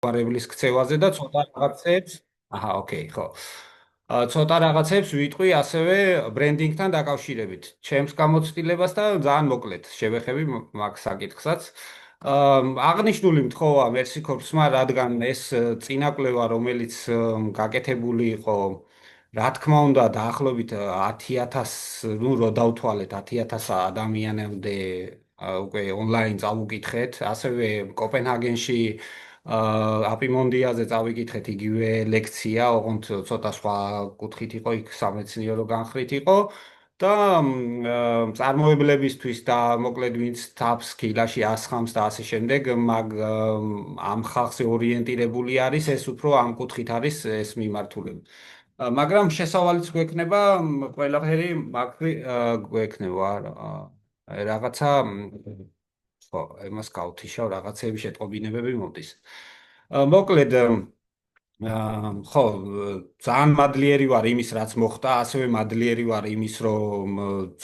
ვარებლის ქცევაზე და ცოტა რაღაცებს, აჰა, ოკეი, ხო. ცოტა რაღაცებს ვიტყვი ასევე ბრენდინგთან დაკავშირებით. ჩემს გამოცდილებას და ძალიან მოკლედ შევეხები მაგ საკითხსაც. აღნიშნული მთხოვა Mercy Corps-მა, რადგან ეს წინაკვლევა, რომელიც გაკეთებული იყო, რა თქმა უნდა, დაახლოებით 10,000, ნუ რო დავთვალეთ 10,000 ადამიანამდე უკვე ონლაინ წავუკითხეთ, ასევე კოპენჰაგენში აპიმონდიაზე წავიკითხეთ იგივე ლექცია, ოღონდ ცოტა სხვა კუთხით იყო, იქ სამეცნიერო განხრით იყო და წარმოებლებისთვის და მოკლედ ვინც თავს კილაში ასხამს და ასე შემდეგ, ამ ხალხზე ორიენტირებული არის, ეს უფრო ამ კუთხით არის ეს მიმართულება. მაგრამ შესავალიც გვექნება ყველაფერი გვექნება რაღაცა ხო, იმას გავთიშავ, რაღაცები შეტყობინებები მომდის. მოკლედ, ხო, ძალიან მადლიერი ვარ იმის, რაც მოხდა, ასევე მადლიერი ვარ იმის, რომ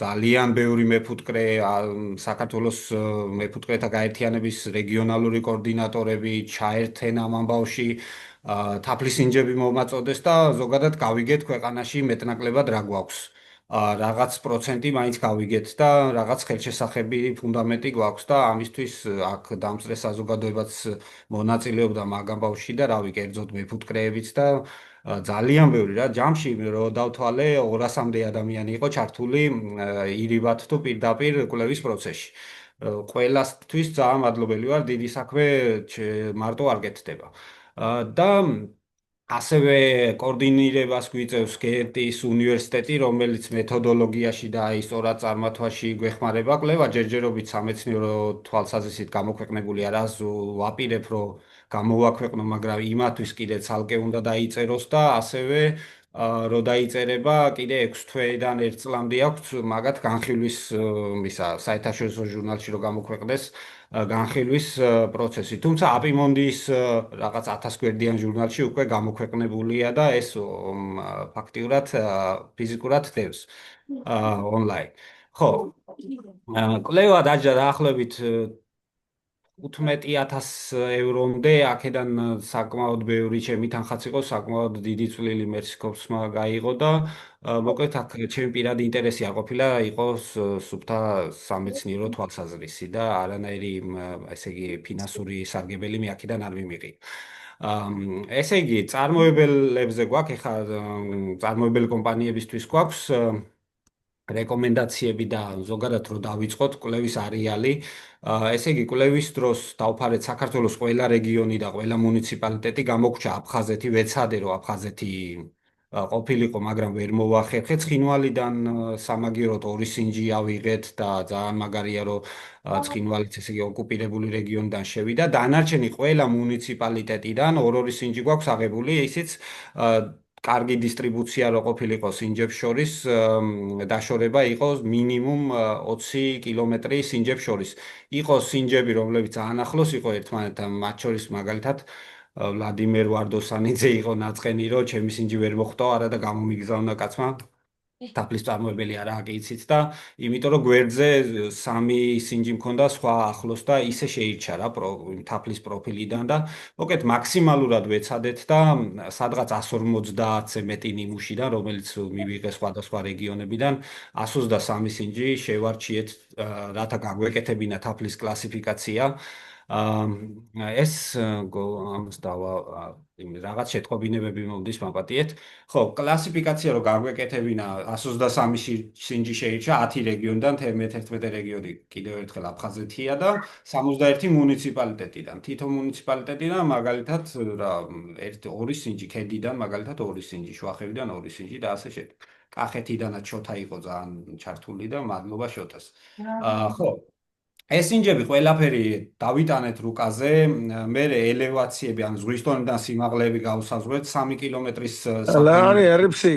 ძალიან ბევრი მეფუტკრე, საქართველოს მეფუტკრეთა გაერთიანების რეგიონალური კოორდინატორები ჩაერთენ ამ ამბავში, თაფლის ინჯები მომაწოდეს და ზოგადად გავიგეთ ქვეყანაში მეტნაკლებად რა გვაქვს. რაღაც პროცენტი მაინც გავიგეთ და რაღაც ხელშესახები ფუნდამენტი გვაქვს და ამისთვის აქ დამწრე საზოგადოებაც მონაწილეობდა მაგ ამბავში და რავი, კერძოდ მეფუტკრეებიც და ძალიან ბევრი რა ჯამში რო დავთვალე 200-მდე ადამიანი იყო ჩართული ირიბად თუ პირდაპირ კვლევის პროცესში. ყველასთვის ძალიან მადლობელი ვარ, დიდი საქმე მარტო არ გეთდება. და ასევე კოორდინირებას გვიწევს გენტის უნივერსიტეტი, რომელიც მეთოდოლოგიაში და აი სწორად წარმართვაში გვეხმარება კვლევა ჯერჯერობით სამეცნიერო თვალსაზრისით გამოქვეყნებული არას ვაპირებ, რომ გამოვაქვეყნო, მაგრამ იმათვის კიდე ცალკე უნდა დაიწეროს და ასევე რო დაიწერება კიდე 6 თვეიდან 1 წლამდე აქვს მაგათ განხილვის ისა საერთაშორისო ჟურნალში რო გამოქვეყნდეს განხილვის პროცესი. თუმცა აპიმონდის რაღაც 1000 გვერდიან ჟურნალში უკვე გამოქვეყნებულია და ეს ფაქტიურად ფიზიკურად ხდებს ონლაინ. ხო, კვლევა დაჯდა დაახლოებით 15,000 ევრომდე, აქედან საკმაოდ ბევრი ჩემი თანხაც იყო, საკმაოდ დიდი წვლილი Mercy Corps-მა გაიღო და მოკლედ აქ ჩემი პირადი ინტერესი არ ყოფილა იყოს სუფთა სამეცნიერო თვალსაზრისი და არანაირი ესე იგი ფინანსური სარგებელი მე აქედან არ მიმიღი. ესე იგი, წარმოებელებზე გვაქვს, ეხლა წარმოებელი კომპანიებისთვის გვაქვს რეკომენდაციები და ზოგადად რო დავიწყოთ კვლევის არეალი. ესე იგი, კვლევის დროს დავფარეთ საქართველოს ყველა რეგიონი და ყველა მუნიციპალიტეტი გამოგვჭა აფხაზეთი, ვეცადე რომ აფხაზეთი ყოფილიყო, მაგრამ ვერ მოვახერხე. ცხინვალიდან სამაგიეროდ 2 სინჯი ავიღეთ და ძალიან მაგარია რომ ცხინვალიც ესე იგი ოკუპირებული რეგიონიდან შევიდა. დანარჩენი ყველა მუნიციპალიტეტიდან 2-2 სინჯი გვაქვს აღებული, ისიც კარგი დისტრიბუცია რო ყოფილიყო სინჯებს შორის, დაშორება იყოს მინიმუმ 20 კილომეტრი სინჯებს შორის. იყო სინჯები, რომლებიც ძალიან ახლოს იყო ერთმანეთთან, მათ შორის მაგალითად ვლადიმერ ვარდოსანიძე იყო ნაწყენი, რომ ჩემი სინჯი ვერ მოხვდა არა და გამომიგზავნა კაცმა. თაფლის წარმოებელი არაა კი იცით და იმიტომ რომ გვერდზე 3 სინჯი მქონდა სხვა ახლოს და ისე შეირჩა რა თაფლის პროფილიდან და მოკეთ მაქსიმალურად ვეცადეთ და სადღაც 150-ზე მეტი ნიმუშიდან, რომელიც მივიღე სხვადასხვა რეგიონებიდან 123 სინჯი შევარჩიეთ, რათა გაგვეკეთებინა თაფლის კლასიფიკაცია. ეს ამას დავა რაღაც შეტყობინებები მომდის მაპატიეთ. ხო, კლასიფიკაცია რო გაგვეკეთებინა 123 სინჯი შეირჩა 10 რეგიონიდან, 11 რეგიონი კიდევ ერთხელ აფხაზეთია და 61 მუნიციპალიტეტიდან. თითო მუნიციპალიტეტიდან მაგალითად რა 2 სინჯი ქედიდან, მაგალითად 2 სინჯი შვახევიდან 2 სინჯი და ასე შემდეგ. კახეთიდანაც შოთა იყო ძალიან ჩართული და მადლობა შოთას. ხო ეს ინჯები ყველაფერი დავიტანეთ რუკაზე, მე ელევაციები, ან ზღვის დონიდან სიმაღლეები გავსაზღვრეთ 3 კილომეტრის ლარი ერიფსი.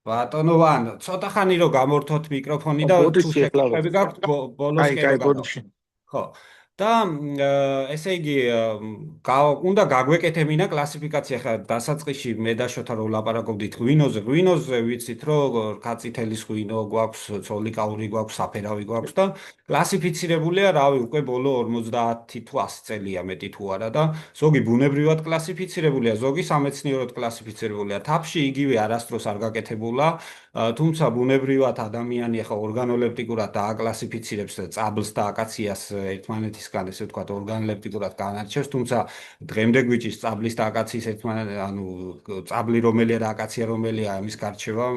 ბატონო ვან, ცოტა ხანი რომ გამორთოთ მიკროფონი და თუ შეკითხვები გაქვთ ბოლოს კერო. ხო. და ესე იგი უნდა გაგვეკეთებინა კლასიფიკაცია ხა დასაწყისში მე და შოთა რო ლაპარაკობდით ღვინოზე ვიცით რომ კაციტელის ღვინო გვაქვს, ცოლიკაური გვაქვს, საფერავი გვაქვს და კლასიფიცირებულია რავი უკვე ბოლო 50 თუ 100 წელია მეტი თუ არა და ზოგი ბუნებრივად კლასიფიცირებულია, ზოგი სამეცნიეროდ კლასიფიცირებულია. თაფში იგივე არასდროს არ გაკეთებულა, თუმცა ბუნებრივად ადამიანი ახლა ორგანოლეპტიკურად დააკლასიფიცირებს წაბლს და აკაციას ერთმანეთისგან, ესე ვთქვათ, ორგანოლეპტიკურად განარჩევს, თუმცა დღემდე გვიჭირს წაბლის და აკაციის ანუ წაბლი რომელია და აკაცია რომელია ამის გარჩევა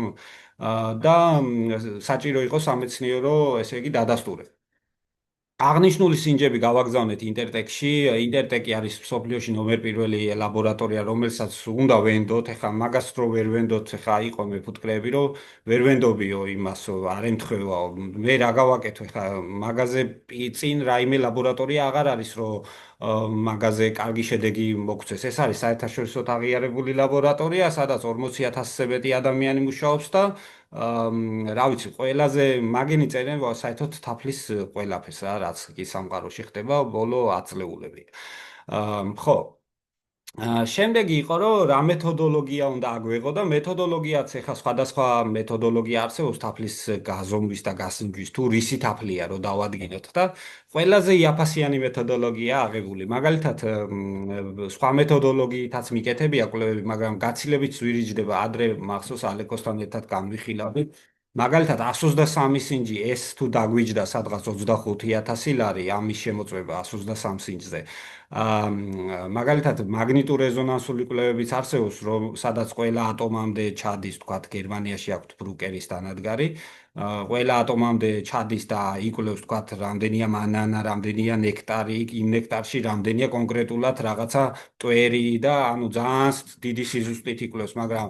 და საჭირო იყო სამეცნიერო, ესე იგი, დადასტურება. აღნიშნული სინჯები გავაგზავნეთ ინტერტექში. ინტერტექი არის მსოფლიოში ნომერ პირველი ლაბორატორია, რომელსაც უნდა ვენდოთ. ეხლა მაგას რო ვერ ვენდოთ, ეხლა იყო მეფუტკრეები, რომ ვერ ვენდობიო იმას, არ ემთხვევაო. მე რა გავაკეთო, ეხლა მაგაზე წინ რაიმე ლაბორატორია აღარ არის, რომ მაგაზე კარგი შედეგი მოგცეს. ეს არის საერთაშორისო აღიარებული ლაბორატორია, სადაც 40,000-ზე მეტი ადამიანი მუშაობს და რა ვიცი, ყველაზე მაგენი წერენ საერთოდ თაფლის ყველაფერს რა, რაც კი სამყაროში ხდება ბოლო ათწლეულები. ხო. შემდეგი იყო რომ რა მეთოდოლოგია უნდა აგვეღო და მეთოდოლოგიაც ეხა სხვადასხვა მეთოდოლოგია არსებობს თაფლის გაზომვის და გასინჯვის თუ რისი თაფლია რომ დავადგინოთ და ყველაზე იაფასიანი მეთოდოლოგია აღებული. მაგალითად სხვა მეთოდოლოგიითაც მიკეთებია კვლევები, მაგრამ გაცილებით ზვირიჯდება ადრე მახსოვს ალეკოსთან ერთად განვიხილავდი. მაგალითად 123 სინჯი ეს თუ დაგვიჯდა სადღაც 25,000 ლარი ამის შემოწმება 123 სინჯზე. მაგალითად მაგნიტურ რეზონანსული კვლევებიც არსებობს, რომ სადაც ყველა ატომამდე ჩადის, თქვათ, გერმანიაში აქვთ ბრუკერის დანადგარი, ყველა ატომამდე ჩადის და იკვლევს, თქვათ, რამდენია მანანა, რამდენია ნექტარი, იმ ნექტარში რამდენია კონკრეტულად რაღაცა მტვერი და ანუ ძალიან დიდი სიზუსტით იკვლევს, მაგრამ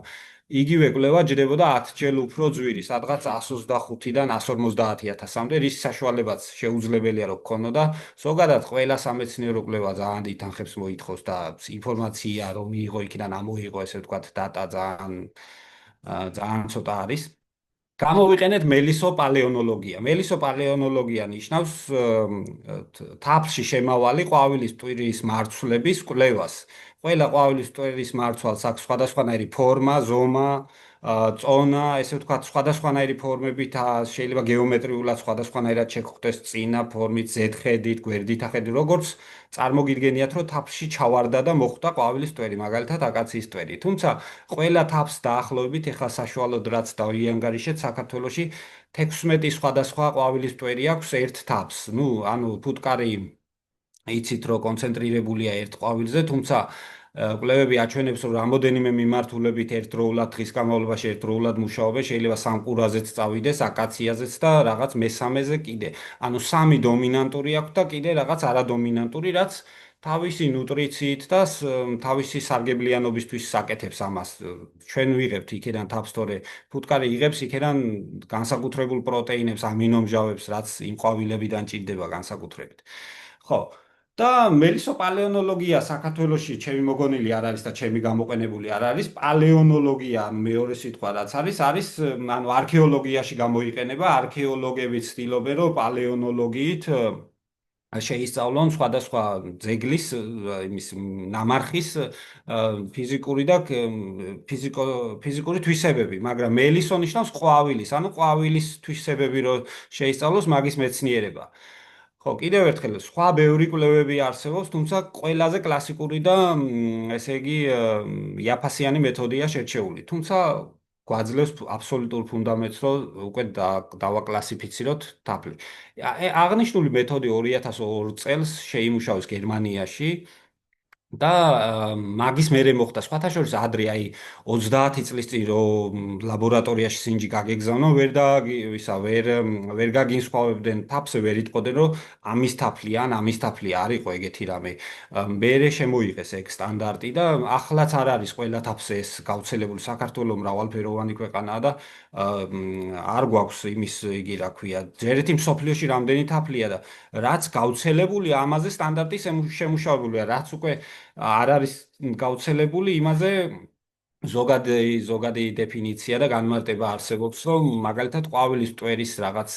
იგივე კვლევა ჯდებოდა 10 ჯერ უფრო ძვირი, სადღაც 125-დან 150,000-მდე, რის საშუალებაც შეუძლებელია რომ გქონოდა. ზოგადად ყველა სამეცნიერო კვლევა ძალიან დიდ თანხებს მოითხოვს და ინფორმაცია რომ მიიღო იქიდან ამოიღო, ესე ვთქვათ, დატა ძალიან ცოტა არის. გამოვიყენეთ მელისოპალეონოლოგია. მელისოპალეონოლოგია ნიშნავს თაფლში შემავალი ყვავილის ტვირის მარცვლების კვლევას. ყველა ყვავილის ტვირის მარცვალს აქვს სხვადასხვანაირი ფორმა, ზომა, წონა, ესე ვთქვათ, სხვადასხვანაირი ფორმებით შეიძლება გეომეტრიულად სხვადასხვანაირად შეგვხვდეს წინა ფორმით, ზედხედით, გვერდით ახედით, როგორც წარმოგიდგენიათ, რომ თაფლში ჩავარდა და მოხვდა ყვავილის ტვერი, მაგალითად აკაციის ტვერი. თუმცა ყველა თაფლს დაახლოებით ეხლა საშუალოდ რაც დავიანგარიშეთ საქართველოში 16 სხვადასხვა ყვავილის ტვერი აქვს ერთ თაფლს. ნუ, ანუ ფუტკარი იცით რომ კონცენტრირებულია ერთ ყვავილზე, თუმცა კვლევები აჩვენებს რომ რამოდენიმე მიმართულებით ერთდროულად დღის განმავლობაში ერთდროულად მუშაობენ, შეიძლება სამყურაზეც წავიდეს, აკაციაზეც და რაღაც მესამეზე კიდე. ანუ სამი დომინანტური აქვს და კიდე რაღაც არადომინანტური, რაც თავისი ნუტრიციით და თავისი სარგებლიანობისთვის საკეთებს ამას. ჩვენ ვიღებთ იქიდან თავს, თორე ფუტკარი იღებს იქიდან განსაკუთრებულ პროტეინებს, ამინომჟავებს, რაც იმ ყვავილებიდან ჭირდება განსაკუთრებით. ხო. და მელისოპალეონოლოგია საქართველოში ჩემი მოგონილი არ არის და ჩემი გამოყენებული არ არის. პალეონოლოგია მეორე სიტყვა რაც არის ანუ არქეოლოგიაში გამოიყენება. არქეოლოგები ცდილობენ რომ პალეონოლოგიით შეისწავლონ სხვადასხვა ძეგლის იმის ნამარხის ფიზიკური და ფიზიკური თვისებები, მაგრამ მელისო ნიშნავს ყვავილის, ანუ ყვავილის თვისებები რო შეისწავლოს მაგის მეცნიერება. ხო, კიდევ ერთხელ, სხვა ბევრი კვლევები არსებობს, თუმცა ყველაზე კლასიკური და ესე იგი იაფასიანი მეთოდია შერჩეული. თუმცა გვაძლევს აბსოლუტურ ფუნდამენტს, რომ უკვე დავაკლასიფიციროთ თაფლი. აღნიშნული მეთოდი 2002 წელს შეიმუშავეს გერმანიაში და მაგის მერე მოხდა სხვათა შორის ადრე აი 30 წლის წინ რომ ლაბორატორიაში სინჯი გაგეგზავნო ვერ გაგინსხვავებდნენ თაფლს ვერ იტყოდნენ რომ ამის თაფლია ან ამის თაფლია არ იყო ეგეთი რამე მერე შემოიღეს ეგ სტანდარტი და ახლაც არ არის ყველა თაფლს ეს გავრცელებული საქართველოს მრავალფეროვანი ქვეყანაა და არ გვაქვს იმის იგი რა ქვია ჯერეთი მსოფლიოში რამდენი თაფლია და რაც გავრცელებული ამაზე სტანდარტი შემუშავებულია რაც უკვე არ არის გავრცელებული იმაზე ზოგადი დეფინიცია და განმარტება არსებობს, რომ მაგალითად ყვავილის ტვერის რაღაც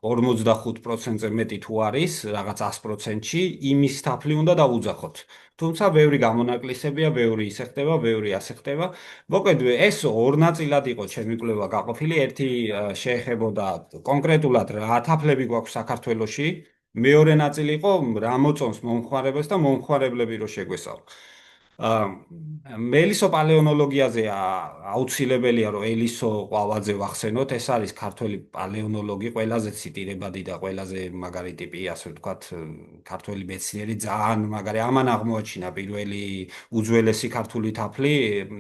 55%-ზე მეტი თუ არის, რაღაც 100%-ში, იმის თაფლი უნდა დავუძახოთ. თუმცა ბევრი გამონაკლისებია, ბევრი ისე ხდება, ბევრი ასე ხდება. მოკლედ ეს ორ ნაწილად იყო ჩემი კვლევა გაყოფილი. ერთი შეეხებოდა კონკრეტულად რა თაფლები გვაქვს საქართველოში. მეორე ნაწილი იყო რა მოწონს მომხმარებელს და მომხმარებლები რო შეგვესალო. მელისო პალეონოლოგიაზე აუცილებელია რომ ელისო ყვავაძე ვახსენოთ. ეს არის ქართველი პალეონოლოგი, ყველაზე ციტირებადი და ყველაზე მაგარი ტიპი, ასე ვთქვათ, ქართველი მეცნიერი, ძალიან მაგარი. ამან აღმოაჩინა პირველი უძველესი ქართული თაფლი,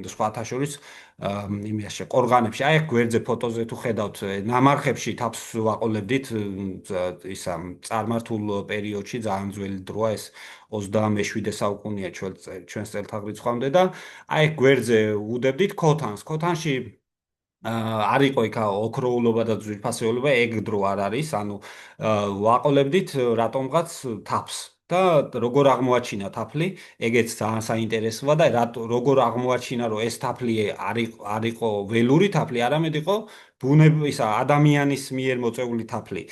სხვათა შორის იმაში ყორღანებში. აი, გვერდზე ფოტოზე თუ ხედავთ, ნამარხებში თაფლს ვაყოლებდით ისა წარმართულ პერიოდში, ძალიან ძველი დროა ეს 27 საუკუნეა ჩვენს წელთაღრიცხვამდე და აი გვერდზე უდებდით ქოთანს. ქოთანში არ იყო იქ ოქროულობა და ძვირფასეულობა, ეგ დრო არ არის, ანუ ვაყოლებდით რატომღაც თაფლს და როგორ აღმოაჩინა თაფლი, ეგეც ძალიან საინტერესოა და როგორ აღმოაჩინა, რომ ეს თაფლი არ იყო ველური თაფლი, არამედ იყო ისა ადამიანის მიერ მოწეული თაფლი.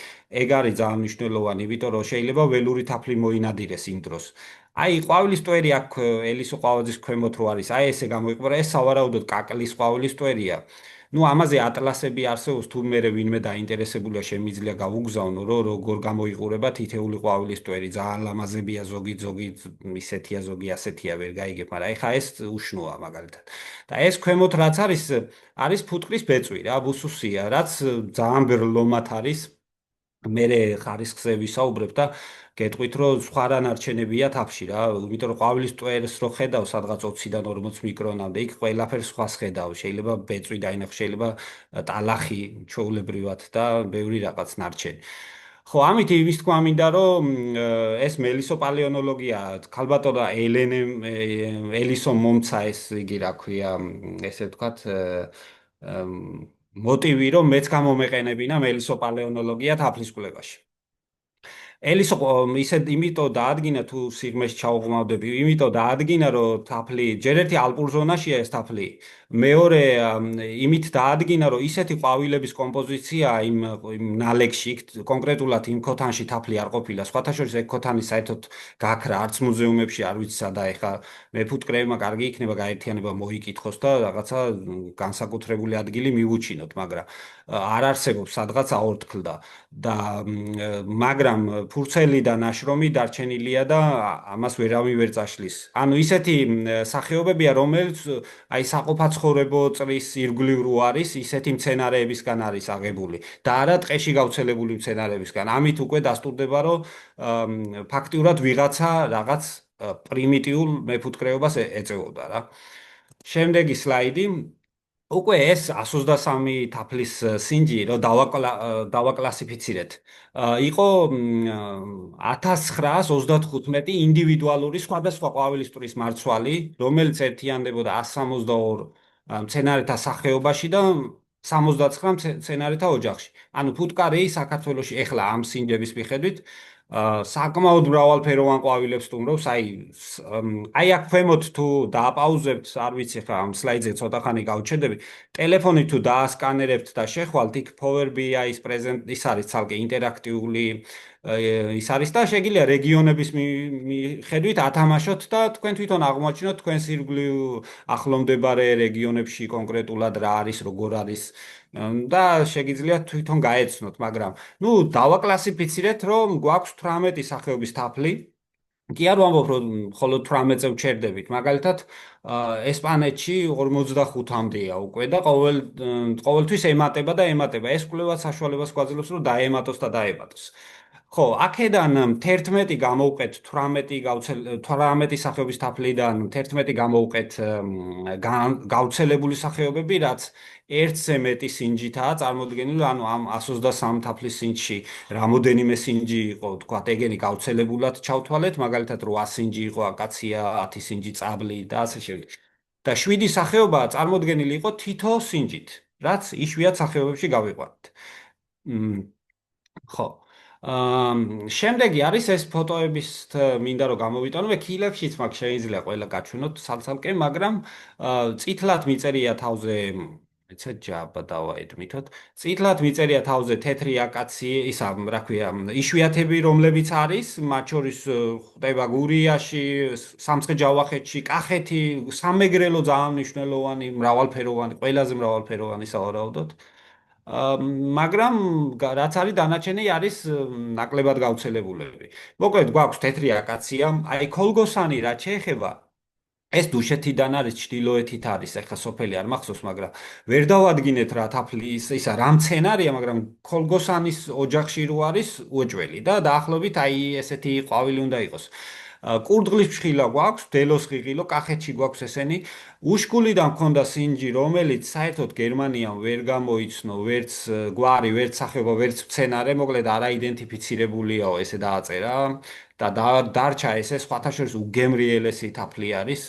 ეგ არის ძალიან მნიშვნელოვანი, იმიტომ რომ შეიძლება ველური თაფლი მოინადირეს იმ დროს. აი, ყვავილის ტვერი აქ ელისო ყვავაძის ქვემოთ რო არის, აი ესე გამოიყურა, ეს სავარაუდოდ კაკლის ყვავილის ტვერია. ნუ ამაზე ატლასები არსებობს, თუ მე ვინმე დაინტერესებულია, შემიძლია გავუგზავნო, რომ როგორ გამოიყურება თითეული ყვავილის ტვერი. ძალიან ლამაზებია, ზოგი ისეთია, ზოგი ასეთია, ვერ გაიგებ, მაგრამ ეხა ეს უშნოა მაგალითად. და ეს ქვემოთ რაც არის, არის ფუტკრის ბეწვი რა, ბუსუსია, რაც ძალიან ბევრ ლომად არის. მე ხარისხზე ვისაუბრებ და გეტყვით, რომ სხვა რანარჩენებია თაფლში რა, იმიტომ რომ ყვავილის ტვერს რო ხედავ სადღაც 20-დან 40 მიკრონამდე, იქ ყველაფერს სხვას ხედავ, შეიძლება ბეწვი დაინახო, შეიძლება ტალახი ჩვეულებრივად და ბევრი რაღაც ნარჩენი. ხო, ამით იმის თქვა მინდა, რომ ეს მელისო პალეონოლოგია, ქალბატონი ელისო მომცა ეს იგი რა ქვია, ესე ვთქვათ, მოტივი რომ მეც გამომეყენებინა მელისო პალეონოლოგია თაფლის კვლევაში. ელისო ისე იმიტომ დაადგინა თუ სიღმეში ჩაუღმავდები, იმიტომ დაადგინა რომ თაფლი ჯერ ერთი ალპურ ზონაშია ეს თაფლი. მეორე იმით დაადგინა რომ ისეთი ყვავილების კომპოზიცია იმ ნალექში, კონკრეტულად იმ ქოთანში თაფლი არ ყოფილა. სხვათა შორის ეგ ქოთანი საერთოდ გაქრა, არც მუზეუმებში არ ვიცი სადა ეხა მეფუტკრეებმა კარგი იქნება გაერთიანება მოიკითხოს და რაღაცა განსაკუთრებული ადგილი მიუჩინოთ, მაგრამ არ არსებობს სადღაც აორთქლდა და მაგრამ ფურცელი და ნაშრომი დარჩენილია და ამას ვერავინ ვერ წაშლის. ანუ ისეთი სახეობებია, რომელიც აი საყოფაცხოვრებო წრის ირგვლივ რო არის, ისეთი მცენარეებისგან არის აღებული და არა ტყეში გავრცელებული მცენარეებისგან. ამით უკვე დასტურდება, რომ ფაქტიურად ვიღაცა რაღაც პრიმიტიულ მეფუტკრეობას ეწეოდა რა. შემდეგი სლაიდი უკვე ეს 123 თაფლის სინჯი რო დავაკლასიფიცირეთ. იყო 1935 ინდივიდუალური სხვადასხვა ყვავილის ტვრის მარცვალი, რომელიც ერთიანდებოდა 162 მცენარეთა სახეობაში და 79 მცენარეთა ოჯახში. ანუ ფუტკარი საქართველოში ეხლა ამ სინჯების მიხედვით საკმაოდ მრავალფეროვან ყვავილებს სტუმრობს. აი აქ ქვემოთ თუ დააპაუზებთ, არ ვიცი ხა ამ სლაიდზე ცოტა ხანი გავჩერდები. ტელეფონით თუ დაასკანერებთ და შეხვალთ, იქ Power BI-ის ის არის ცალკე ინტერაქტიული ის არის და შეგიძლია რეგიონების მიხედვით ათამაშოთ და თქვენ თვითონ აღმოაჩინოთ თქვენს ირგვლივ ახლომდებარე რეგიონებში კონკრეტულად რა არის, როგორ არის და შეგიძლიათ თვითონ გაეცნოთ, მაგრამ ნუ დავაკლასიფიცირეთ, რომ გვაქვს 18 სახეობის თაფლი. კი არ ვამბობ, რომ მხოლოდ 18-ზე ვჩერდებით. მაგალითად, ესპანეთში 45-მდეა უკვე და ყოველთვის ემატება და ემატება. ეს კვლევა საშუალებას გვაძლევს, რომ დაემატოს და დაემატოს. ხო, აქედან 11 გამოვყეთ 18 სახეობის თაფლიდან 11 გამოვყეთ გავრცელებული სახეობები, რაც ერთზე მეტი სინჯითაა წარმოდგენილი, ანუ ამ 123 თაფლის სინჯში რამოდენიმე სინჯი იყო, თქვა, ეგენი გავრცელებულად ჩავთვალეთ, მაგალითად 8 სინჯი იყო აკაცია, 10 სინჯი წაბლი და ასე შემდეგ. და 7 სახეობა წარმოდგენილი იყო თითო სინჯით, რაც იშვიათ სახეობებში გავიყვანეთ. ხო. შემდეგი არის ეს ფოტოების მინდა რომ გამოვიტანო, ქილებშიც მაგ შეიძლება ყველა გაჩვენოთ სალსალკე, მაგრამ წითლად მიწერია თავზე ეცა ჯაბა დავაედმითოთ. წითლად მიწერია თავზე თეთრი აკაცი, ისა, რა ქვია, იშვიათები, რომლებიც არის, მათ შორის ხდება გურიაში, სამცხე-ჯავახეთში, კახეთი, სამეგრელო ძალიან მნიშვნელოვანი, მრავალფეროვანი, ყველაზე მრავალფეროვანი სავარაუდოდ. მაგრამ რაც არის დანარჩენი არის ნაკლებად გავრცელებულები. მოკლედ გვაქვს თეთრი აკაცია, აი ქოლგოსანი რაც შეეხება ეს დუშეთიდან არის, ჩრდილოეთით არის, ეხლა სოფელი არ მახსოვს, მაგრამ ვერ დავადგინეთ რა თაფლის, ისა რა მცენარეა, მაგრამ ქოლგოსანის ოჯახში რო არის უეჭველი და დაახლოებით აი ესეთი ყვავილი უნდა იყოს. კურდღლის ფშხილა გვაქვს, დელოს ღიღილო, კახეთში გვაქვს ესენი. უშკულიდან მქონდა სინჯი, რომელიც საერთოდ გერმანიამ ვერ გამოიცნო, ვერც გვარი, ვერც სახეობა, ვერც მცენარე, მოკლედ არაიდენტიფიცირებულიაო, ესე დააწერა. და დარჩა ესე სხვათა შორის უგემრიელესი თაფლი არის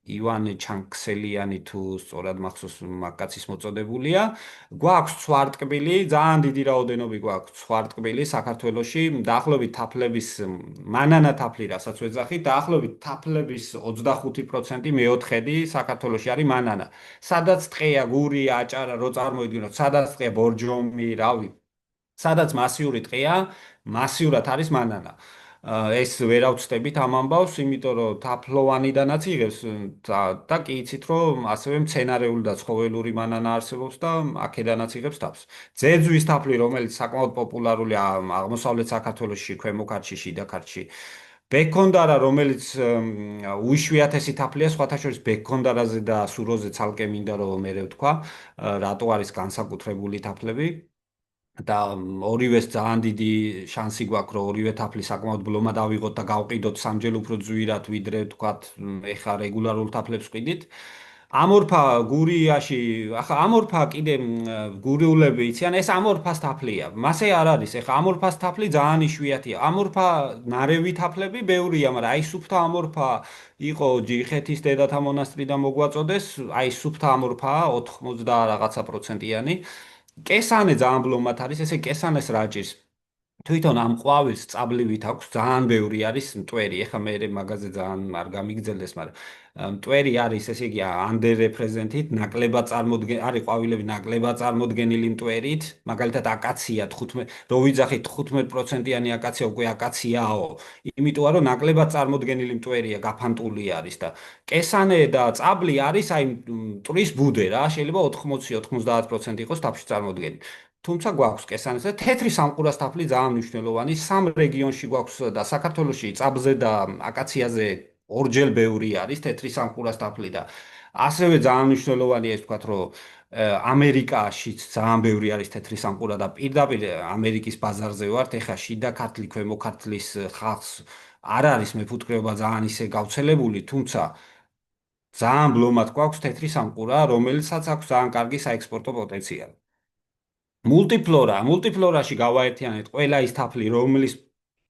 ივანე ჩანქსელიანი თუ სწორად მახსოვს მაგაცის მოწოდებულია. გვაქვს ცვარტკბილი, ძალიან დიდი რაოდენობა გვაქვს ცვარტკბილი საქართველოში, დაახლოებით თაფლების მანანა თაფლი, რასაც ვეძახით, დაახლოებით თაფლების 25% მეოთხედი საქართველოში არის მანანა. სადაც ტყეა, გური, აჭარა, რო წარმოიდგინოთ, სადაც ტყეა ბორჯომი, რავი, სადაც მასიური ტყეა, მასიურად არის მანანა. ეს ვერ ავწდებით ამ ამბავს, იმიტომ რომ თაფლოვანიდანაც იღებს და კი იცით რომ ასევე მცენარეული და ცხოველური მანანა არსებობს და აქედანაც იღებს თავს. ძეძვის თაფლი, რომელიც საკმაოდ პოპულარულია აღმოსავლეთ საქართველოში, ქვემო ქართლში, შიდა ქართლში. ბექონდარა, რომელიც უიშვიათესი თაფლია, სხვათა შორის ბექონდარაზე და სუროზე ცალკე მინდა რომ მე ვთქვა, რატო არის განსაკუთრებული თაფლები. და ორივეს ძალიან დიდი შანსი გვაქვს, რომ ორივე თაფლი საკმაოდ ბლომად ავიღოთ და გავყიდოთ სამჯერ უფრო ძვირად, ვიდრე თქვათ, ეხა რეგულარულ თაფლებს ყიდით. ამორფა გურიაში, ახლა ამორფა კიდე გურიულები იციან, ეს ამორფას თაფლია. მასე არ არის, ეხლა ამორფას თაფლი ძალიან იშვიათია. ამორფა ნარევი თაფლები ბევრია, მაგრამ აი სუფთა ამორფა იყო ჯიხეთის დედათა მონასტრიდან მოგვაწოდეს, აი სუფთა ამორფაა 80 რაღაცა პროცენტიანი. კესანე ძალიან ბლომად არის, ესე კესანეს რა ჭირს? თვითონ ამ ყვავილს წაბლივით აქვს ძალიან ბევრი არის მტვერი. ეხლა მე მაგაზე ძალიან არ გამიგძელდეს, მაგრამ მტვერი არის, ესე იგი, under represented, ნაკლებად წარმოდგენ, არის ყვავილები ნაკლებად წარმოდგენილი მტვერით, მაგალითად აკაცია 15, რო ვიძახით 15%-იანი აკაცია უკვე აკაციაო, იმიტომ რომ ნაკლებად წარმოდგენილი მტვერია, გაფანტული არის და კესანე და წაბლი არის აი მტვრის ბუდე რა, შეიძლება 80-90% იყოს თაფლში წარმოდგენილი. თუმცა გვაქვს კესანეს და თეთრი სამყურას თაფლი ძალიან მნიშვნელოვანი. სამ რეგიონში გვაქვს და საქართველოში წაბზე და აკაციაზე ორჯერ ბევრი არის თეთრი სამყურას თაფლი და ასევე ძალიან მნიშვნელოვანია ის ვთქვათ, რომ ამერიკაშიც ძალიან ბევრი არის თეთრი სამყურა და პირდაპირ ამერიკის ბაზარზე ვართ. ეხლა შიდა ქართლი, ქვემო ქართლის ხალხს არ არის მეფუტკრეობა ძალიან ისე გავრცელებული, თუმცა ძალიან ბლომად გვაქვს თეთრი სამყურა, რომელსაც აქვს ძალიან კარგი საექსპორტო პოტენციალი. მულტიფლორაში გავაერთიანეთ ყველა ის თაფლი, რომლის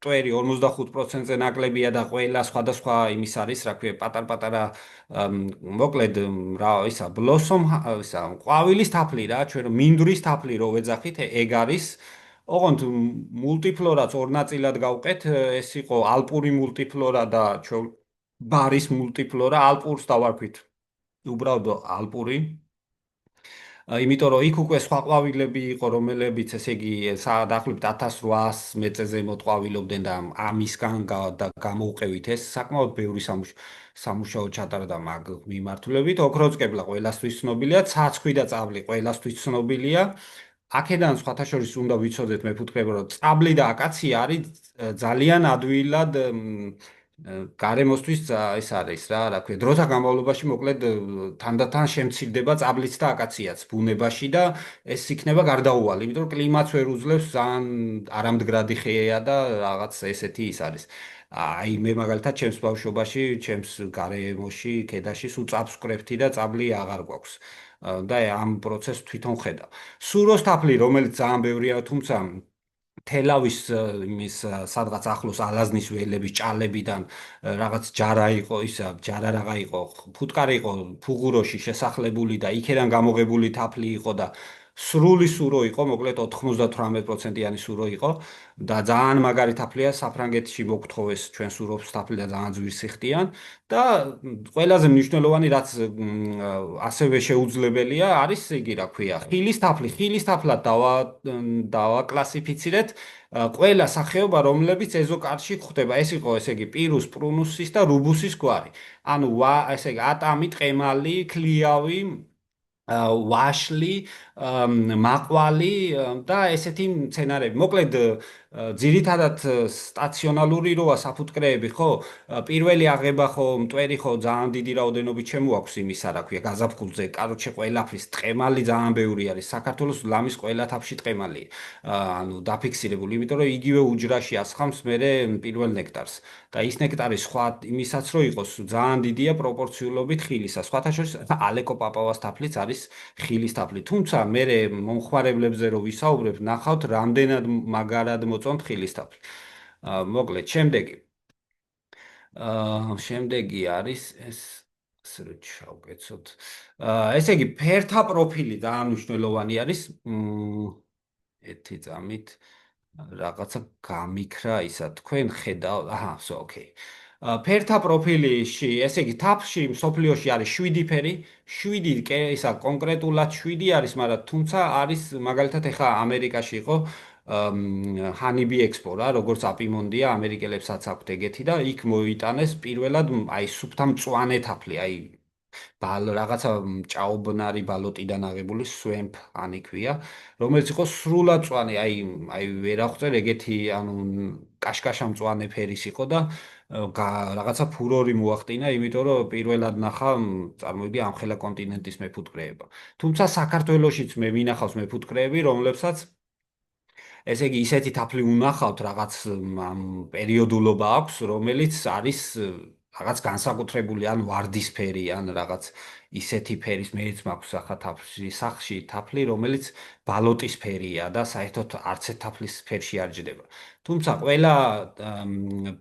მტვერი 45%-ზე ნაკლებია და ყველა სხვადასხვა იმის არის, რა ქვია, პატარ-პატარა მოკლედ რა ისა ბლოსომ ისა ყვავილის თაფლი რა, ჩვენ მინდვრის თაფლი რო ვეძახით, ეგ არის. ოღონდ მულტიფლორაც ორ ნაწილად გავყეთ, ეს იყო ალპური მულტიფლორა და ჩვენ ბარის მულტიფლორა, ალპურს დავარქვით. უბრალოდ ალპური იმიტომ რომ იქ უკვე სხვა ყვავილები იყო, რომელებიც ესე იგი დაახლოებით 1800 მეტრზე მოტყვავილობდნენ და ამისგან და გამოუყევით ეს საკმაოდ ბევრი სამუშაო ჩატარდა მაგ მიმართულებით. ოქროწყებლა ყველასთვის ცნობილია, ცაცხვი და წაბლი ყველასთვის ცნობილია. აქედან სხვათა შორის უნდა ვიცოდეთ მეფუტკრეობა, რომ წაბლი და აკაცია არის ძალიან ადვილად გარემოსთვის ეს არის რა, რა ქვია, დროთა განმავლობაში მოკლედ თანდათან შემცირდება წაბლიც და აკაციაც ბუნებაში და ეს იქნება გარდაუვალი, იმიტომ რომ კლიმატს ვერ უძლებს, ძალიან არამდგრადი ხეა და რაღაც ესეთი ის არის. აი მე მაგალითად ჩემს ბავშვობაში, ჩემს გარემოში, ქედაში სულ წაბს ვკრებთი და წაბლი აღარ გვაქვს. და ამ პროცესს თვითონ ხედავ. სუროს თაფლი, რომელიც ძალიან ბევრია, თუმცა თელავის იმის სადღაც ახლოს ალაზნის ველების ჭალებიდან რაღაც ჯარა იყო ისა ჯარა იყო ფუტკარი იყო ფუღუროში შესახლებული და იქედან გამოღებული თაფლი იყო და სრული სურო იყო, მოკლედ 98%-იანი სურო იყო და ძალიან მაგარი თაფლია საფრანგეთში მოგთხოვეს ჩვენ სურობს თაფლი და ძალიან ძვირს იხდიან და ყველაზე მნიშვნელოვანი რაც ასევე შეუძლებელია არის იგი რა ქვია ხილის თაფლი. ხილის თაფლად დავაკლასიფიცირეთ ყველა სახეობა რომლებიც ეზოკარში გვხვდება. ეს იყო ესე იგი პირუს, პრუნუსის და რუბუსის გვარი. ანუ ესე იგი ატამი, ტყემალი, ქლიავი ვაშლი, მაყვალი და ესეთი მცენარეები. მოკლედ ძირითადად სტაციონალური როა საფუტკრეები, ხო? პირველი აღება ხო, მტვერი ხო ძალიან დიდი რაოდენობით შემოაქვს იმისა, რა ქვია, გაზაფხულზე. კაროჩე ყველაფრის ტყემალი ძალიან ბევრი არის. საქართველოს ლამის ყველა თაფში ტყემალია. ანუ დაფიქსირებული, იმიტომ რომ იგივე უჯრაში ასხამს მერე პირველ ნექტარს. და ის ნექტარი სხვა იმისაც რო იყოს ძალიან დიდია პროპორციულობით ხილისა. სხვათა შორის ალეკო პაპავას თაფლიც არის ხილის თაფლი. თუმცა მე მომხმარებლებზე რო ვისაუბრებ, ნახავთ რამდენად მაგარად მოწონთ ხილის თაფლი. მოკლედ, შემდეგი არის ეს ასე რომ ჩავკეცოთ. ესე იგი, ფერთა პროფილი ძალიან მნიშვნელოვანი არის. ერთი წამით რაღაცა გამიქრა ისა თქვენ ხედავ ვსო ოკეი ფერთა პროფილიში ესე იგი თაფში სოფლიოში არის 7 ფერი 7 ისა კონკრეტულად 7 არის მაგრამ თუმცა არის მაგალითად ეხა ამერიკაში იყო ჰანიბი ექსპო რა როგორც აპიმონდია ამერიკელებსაც აქვთ ეგეთი და იქ მოიტანეს პირველად აი სუფთა მწვანე თაფლი აი რაღაცა ჭაობნარი ბალოტიდან აღებული სვემფ ანიქვია, რომელიც იყო სრულად მწვანე, აი ვერ აღწერ ეგეთი, ანუ კაშკაშა მწვანე ფერის იყო და რაღაცა ფურორი მოახდინა, იმიტომ რომ პირველად ნახა, წარმოიდგინე ამხელა კონტინენტის მეფუტკრეება. თუმცა საქართველოსიც მე მინახავს მეფუტკრეები, რომლებსაც ესე იგი ისეთი თაფლი უნახავთ რაღაც პერიოდულობა აქვს, რომელიც არის რაღაც განსაკუთრებული ან ვარდისფერი ან რაღაც ისეთი ფერის მეც მაქვს ახლა სახლში თაფლი რომელიც ბალოტის ფერია და საერთოდ არც ერთ თაფლის ფერში არ ჯდება. თუმცა ყველა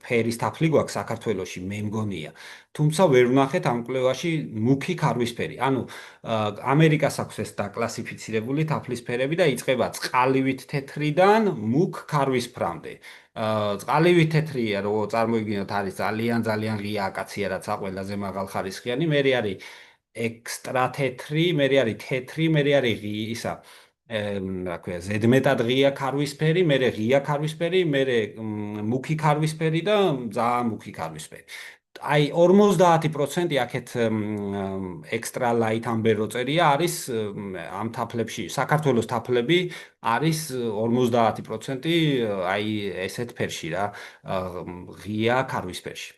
ფერის თაფლი გვაქვს საქართველოში მე მგონია. თუმცა ვერ ვნახეთ ამ კვლევაში მუქი ქარვისფერი. ანუ ამერიკას აქვს ეს დაკლასიფიცირებული თაფლის ფერები და იწყება წყალივით თეთრიდან მუქ ქარვისფრამდე. წყალივით თეთრია, რო წარმოიდგინოთ, არის ძალიან ძალიან ღია აკაცია, რაც ყველაზე მაღალ ხარისხიანი, მე არის ექსტრა თეთრი, მე არის თეთრი, მე არის ისა რა ქვია, ზედმეტად ღია ქარვისფერი, მე ღია ქარვისფერი, მე მუქი ქარვისფერი და ძალიან მუქი ქარვისფერი. აი 50% აქეთ ექსტრა ლაით ამბერ რო წერია არის ამ თაფლებში საქართველოს თაფლები არის 50% აი ესეთ ფერში რა ღია ქარვისფერში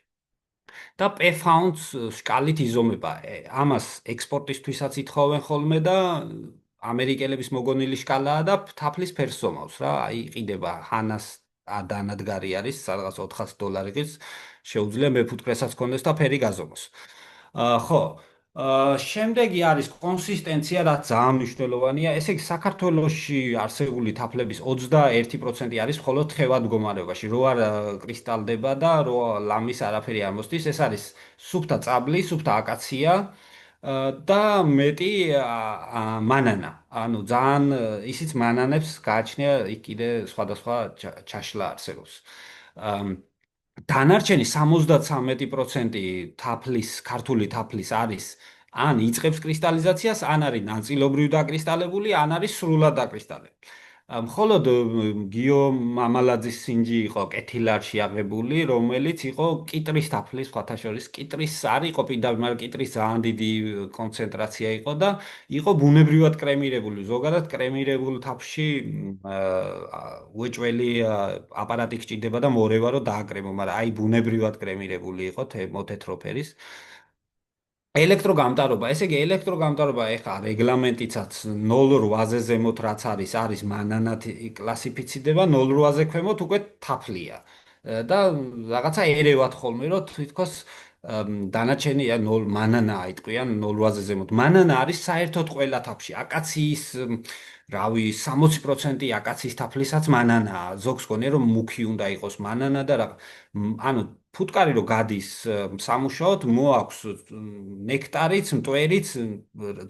და P-Founds შკალით იზომება ამას ექსპორტისთვისაც ითხოვენ ხოლმე და ამერიკელების მოგონილი შკალაა და თაფლის ფერს ზომავს რა აი იყიდება ჰანას დანადგარი არის სადღაც $400-ის შეუძლია მეფუტკრესაც კონდეს და ფერი გაზომოს. ხო. შემდეგი არის კონსისტენცია, რაც ძალიან მნიშვნელოვანია. ესე იგი, საქართველოში არსებული თაფლების 21% არის მხოლოდ თხევად მდგომარეობაში, რო არ კრისტალდება და რო ლამის არაფერი არ მოსდის. ეს არის სუფთა წაბლი, სუფთა აკაცია და მეტი მანანა. ანუ ძალიან ისიც მანანებს გააჩნია იქ კიდე სხვადასხვა ჩაშლა არსებობს. დანარჩენი 73% თაფლის, ქართული თაფლის არის ან იწყებს კრისტალიზაციას, ან არის ნაწილობრივ დაკრისტალებული, ან არის სრულად დაკრისტალებული. მხოლოდ გიო მამალაძის სინჯი იყო კეთილარში აღებული, რომელიც იყო კიტრის თაფლი, სხვათა შორის კიტრის არ იყო პირდაპირ, მაგრამ კიტრის ძალიან დიდი კონცენტრაცია იყო და იყო ბუნებრივად კრემირებული. ზოგადად კრემირებულ თაფლში უეჭველი აპარატი გჭირდება და მორევა რომ დააკრემო, მაგრამ აი ბუნებრივად კრემირებული იყო მოთეთრო ფერის. ელექტროგამტარობა, ესე იგი ელექტროგამტარობა ეხა რეგლამენტიცაც 0.8-ზე ზემოთ რაც არის მანანად კლასიფიცირდება, 0.8-ზე ქვემოთ უკვე თაფლია. და რაღაცა ერევათ ხოლმე რომ თვითონ დანარჩენი 0 მანანა აიტყვიან 0.8-ზე ზემოთ. მანანა არის საერთოდ ყველა თაფლში. აკაციის რავი 60% აკაციის თაფლისაც მანანაა. ზოგს გონია რომ მუქი უნდა იყოს მანანა და რა ანუ ფუტკარი რო გადის სამუშაოდ მოაქვს ნექტარიც, მტვერიც,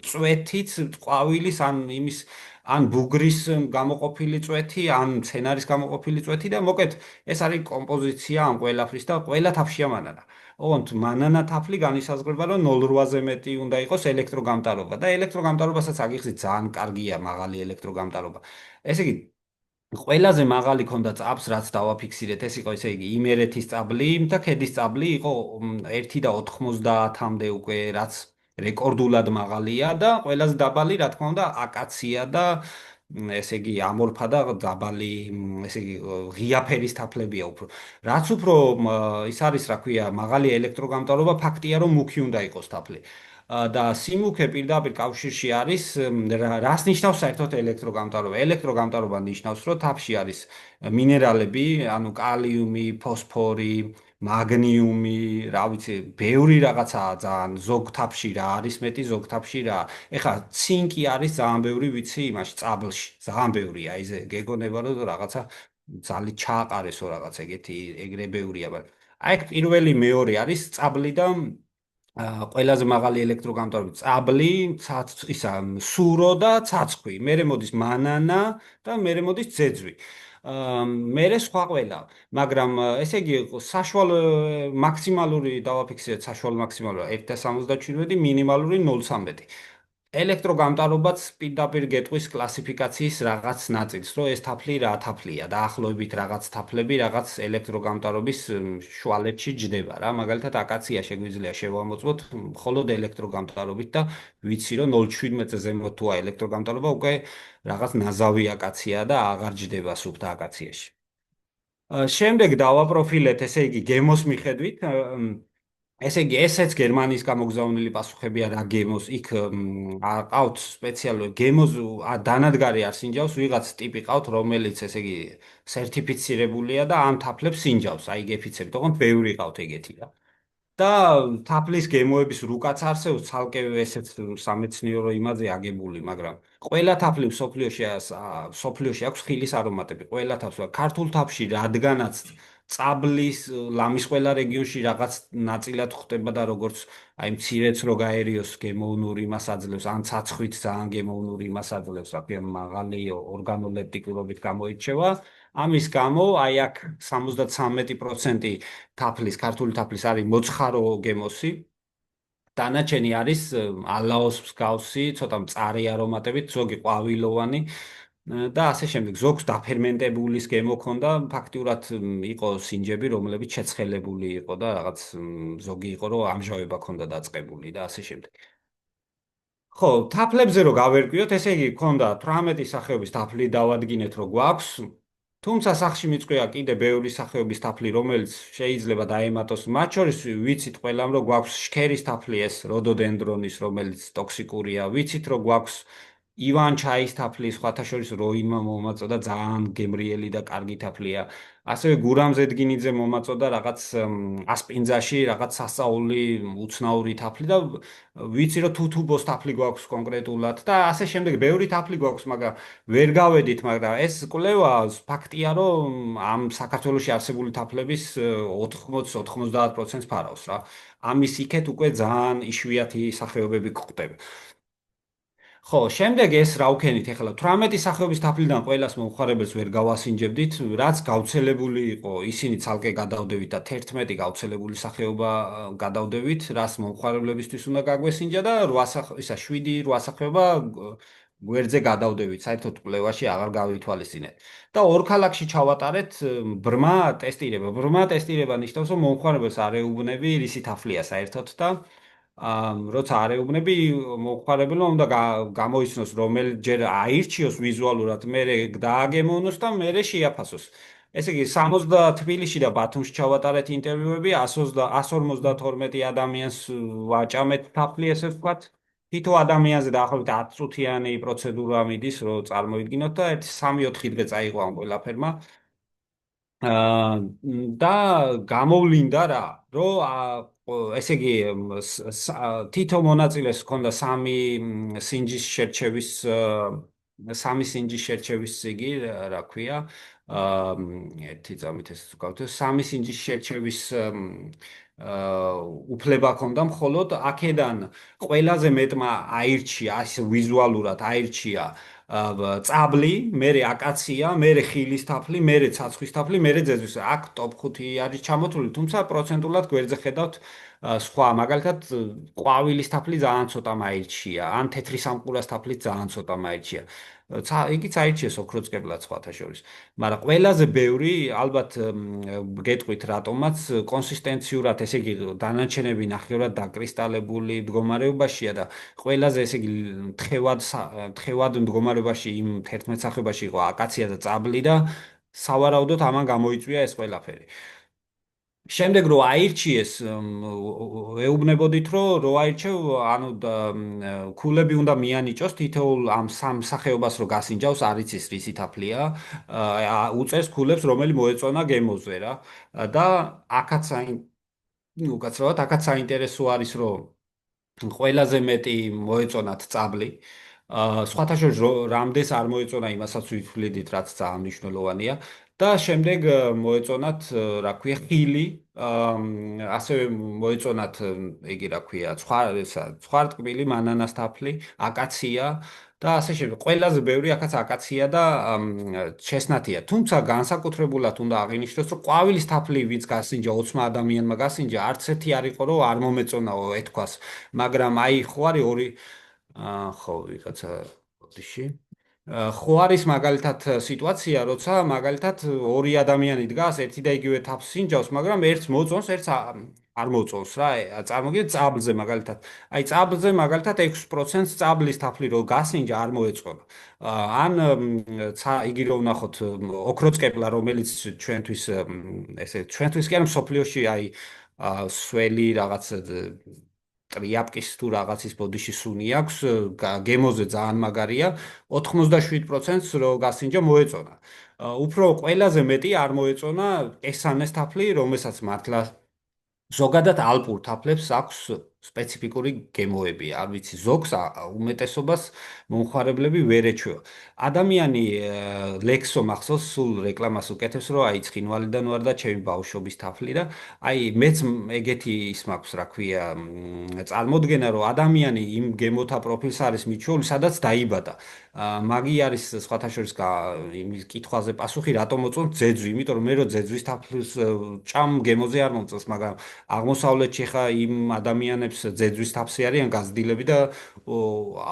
წვეთიც, ყვავილის ან იმის ან ბუგრის გამოყოფილი წვეთი, ან მცენარის გამოყოფილი წვეთი და მოკეთ ეს არის კომპოზიცია ამ ყველაფრის და ყველა თაფშია მანანა. ოღონდ მანანა თაფლი განისაზღვრება, რომ 0-8-ზე მეტი უნდა იყოს ელექტროგამტარობა და ელექტროგამტარობასაც აგიხსნით ძალიან კარგია მაღალი ელექტროგამტარობა. ესე იგი ყველაზე მაღალი ქონდა წაბს, რაც დავაფიქსირეთ, ეს იყო ესე იგი იმერეთის წაბლი და ქედის წაბლი იყო 1.90-მდე უკვე, რაც რეკორდულად მაღალია და ყველაზე დაბალი, რა თქმა უნდა, აკაცია და ესე იგი ამორფა და დაბალი, ესე იგი ღია ფერის თაფლებია უფრო. რაც უფრო ის არის, რა ქვია, მაღალი ელექტროგამტარობა, ფაქტია, რომ მუქი უნდა იყოს თაფლი. და სიმუქე პირდაპირ კავშირში არის რას ნიშნავს საერთოდ ელექტროგამტარობა? ელექტროგამტარობა ნიშნავს, რომ თაფში არის მინერალები, ანუ კალიუმი, ფოსფორი, მაგნიუმი, რა ვიცი, ბევრი რაღაცაა ძალიან ზოგ თაფში რა არის მეტი, ზოგ თაფში რა. ეხლა ცინკი არის ძალიან ბევრი, ვიცი, იმაში წაბლში, ძალიან ბევრია, ისე გეგონება რომ რაღაცა ძალიან ჩააყარესო რაღაც ეგეთი ეგრე ბევრია, მაგრამ აი პირველი მეორე არის წაბლი და ყველაზე მაღალი ელექტროგამტარები წაბლი, ისა სურო და ცაცხვი. მერე მოდის მანანა და მერე მოდის ძეძვი. მერე სხვა ყველა, მაგრამ ესე იგი საშუალო მაქსიმალური დავაფიქსირეთ საშუალო მაქსიმალური 1.77, მინიმალური 0.13. ელექტროგამტარობაც პირდაპირ გეტყვის კლასიფიკაციის რაღაც ნაწილს, რომ ეს თაფლი რა თაფლია, დაახლოებით რაღაც თაფლები რაღაც ელექტროგამტარობის შუალედში ჯდება რა. მაგალითად, აკაცია შეგვიძლია შევამოწმოთ მხოლოდ ელექტროგამტარობით და ვიცი, რომ 0.17-ზე ზემოთ თუა ელექტროგამტარობა უკვე რაღაც ნაზავი აკაცია და აღარ ჯდება სუფთა აკაციაში. შემდეგ დავაპროფილეთ, ესე იგი, გემოს მიხედვით. ესე იგი, ესეც გერმანიის გამოგზავნილი პასუხებია რა გემოს. იქ ყავთ სპეციალური გემოს დანადგარი არ სინჯავს, ვიღაც ტიპი ყავთ, რომელიც ესე იგი სერტიფიცირებულია და ამ თაფლებს სინჯავს, აი გეფიცებთ, ოღონდ ბევრი ყავთ ეგეთი რა. და თაფლის გემოების რუკაც არსებობს, ცალკე ესეც სამეცნიერო იმაზე აგებული, მაგრამ ყველა თაფლი სოფლიოში აქვს ხილის არომატები, ყველა თაფლს. ქართულ თაფში რადგანაც წაბლის ლამის ყველა რეგიონში რაღაც ნაწილად ხდება და როგორც აი მცირეც რო გაერიოს გემოვნური იმას აძლევს, ან ცაცხვით ძალიან გემოვნური იმას აძლევს, რა მაღალი ორგანოლეპტიკურობით გამოირჩევა. ამის გამო აი აქ 73% თაფლის, ქართული თაფლის არის მოცხარო გემოსი. დანარჩენი არის ალაოს მსგავსი, ცოტა მწარე არომატებით, ზოგი ყვავილოვანი და ასე შემდეგ. ზოგს დაფერმენტებულის გემო ქონდა, ფაქტიურად იყო სინჯები, რომლებიც შეცხელებული იყო და რაღაც ზოგი იყო, რომ ამჟავება ქონდა დაწყებული და ასე შემდეგ. ხო, თაფლებზე რო გავერკვიოთ, ესე იგი, ქონდა 18 სახეობის თაფლი დავადგინეთ, რომ გვაქვს. თუმცა სახში მიწყვია კიდე ბევრი სახეობის თაფლი, რომელიც შეიძლება დაემატოს. მათ შორის ვიცით ყველამ, რომ გვაქვს შქერის თაფლი ეს როდოდენდრონის, რომელიც ტოქსიკურია. ვიცით, რომ გვაქვს ივან ჩაის თაფლი, სხვათა შორის როინმა მომაწოდა ძალიან გემრიელი და კარგი თაფლია. ასევე გურამ ზედგინიძე მომაწოდა რაღაც ასპინძაში, რაღაც სასწაული უცნაური თაფლი და ვიცი, რომ თუთუბოს თაფლი გვაქვს კონკრეტულად და ასე შემდეგ ბევრი თაფლი გვაქვს, მაგრამ ვერ გავედით, მაგრამ ეს კვლევა ფაქტია, რომ ამ საქართველოში არსებული თაფლების 80-90%-ს ფარავს რა. ამის იქეთ უკვე ძალიან იშვიათი სახეობები გვხვდება. ხო, შემდეგ ეს რა ვქენით ახლა 18 სახეობის თაფლიდან ყველას მომხარებელს ვერ გავასინჯებდით, რაც გავრცელებული იყო, ისინი ცალკე გადავდებით და 11 გავრცელებული სახეობა გადავდებით, რას მომხარებლებისთვის უნდა გაგვესინჯა და 7-8 სახეობა გვერდზე გადავდებით, საერთოდ კვლევაში აღარ გავითვალისწინეთ. და ორ ქალაქში ჩავატარეთ ბრმა ტესტირება. ბრმა ტესტირება ნიშნავს, რომ მომხარებელს არ ეუბნები რისი თაფლია საერთოდ და როცა არეუბნები მოხარებელმა უნდა გამოიცნოს ჯერ აირჩიოს ვიზუალურად, მერე დააგემოვნოს და მერე შეაფასოს. ესე იგი 60 თბილისში და ბათუმში ჩავატარეთ ინტერვიუები, 152 ადამიანს ვაჭამეთ თაფლი, ესე ვთქვათ. თითო ადამიანზე დაახლოებით 10 წუთიანი პროცედურა მიდის, რომ წარმოიდგინოთ და 1-3-4 დღე წაიღო ამ ყველაფერმა. და გამოვლინდა რა, რომ ესე იგი თითო მონაწილეს ჰქონდა სამი სინჯის შერჩევის სიგი, რა ქვია, ერთი წამით ეს ვქავთ, სამი სინჯის შერჩევის უფლება ჰქონდა მხოლოდ აქედან ყველაზე მეტმა აირჩია, ასე ვიზუალურად აირჩია წაბლი, მერე აკაცია, მერე ხილის თაფლი, მერე ცაცხვის თაფლი, მერე ძეძვის. აქ ტოპ 5 არის ჩამოთვლილი, თუმცა პროცენტულად გვერდზე ხედავთ სხვა, მაგალითად, ყვავილის თაფლი ძალიან ცოტა მაირჩია, ან თეთრი სამყურას თაფლიც ძალიან ცოტა მაირჩია. იგი წაირჩიეს ოქროწყებლად სხვათა შორის. მაგრამ ყველაზე ბევრი, ალბათ გეტყვით რატომაც, კონსისტენციურად, ესე იგი, დანარჩენები ნახევრად დაკრისტალებული მდგომარეობაშია და ყველაზე ესე იგი თხევად მდგომარეობაში იმ 11 სახეობაში იყო აკაცია და წაბლი და სავარაუდოდ ამან გამოიწვია ეს ყველაფერი. შემდეგ რო აირჩიეს, ეუბნებოდით, რომ რო აირჩევ, ანუ ქულები უნდა მიანიჭოს თითოეულ ამ სამ სახეობას რო გასინჯავს, არის ის რისი თაფლია, უწევს ქულებს, რომელი მოეწონა გემოზე რა. და აქაც უკაცრავად, აქაც საინტერესო არის, რომ ყველაზე მეტი მოეწონათ წაბლი. სხვათა შორის რამდენს არ მოეწონა იმასაც ვთვლიდით, რაც ძალიან მნიშვნელოვანია. და შემდეგ მოეწონათ, რა ქვია, ხილი, ასევე მოეწონათ, იგი რა ქვია, ცხვარტკბილი, მანანას თაფლი, აკაცია და ასე შემდეგ. ყველაზე ბევრი აქაც აკაცია და ჩესნათია. თუმცა განსაკუთრებულად უნდა აღინიშნოს, რომ ყვავილის თაფლი ვინც გასინჯა 20 ადამიანმა გასინჯა, არც ერთი არ იყო, რომ არ მომეწონაო ეთქვას. მაგრამ აი ხო არის ორი ხო ვიღაცა ოდიში ხო არის მაგალითად სიტუაცია, როცა მაგალითად ორი ადამიანი დგას, ერთი და იგივე თაფლს სინჯავს, მაგრამ ერთს მოწონს, ერთს არ მოწონს რა. წარმოგიდგენთ წაბლზე მაგალითად. აი წაბლზე მაგალითად 6%-ს წაბლის თაფლი რო გასინჯა არ მოეწონა. ან იგი რო ვნახოთ ოქროწყებლა, რომელიც ჩვენთვის ესე ჩვენთვის კი არა მსოფლიოში აი სველი რაღაც ტრიაპკის თუ რაღაცის ბოდიში სუნი აქვს, გემოზე ძალიან მაგარია, 87%-ს რო გასინჯა მოეწონა. უფრო ყველაზე მეტი არ მოეწონა ესანეს თაფლი, რომელსაც მართლა ზოგადად ალპურ თაფლებს აქვს სპეციფიკური გემოები. არ ვიცი, ზოგს უმეტესობას მომხმარებლები ვერ ეჩვევა. ადამიანი ლექსო მახსოვს, სულ რეკლამას უკეთებს, რომ აი ცხინვალიდან ვარ და ჩემი ბავშვობის თაფლი და აი მეც ეგეთი ის მაქვს, რა ქვია, წარმოდგენა, რომ ადამიანი იმ გემოთა პროფილს არის მიჩვეული, სადაც დაიბადა. მაგი არის სხვათა შორის იმის კითხვაზე პასუხი, რატომ მოწონს ძეძვი? იმიტომ რომ მე რო ძეძვის თაფლს ჭამ გემოზე არ მომწონს, მაგრამ აღმოსავლეთში ხა იმ ადამიანებს ძეძვის თაფლი არიან გაზრდილები და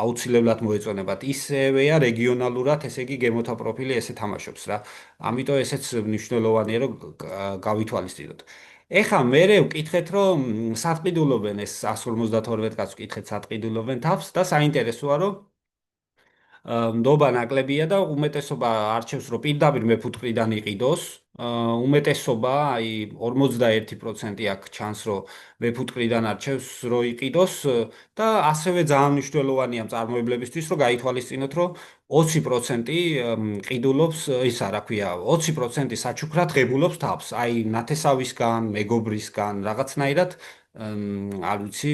აუცილებლად მოეწონებათ. ისევეა რეგიონალურად, ესე იგი გემოთა პროფილი ესე თამაშობს რა. ამიტომ ესეც მნიშვნელოვანია, რომ გავითვალისწინოთ. ეხა მერე ვკითხეთ, რომ სატყიდულობენ ეს 152 კაცს ვკითხეთ სატყიდულობენ თავს და საინტერესოა, რომ ნდობა ნაკლებია და უმეტესობა არჩევს, რომ პირდაპირ მეფუტკრიდან იყიდოს. უმეტესობა, აი 51% აქ ჩანს, რომ მეფუტკრიდან არჩევს, რომ იყიდოს და ასევე ძალიან მნიშვნელოვანია მწარმოებლებისთვის, რომ გაითვალისწინოთ, რომ 20% ყიდულობს, ისა რა ქვია, 20% საჩუქრად ღებულობს თავს. აი ნათესავისგან, მეგობრისგან, რაღაცნაირად არ ვიცი,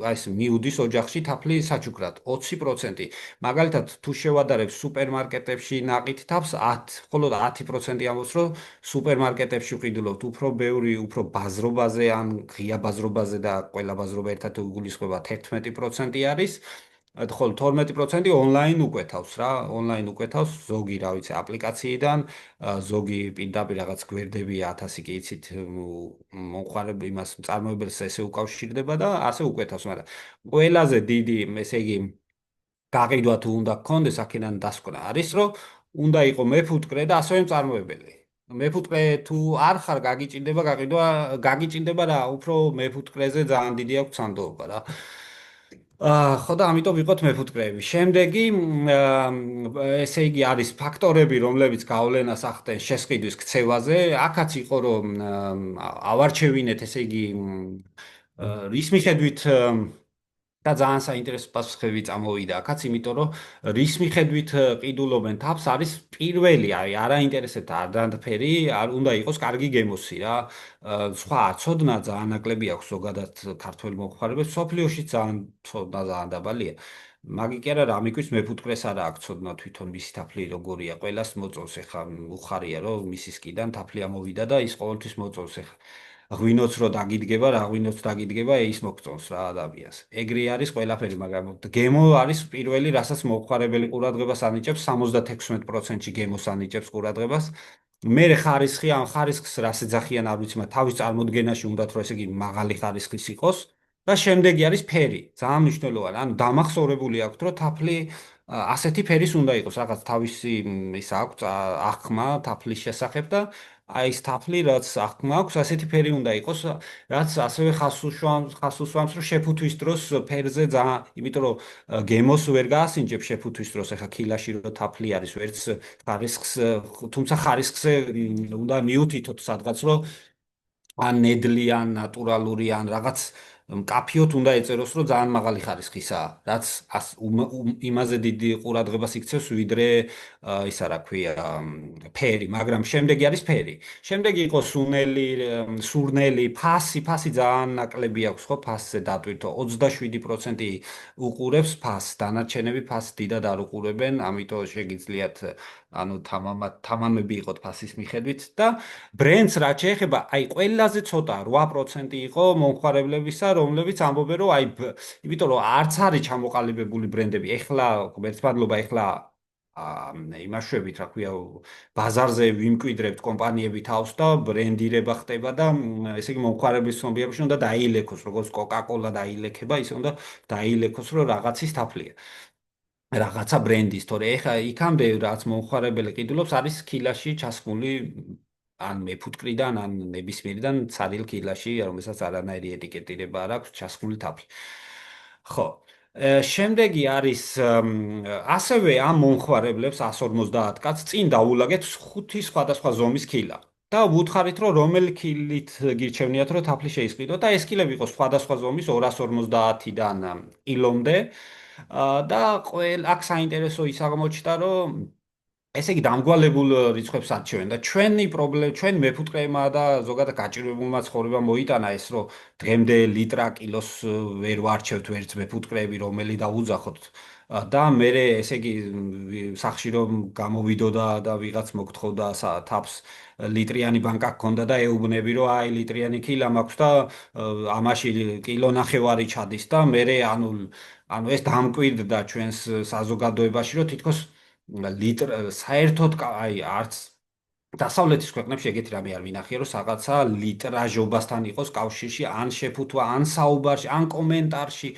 ეს მიუდის ოჯახში თაფლი საჩუქრად 20%. მაგალითად, თუ შევადარებ სუპერმარკეტებში ნაყიდ თავს 10, ხოლო 10% ამბობს, რომ სუპერმარკეტებში ვყიდულობთ უფრო ბევრი, უფრო ბაზრობაზე ან ღია ბაზრობაზე და ყველა ბაზრობა ერთად გულისხმობა 11% არის. ხოლო 12% ონლაინ უკვეთავს რა, ონლაინ უკვეთავს ზოგი, რა ვიცი, აპლიკაციიდან, ზოგი პირდაპირ რაღაც გვერდები 1000 კი იცით, მომხმარებლ იმას წარმოებელს ესე უკავშირდება და ასე უკვეთავს, მაგრამ ყველაზე დიდი, ესე იგი, გაყიდვა თუ უნდა გქონდეს აქედან დასკვნა არის, რომ უნდა იყო მეფუტკრე და ასევე მწარმოებელი. მეფუტკრე თუ არ ხარ, გაგიჭირდება გაყიდვა, გაგიჭირდება რა, უფრო მეფუტკრეზე ძალიან დიდი აქვს სანდოობა რა. ხო და ამიტომ ვიყოთ მეფუტკრეები. შემდეგი ესე იგი არის ფაქტორები, რომლებიც გავლენას ახდენ შესყიდვის ქცევაზე. აქაც იყო რომ ავარჩევინეთ, ესე იგი რის მიხედვით და ძალიან საინტერესო პასუხები წამოვიდა აქაც, იმიტომ რომ რის მიხედვით ყიდულობენ თავს არის პირველი, აი არა ინტერესებთ არდანფერი, არ უნდა იყოს კარგი გემოსი რა. სხვა ცოდნა ძალიან ნაკლები აქვს ზოგადად ქართველ მომხმარებელს, სოფლიოში ძალიან ცოდნა ძალიან დაბალია. მაგი კი არა, რამიკვის მეფუტკრეს არა აქვს ცოდნა თვითონ მისი თაფლი როგორია, ყველას მოწონს ეხა უხარია რომ მისის კიდან თაფლი ამოვიდა და ის ყოველთვის მოწონს ეხა. ღვინოც რო დაგიდგება, რა ღვინოც დაგიდგება, ის მოგწონს რა ადამიანს. ეგრე არის ყველაფერი, მაგრამ გემო არის პირველი, რასაც მოხარებელი ყურადღებას ანიჭებს, 76%-ში გემოს ანიჭებს ყურადღებას. მე ხარისხი, ამ ხარისხს რას ეძახიან არ ვიცი, მაგრამ თავის წარმოდგენაში უნდათ რომ ესე იგი მაღალი ხარისხის იყოს. და შემდეგი არის ფერი. ძალიან მნიშვნელოვანი. ანუ დამახსოვრებული აქვთ, რომ თაფლი ასეთი ფერის უნდა იყოს, რაღაც თავისი ის აქვს აღქმა თაფლის შესახებ და აი ეს თაფლი რაც აღქმა აქვს, ასეთი ფერი უნდა იყოს, რაც ასევე ხას უსვამს, რომ შეფუთვის დროს ფერზე ძალიან, იმიტომ რომ გემოს ვერ გაასინჯებ შეფუთვის დროს, ეხა ქილაში რო თაფლი არის, ვერც ხარისხს, თუმცა ხარისხზე უნდა მიუთითოთ სადღაც, რომ ან ნედლი, ან ნატურალური, ან რაღაც მკაფიოდ უნდა ეწეროს, რომ ძალიან მაღალი ხარისხისაა, რაც იმაზე დიდი ყურადღებას იქცევს, ვიდრე ისა რა ქვია, ფერი, მაგრამ შემდეგი არის ფერი. შემდეგი იყო სურნელი, ფასი ძალიან ნაკლები აქვს, ხო, ფასზე დატვირთო 27% უყურებს ფასს, დანარჩენები ფასს დიდად არ უყურებენ, ამიტომ შეგიძლიათ ანუ თამამები იყოთ ფასის მიხედვით და ბრენდს რაც შეეხება, აი ყველაზე ცოტა 8% იყო მომხმარებლებისა, რომლებიც ამბობენ, რომ აი იმიტომ რომ არც არის ჩამოყალიბებული ბრენდები. ეხლა ერთმანლობა ეხლა იმაშვებით, რა ქვია, ბაზარზე ვიმკვიდრებთ კომპანიები თავს და ბრენდირება ხდება და ესე იგი მომხმარებლის ცნობიერებაში უნდა დაილექოს, როგორც კოკა-კოლა დაილექება, ისე უნდა დაილექოს, რომ რაღაცის თაფლია. რაღაცა ბრენდის, თორე ეხა იქამდე რაც მომხმარებელი ყიდულობს არის ქილაში ჩასხმული ან მეფუტკრიდან, ან ნებისმიერიდან ცარიელ ქილაში, რომელსაც არანაირი ეტიკეტირება არ აქვს, ჩასხმული თაფლი. ხო. შემდეგი არის ასევე ამ მომხმარებლებს 150 კაცს წინ დაულაგეთ 5 სხვადასხვა ზომის ქილა. და ვუთხარით, რომ რომელი ქილით გირჩევნიათ, რომ თაფლი შეისყიდოთ და ეს ქილები იყოს სხვადასხვა ზომის 250-დან კილომდე. და აქ საინტერესო ის აღმოჩნდა, რომ ესე იგი დამგვალებულ რიცხვებს არჩევენ და ჩვენ მეფუტკრეებმა და ზოგადად გაჭირვებულმა ცხოვრებამ მოიტანა ეს, რომ დღემდე ლიტრა კილოს ვერ ვარჩევთ ვერც მეფუტკრეები, რომელი დაუძახოთ და მე ესე იგი სახში რომ გამოვიდოდა და ვიღაც მოგთხოვდა თავსლიტრიანი ბანკა გქონდა და ეუბნები, რომ აილიტრიანი ქილა მაქვს და ამაში კილო ნახევარი ჩადის და მე ანუ ეს დამკვიდრდა ჩვენს საზოგადოებაში, რომ თითქოს საერთოდ აი არც დასავლეთის ქვეყნებში ეგეთი რამე არ მინახია, რომ რაღაცა ლიტრაჟობასთან იყოს კავშირში, ან შეფუთვა, ან საუბარში, ან კომენტარში,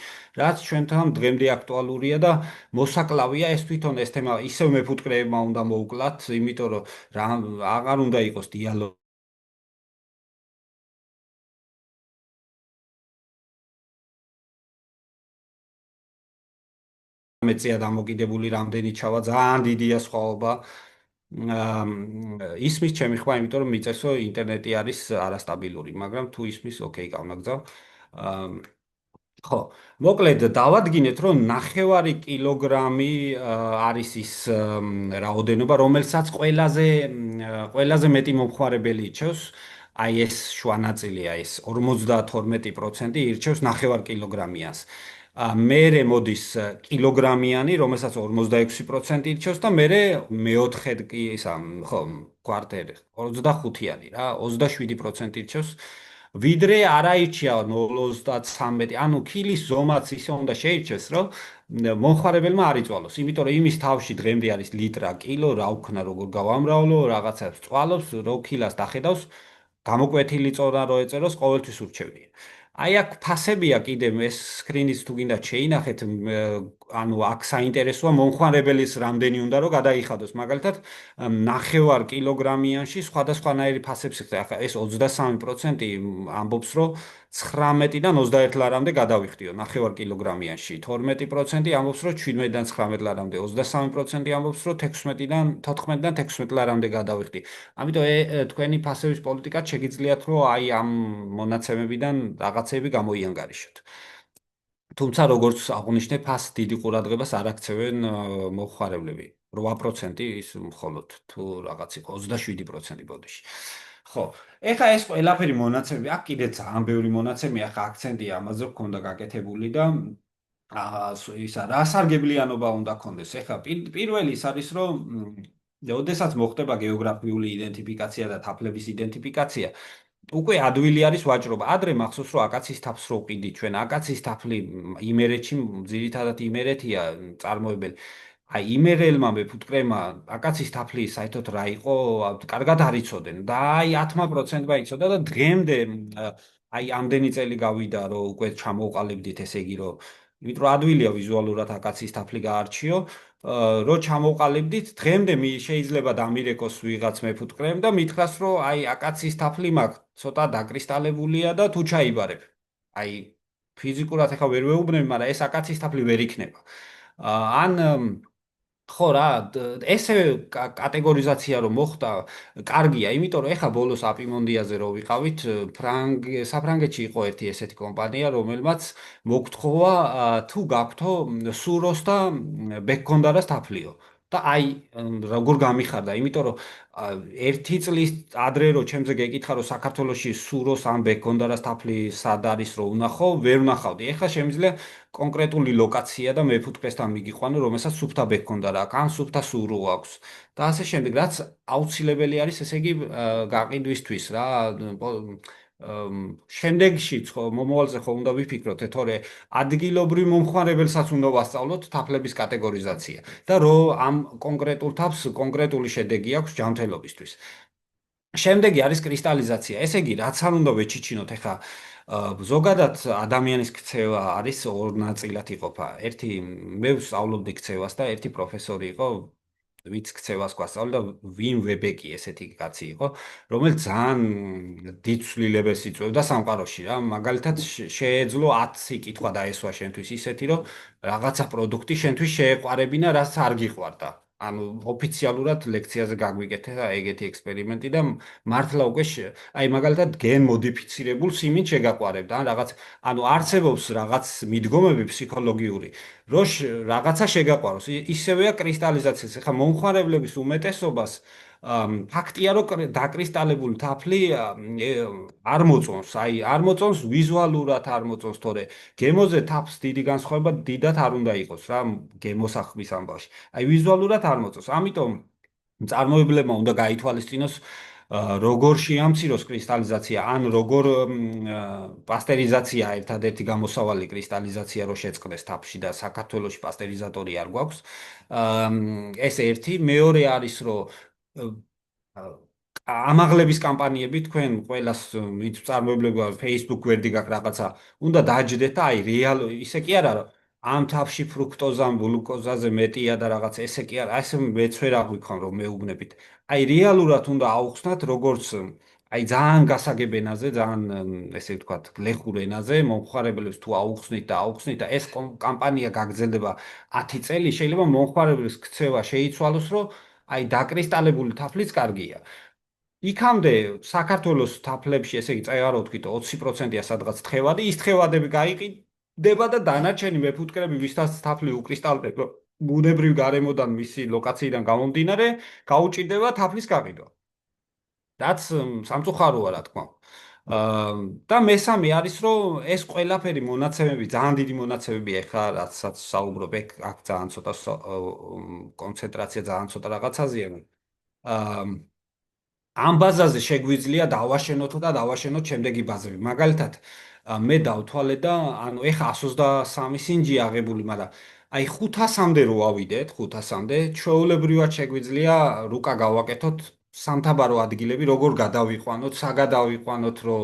რაც ჩვენთან დღემდე აქტუალურია და მოსაკლავია ეს თვითონ ეს თემა ისევ მეფუტკრეებმა უნდა მოუკლათ, იმიტომ რომ აღარ უნდა იყოს დიალოგი მეწია დამოკიდებული რამდენი ჩავა, ძალიან დიდია სხვაობა. ისმის ჩემი ხმა, იმიტომ რომ მიწესო ინტერნეტი არის არასტაბილური, მაგრამ თუ ისმის, ოკეი, გავნაგზავ. ხო, მოკლედ დავადგინეთ, რომ 9 კილოგრამი არის ის რაოდენობა, რომელსაც ყველაზე მეტი მომხმარებელი ირჩევს. აი ეს შვანაწილია, ეს 52% ირჩევს 9 კილოგრამიანს. მერე მოდის კილოგრამიანი, რომელსაც 46% ირჩევს და მერე მეოთხედ კი ისა, ხო, კვარტერი 25-იანი რა, 27% ირჩევს. ვიდრე არაირჩია 0.33, ანუ ქილის ზომაც ისე უნდა შეირჩეს, რომ მომხმარებელმა არ იწვალოს, იმიტომ რომ იმის თავში დღემდე არის ლიტრა, კილო, რა უქნა, როგორ გავამრავლო, რაღაცას წვალობს, რო ქილას დახედავს, გამოკვეთილი წონა რო ეწეროს, ყოველთვის ურჩევნია. აი აქ ფასებია კიდევ ეს სკრინიც თუ გინდა შეინახეთ, ანუ აქ საინტერესოა მომხმარებელის რამდენი უნდა რომ გადაიხადოს. მაგალითად, 9 კილოგრამიანში სხვადასხვანაირი ფასებს იხდა. ახლა ეს 23% ამბობს, რომ 19-დან 21 ლარამდე გადავიხდიო 9 კილოგრამიანში. 12% ამბობს, რომ 17-დან 19 ლარამდე, 23% ამბობს, რომ 14-დან 16 ლარამდე გადავიხდი. ამიტომ თქვენი ფასების პოლიტიკად შეგიძლიათ, რომ აი ამ მონაცემებიდან რაღაცები გამოიანგარიშოთ. თუმცა როგორც აღვნიშნე, ფასს დიდი ყურადღებას არ აქცევენ მომხმარებლები. 8% ის მხოლოდ თუ რაღაც იყო 27% ბოდიში. ხო, ეხა ეს ყველაფერი მონაცემები, აქ კიდე ძალიან ბევრი მონაცემია, ახლა აქცენტია ამაზე გქონდა გაკეთებული და ისა რა სარგებლიანობა უნდა გქონდეს. ეხლა პირველი ის არის, რომ ოდესაც მოხდება გეოგრაფიული იდენტიფიკაცია და თაფლების იდენტიფიკაცია, უკვე ადვილი არის ვაჭრობა. ადრე მახსოვს რომ აკაციის თაფლს რო ვყიდი ჩვენ, აკაციის თაფლი იმერეთში ძირითადად იმერეთია წარმოებელი. აი იმერელმა მეფუტკრემა აკაციის თაფლი საერთოდ რა იყო, კარგად არ იცოდნენ და აი 10%-მა იცოდა და დღემდე აი ამდენი წელი გავიდა რომ უკვე ჩამოვყალიბდით ესე იგი რომ იმიტომ რომ ადვილია ვიზუალურად აკაციის თაფლი გაარჩიო რო ჩამოვყალიბდით დღემდე შეიძლება დამირეკოს ვიღაც მეფუტკრემ და მითხრას რომ აი აკაციის თაფლი მაქვს ცოტა დაკრისტალებულია და თუ ჩაიბარებ აი ფიზიკურად ახლა ვერ ვეუბნები მაგრამ ეს აკაციის თაფლი ვერ იქნება ან ხო რა, ესე კატეგორიზაცია რომ მოხდა, კარგია, იმიტომ რომ ეხა ბოლოს აპიმონდიაზე რო ვიყავით, საფრანგეთში იყო ერთი ესეთი კომპანია, რომელმაც მოგთხოვა თუ გაქვთო სუროს და ბექონდარას თაფლიო. და აი როგორ გამიხარდა, იმიტომ რომ ერთი წლის ადრე რო ჩემზე გეკითხა რომ საქართველოში სუროს ან ბექონდარას თაფლი სად არის რო ვნახო, ვერ ვნახავდი. ეხლა შემიძლია კონკრეტული ლოკაცია და მეფუტკრესთან მიგიყვანო, რომელსაც სუფთა ბექონდა რა, ან სუფთა სურო აქვს. და ასე შემდეგ, რაც აუცილებელი არის, ესე იგი, გაყიდვისთვის რა. შემდეგში მომავალზე ხო უნდა ვიფიქროთ, თორე ადგილობრივ მომხმარებელსაც უნდა ვასწავლოთ თაფლების კატეგორიზაცია და რომ ამ კონკრეტულ თაფლს კონკრეტული შედეგი აქვს ჯანმრთელობისთვის. შემდეგი არის კრისტალიზაცია. ესე იგი, რაც არ უნდა ვეჩიჩინოთ ახლა ზოგადად ადამიანის ქცევა არის ორ ნაწილად იყოფა. ერთი მე ვსწავლობდი ქცევას და ერთი პროფესორი იყო, ვიც ქცევას გვასწავლდა, ვიმ ვებეკი ესეთი კაცი იყო, რომელიც ძალიან დიდ ცვლილებებს იწვევდა სამყაროში რა. მაგალითად შეეძლო 10 კითხვა დაესვა შენთვის ისეთი, რომ რაღაცა პროდუქტი შენთვის შეეყვარებინა, რაც არ გიყვარდა. ანუ ოფიციალურად ლექციაზე გაგვიკეთა ეგეთი ექსპერიმენტი და მართლა უკვე აი მაგალითად გენ მოდიფიცირებულ სიმინდს შეგაყვარებდა ან რაღაც ანუ არსებობს რაღაც მიდგომები ფსიქოლოგიური რომ რაღაცა შეგაყვაროს ისევეა კრისტალიზაციას ეხლა მომხმარებლების უმეტესობას ფაქტია რომ დაკრისტალებული თაფლი არ მოწონს აი არ მოწონს ვიზუალურად არ მოწონს თორე გემოზე თაფლს დიდი განსხვავება დიდად არ უნდა იყოს რა გემოსახვის ამბავში აი ვიზუალურად არ მოწონს ამიტომ წარმოებლებმა უნდა გაითვალისწინოს როგორ შეამციროს კრისტალიზაცია ან როგორ პასტერიზაცია ერთადერთი გამოსავალი კრისტალიზაცია რო შეწყდეს თაფლში და საქართველოში პასტერიზატორი არ გვაქვს ეს ერთი მეორე არის რომ ამაღლების კამპანიები თქვენ ყოველას ვინც წარმოებლება Facebook გვერდი გაქვს რაღაცა უნდა დაჯდეთ და აი რეალ ისე კი არა რომ ამ თაფში ფრუქტოზა, გლუკოზაზე მეტია და რაღაც ესე კი არა, ასე მეც ვერ აღვიქონ რომ მეუბნებით. აი რეალურად უნდა აუხსნათ როგორც აი ძალიან გასაგებ ენაზე, ძალიან ესე ვთქვათ, გლეხურ ენაზე, მომხმარებლებს თუ აუხსნით და ეს კამპანია გაგრძელდება 10 წელი, შეიძლება მომხმარებლის ქცევა შეიცვალოს, რომ აი დაკრისტალებული თაფლიც კარგია. იქამდე საქართველოს თაფლებში, ესე იგი, წეღარო ვთქვით 20%-ია სადღაც თხევადი, ის თხევადები გაიყიდება და დანარჩენი მეფუტკრები, ვისთანაც თაფლი უკრისტალდება, ბუნებრივ გარემოდან მისი ლოკაციიდან გამომდინარე, გაუჭირდება თაფლის გაყიდვა. რაც სამწუხაროა, რა თქმა უნდა. და მესამე არის, რომ ეს ყველაფერი მონაცემები, ძალიან დიდი მონაცემებია, ეხლა რაცაც საუბრობ, აქ ძალიან ცოტა კონცენტრაცია ძალიან ცოტა რაღაცაზეა. აა ამ ბაზაზე შეგვიძლია დავაშენოთ და დავაშენოთ შემდეგი ბაზები. მაგალითად, მე დავთვალე და ანუ ეხა 123 სინჯი აღებული, მაგრამ აი 500-მდე რო ავიდეთ, 500-მდე, ჩვეულებრივად შეგვიძლია რუკა გავაკეთოთ სამთაბარო ადგილები, როგორ გადავიყვანოთ, საგადავიყვანოთ, რომ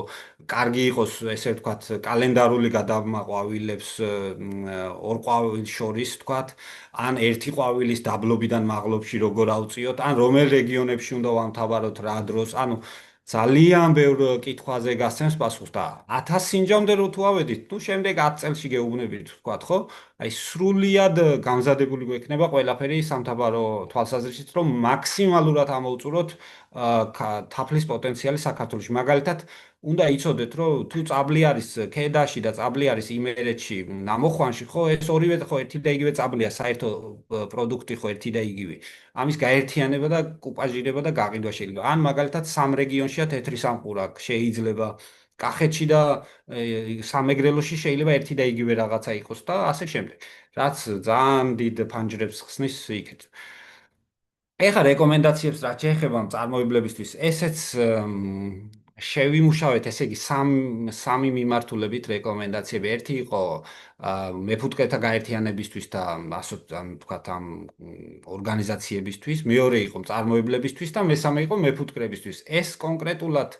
კარგი იყოს, ესე ვთქვათ, კალენდარული გადამაყვავილებს ორ ყვავილს შორის, ვთქვათ, ან ერთი ყვავილის დაბლობიდან მაღლობში როგორ ავწიოთ, ან რომელ რეგიონებში უნდა ვამთავაროთ რა დროს, ანუ ძალიან ბევრ კითხვაზე გასცემს პასუხს და 1000 სინჯამდე რო თუ ავედით, ну შემდეგ 10 წელში გეუბნებით, ვთქვათ, ხო? აი სრულიად გამზადებული გვექნება ყველაფერი სამთაბარო თვალსაზრისით, რომ მაქსიმალურად ამოვწუროთ თაფლის პოტენციალი საქართველოში. მაგალითად, უნდა იცოდეთ, რომ თუ წაბლი არის ქედაში და წაბლი არის იმერეთში, ნამოხვანში, ხო, ეს ორივე ხო ერთი და იგივე წაბლია, საერთო პროდუქტი ხო ერთი და იგივე. ამის გაერთიანება და კუპაჟირება და გაყიდვა შეიძლება. ან მაგალითად სამ რეგიონშია თეთრი სამყურა შეიძლება კახეთში და სამეგრელოში შეიძლება ერთი და იგივე რაღაცა იყოს და ასე შემდეგ. რაც ძალიან დიდ ფანჯრებს ხსნის იქეთ. ეხა რეკომენდაციებს რაც შეეხება წარმოებლებისთვის, ესეც შევიმუშავეთ, ესე იგი, სამი მიმართულებით რეკომენდაციები. ერთი იყო მეფუტკრეთა გაერთიანებისთვის და ამ თქვათ ამ ორგანიზაციებისთვის, მეორე იყო მწარმოებლებისთვის და მესამე იყო მეფუტკრეებისთვის. ეს კონკრეტულად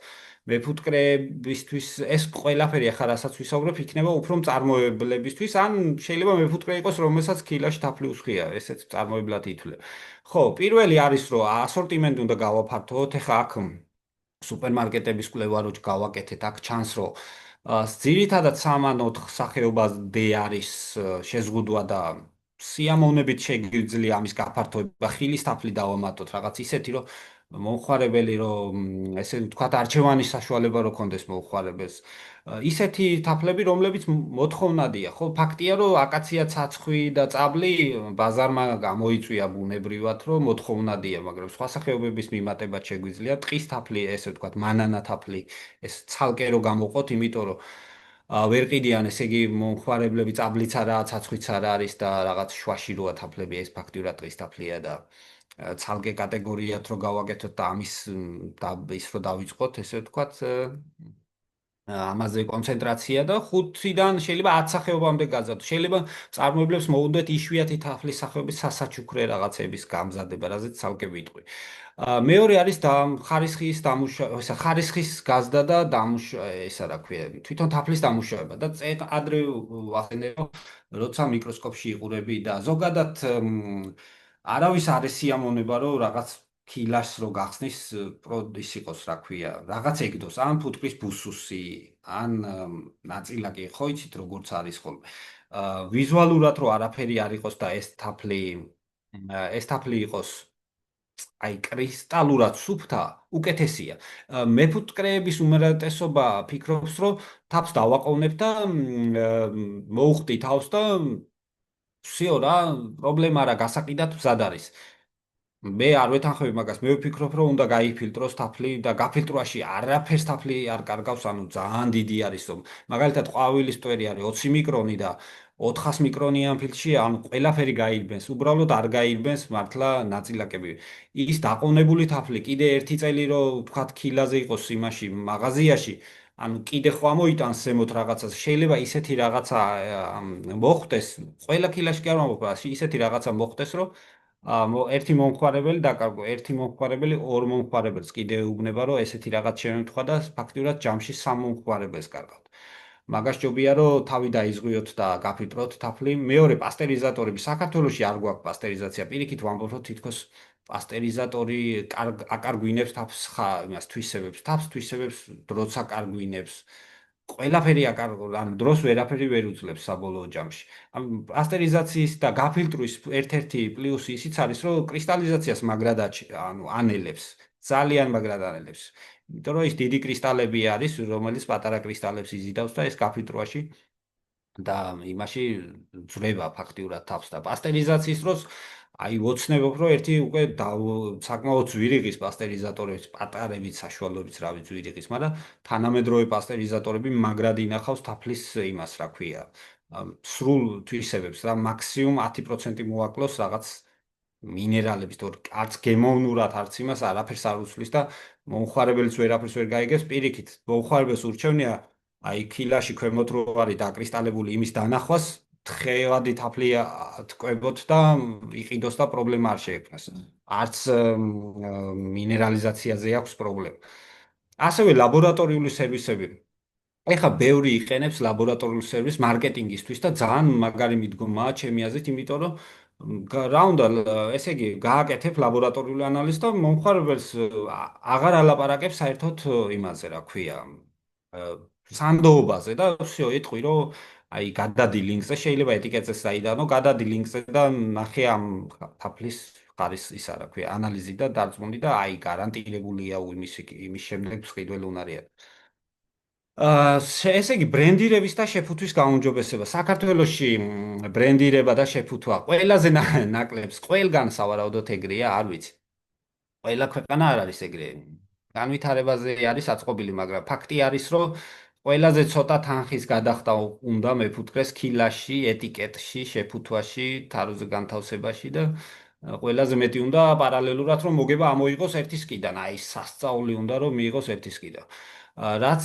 მეფუტკრეებისთვის ეს ყველაფერი ახლა რასაც ვისაუბრებ, იქნება უფრო მწარმოებლებისთვის, ან შეიძლება მეფუტკრე იყოს, რომელსაც ქილაში თაფლი უსხია, ესეც მწარმოებლად ითვლება. ხო, პირველი არის, რომ ასორტიმენტი უნდა გავაფართოვოთ. ეხლა აქ სუპერმარკეტების კვლევა რო გავაკეთეთ, აქ ჩანს, რომ ძირითადად 3-4 სახეობაზე არის შეზღუდვა და სიამოვნებით შეგვიძლია ამის გაფართოება. ხილის თაფლი დავამატოთ, რაღაც ისეთი, რომ მომხმარებელი ესე ვთქვათ, არჩევანის საშუალება რო კონდეს მომხმარებელს. ისეთი თაფლები, რომლებიც მოთხოვნადია, ხო, ფაქტია, რომ აკაცია ცაცხვი და წაბლი ბაზარმა გამოიწვია ბუნებრივად, რომ მოთხოვნადია, მაგრამ სხვა სახეობების მიმატებად შეგვიძლია. ტყის თაფლი, ესე ვთქვათ, მანანა თაფლი, ეს ცალკე რო გამოყოთ, იმიტომ რომ ვერ ყიდიან, ესე იგი, მომხმარებლები წაბლიც არაა, ცაცხვიც არ არის და რაღაც შუაში როა თაფლები, ეს ფაქტიურად ტყის თაფლია და ცალკე კატეგორიად რო გავაკეთოთ და ამის და ის რო დავიწყოთ, ესე ვთქვათ, ამაზე კონცენტრაცია და 5-დან შეიძლება 10 სახეობამდე გაძლოთ. შეიძლება წარმოებლებს მოუნდეთ იშვიათი თაფლის სახეობის სასაჩუქრე რაღაცების გამზადება, რაზეც ცალკე ვიტყვი. მეორე არის და ხარისხის ესა ხარისხის გაზდა და ესა რა ქვია, თვითონ თაფლის დამუშავება და ადრე ვახსენე, როცა მიკროსკოპში იყურები და ზოგადად არავის არ ესიამონება, რომ რაღაც ქილას რო გახსნის ის იყოს, რა ქვია, რაღაც ეგდოს, ან ფუტკრის ბუსუსი, ან ნაწილაკი, ხო იცით როგორც არის ხოლმე. ვიზუალურად რო არაფერი არ იყოს და ეს თაფლი იყოს აი კრისტალურად სუფთა, უკეთესია. მეფუტკრეების უმრავლესობა ფიქრობს, რომ თაფლს დავაყოვნებ და მოუხდი თავს და всё რა, პრობლემა არა, გასაყიდად მზად არის. მე არ ვეთანხმები მაგას, მე ვფიქრობ, რომ უნდა გაიფილტროს თაფლი და გაფილტრვაში არაფერს თაფლი არ კარგავს, ანუ ძალიან დიდი არის, რომ მაგალითად ყვავილის მტვერი არის 20 მიკრონი და 400 მიკრონიან ფილტრში, ანუ ყველაფერი გაირბენს, უბრალოდ არ გაირბენს მართლა ნაწილაკები. ის დაყოვნებული თაფლი კიდე ერთი წელი რო ვთქვათ ქილაზე იყოს იმაში მაღაზიაში, ანუ კიდე ხო ამოიტანს ზემოთ რაღაცას, შეიძლება ისეთი რაღაცა მოხდეს, ყველა ქილაში კი არ მომხდება, ისეთი რაღაცა მოხდეს, რომ ერთი მომხმარებელი დაკარგო, ერთი მომხმარებელი ორ მომხმარებელს კიდე ეუბნება, რომ ესეთი რაღაც შემთხვევა და ფაქტიურად ჯამში სამ მომხმარებელს კარგავთ. მაგას ჯობია, რომ თავი დაიზღვიოთ და გაფილტროთ თაფლი. მეორე პასტერიზატორები საქართველოში არ გვაქვს პასტერიზაცია. პირიქით ვამბობ, რომ თითქოს პასტერიზატორი აკარგვინებს თავს იმას თვისებებს, თავს თვისებებს, დროც აკარგვინებს. ყველაფერი ან დროს ვერაფერი ვერ უძლებს საბოლოო ჯამში. ამ პასტერიზაციის და გაფილტვის ერთ-ერთი პლუსი ისიც არის, რომ კრისტალიზაციას მაგრად ანუ ანელებს, ძალიან მაგრად ანელებს. იმიტომ რომ ის დიდი კრისტალები არის, რომელიც პატარა კრისტალებს იზიდავს და ეს გაფილტრვაში და იმაში ძვლება ფაქტიურად თავს და პასტერიზაციის დროს აი ვოცნებობ, რომ ერთი უკვე საკმაოდ ძვირიღის პასტერიზატორების პატარებით საშუალებით რავი ძვირიღის, მაგრამ თანამედროვე პასტერიზატორები მაგრად ინახავს თაფლის იმას, რა ქვია, სრულ თვისებებს და მაქსიმუმ 10% მოაკლოს რაღაც მინერალების, თორე არც გემოვნურად არც იმას არაფერს არ უცვლის და მომხმარებელიც ვერაფერს ვერ გაიგებს, პირიქით, მომხმარებელს ურჩევნია აი ქილაში ქვემოთ რო არის დაკრისტალებული იმის დანახვას თხევადი თაფლი თკვებოთ და იყიდოს და პრობლემა არ შეექმნას. არც მინერალიზაციაზე აქვს პრობლემა. ასევე ლაბორატორიული სერვისები. ეხლა ბევრი იყენებს ლაბორატორიულ სერვისს მარკეტინგისთვის და ძალიან მაგარი მიდგომაა ჩემი აზრით, იმიტომ რომ რა უნდა, ესე იგი, გააკეთებ ლაბორატორიული ანალიზს და მომხმარებელს აღარ ალაპარაკებს საერთოდ იმაზე, რა ქვია, სანდოობაზე და всё, ეტყვი რომ აი გადადი ლინკზე, შეიძლება ეტიკეტზეც დაიდანო, გადადი ლინკზე და ნახე ამ თაფლის ხარის ისა რა ქვია, ანალიზი და დარწმუნდი და აი გარანტირებულია იმის შემდეგ მსყიდველი უნარია. ესე იგი ბრენდირების და შეფუთვის გაუმჯობესება. საქართველოში ბრენდირება და შეფუთვა ყველაზე ნაკლებს ყველგან სავარაუდოდ ეგრეა, არ ვიცი. ყველა ქვეყანა არ არის ეგრე. განვითარებაზე არის აწყობილი, მაგრამ ფაქტი არის, რომ ყველაზე ცოტა თანხის გადახდა უნდა მეფუტკრეს ქილაში, ეტიკეტში, შეფუთვაში, თაროზე განთავსებაში და ყველაზე მეტი უნდა პარალელურად რომ მოგება ამოიღოს ერთის კიდან. აი სასწაული უნდა რომ მიიღოს ერთის კიდან. რაც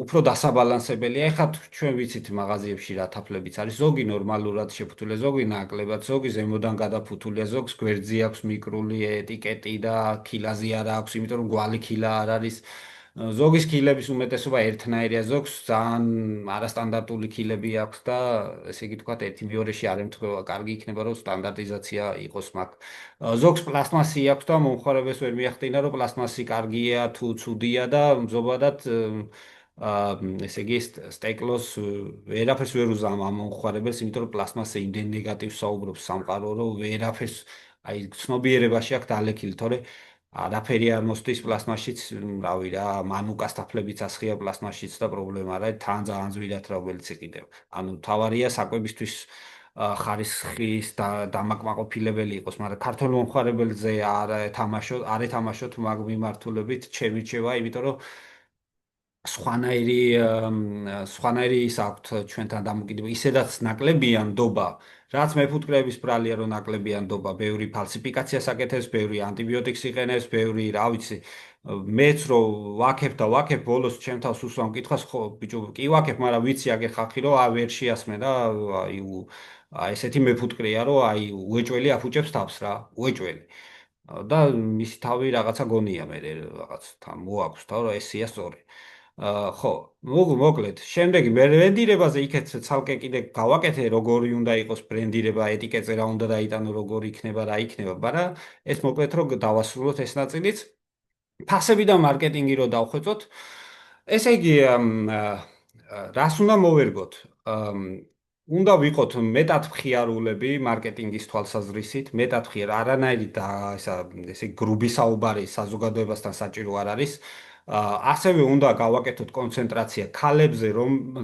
უფრო დასაბალანსებელია. ეხლა ჩვენ ვიცით მაღაზიებში რა თაფლებიც არის. ზოგი ნორმალურად შეფუთულია, ზოგი ნაკლებად, ზოგი ზემოდან გადაფუთულია, ზოგს გვერდზე აქვს მიკრული ეტიკეტი და ქილაზე არ აქვს, იმიტომ რომ გვალი ქილა არ არის. ზოგის ქილების უმეტესობა ერთნაირია, ზოგს ძალიან არასტანდარტული ქილები აქვს და ესე იგი თქვათ ერთი მეორეში არ ემთხვევა. კარგი იქნება რომ სტანდარტიზაცია იყოს მაგ. ზოგს პლასმასი აქვს და მომხმარებელს ვერ მიახდინა რომ პლასმასი კარგია თუ ცუდია და ზოგადად ესე იგი სტეკლოს ვერაფერს ვერ უზამ ამ მომხმარებელს, იმიტომ რომ პლასმასი იმდენ ნეგატივს საუბრობს სამყარო, რომ ვერაფერს აი ცნობიერებაში აქვს დალექილი, თორე არაფერი არ მოსდის პლასმასშიც, რავი რა, მანუკას თაფლებიც ასხია პლასმასშიც და პრობლემა არა, თან ძალიან ძვირად რომელიც იყიდება. ანუ თავარია საკვებისთვის ხარისხის და დამაკმაყოფილებელი იყოს, მაგრამ ქართულ მომხმარებელზე არ ეთამაშოთ მაგ მიმართულებით, ჩემი რჩევა, იმიტომ რომ სხვანაირი ის აქვთ ჩვენთან დამოკიდებულება. ისედაც ნაკლებია ნდობა, რაც მეფუტკრეების ბრალია რომ ნაკლებია ნდობა, ბევრი ფალსიფიკაციას აკეთებს, ბევრი ანტიბიოტიკს იყენებს, ბევრი, რა ვიცი, მეც რო ვაკებ და ვაკებ, ბოლოს ჩემ თავს უსვამ კითხვას, ხო, ბიჭო, კი ვაკებ, მაგრამ ვიცი აგერ ხალხი რომ ვერ შეასმე და ესეთი მეფუტკრეა რომ უეჭველი αφუჭებს თავს რა, უეჭველი. და მისი თავი რაღაცა გონია მე რაღაც თან მოაქვს თავ რა ესია სწორი. ხო, მოკლედ, შემდეგი ბრენდირებაზე იქეთ ცალკე კიდე გავაკეთე, როგორი უნდა იყოს ბრენდირება, ეტიკეტზე რა უნდა დაიტანო, როგორი იქნება, რა იქნება, მაგრამ ეს მოკლედ რომ დავასრულოთ ეს ნაწილიც. ფასები და მარკეტინგი რო დავხვეწოთ, ესე იგი, რას უნდა მოვერგოთ? უნდა ვიყოთ მეტად მხიარულები მარკეტინგის თვალსაზრისით, მეტად მხიარ, არანაირი და ესე გრუბი საუბარი საზოგადოებასთან საჭირო არ არის. ასევე უნდა გავაკეთოთ კონცენტრაცია ქალებზე,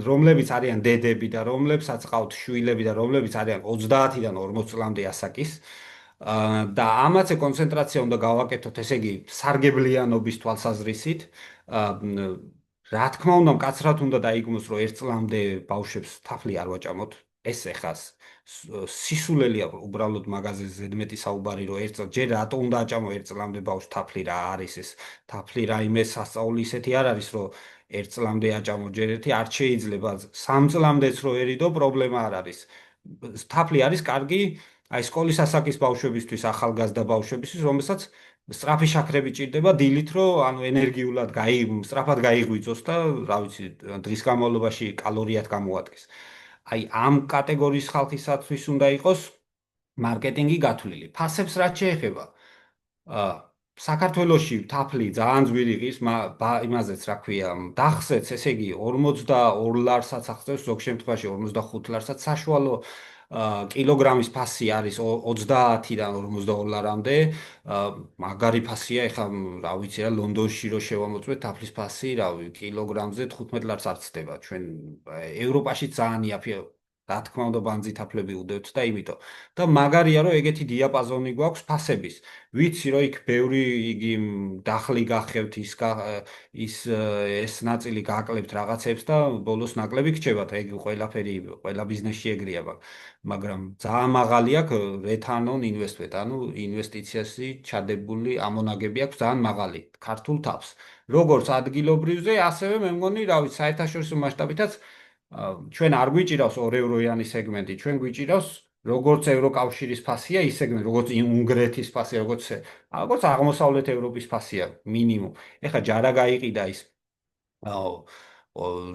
რომლებიც არიან დედები და რომლებსაც ყავთ შვილები და რომლებიც არიან 30-დან 40 წლამდე ასაკის. და ამაზე კონცენტრაცია უნდა გავაკეთოთ, ესე იგი, სარგებლიანობის თვალსაზრისით. რა თქმა უნდა, მკაცრად უნდა დაიგმოს, რომ 1 წლამდე ბავშვებს თაფლი არ ვაჭამოთ. ეს ეხას სისულელია უბრალოდ მაღაზიაზე ზედმეტი საუბარი, რომ 1 წლ ჯერ რატო უნდა აჭამო 1 წლამდე ბავშვს თაფლი, რა არის ეს თაფლი, რაიმე სასწაული ისეთი არ არის, რომ 1 წლამდე აჭამო ჯერ ერთი არ შეიძლება 3 წლამდეც რო ერიდო პრობლემა არ არის. თაფლი არის კარგი აი სკოლის ასაკის ბავშვებისთვის, ახალგაზრდა ბავშვებისთვის, რომელსაც სწრაფი შაქრები ჭირდება დილით, რომ ანუ ენერგიულად სწრაფად გაიღვიძოს და რა ვიცი, დღის განმავლობაში კალორიად გამოადგეს. აი ამ კატეგორიის ხალხისათვის უნდა იყოს მარკეტინგი გათვლილი. ფასებს რაც შეეხება, აა საქართველოში თაფლი ძალიან ძვირი ღირს, იმაზეც რა ქვია, დახსეც, ესე იგი 42 ლარსაც ახსოვს, ზოგ შემთხვევაში 55 ლარსაც საშუალო კილოგრამის ფასი არის 30-დან 42 ლარამდე. მაგარი ფასია, ეხლა რა ვიცი რა, ლონდონში რო შევამოწმეთ თაფლის ფასი, რავი, კილოგრამზე 15 ლარს არ ცდება. ჩვენ ევროპაში ძალიან იაფია, რა თქმა უნდა, ბანძი თაფლები უდევთ და იმიტომ. და მაგარია რომ ეგეთი დიაპაზონი გვაქვს ფასების. ვიცი რომ იქ ბევრი იგი დახლი გახევთ ეს ნაწილი გაკლებთ რაღაცებს და ბოლოს ნაკლები გრჩებათ. ეგ ყველაფერი ყველა ბიზნესში ეგრეა, მაგრამ ძალიან მაღალი აქვს return on investment, ანუ ინვესტიციაში ჩადებული ამონაგები აქვს ძალიან მაღალი ქართულ თავს. როგორც ადგილობრივზე, ასევე მე მგონი, რა ვიცი, საერთაშორისო მასშტაბითაც ჩვენ არ გვიჭირავს 2 ევროიანი სეგმენტი, ჩვენ გვიჭირავს როგორც ევროკავშირის ფასია, ის სეგმენტი, როგორც უნგრეთის ფასია, როგორც აღმოსავლეთ ევროპის ფასია მინიმუმ. ეხლა ჯარა გაიყიდა ის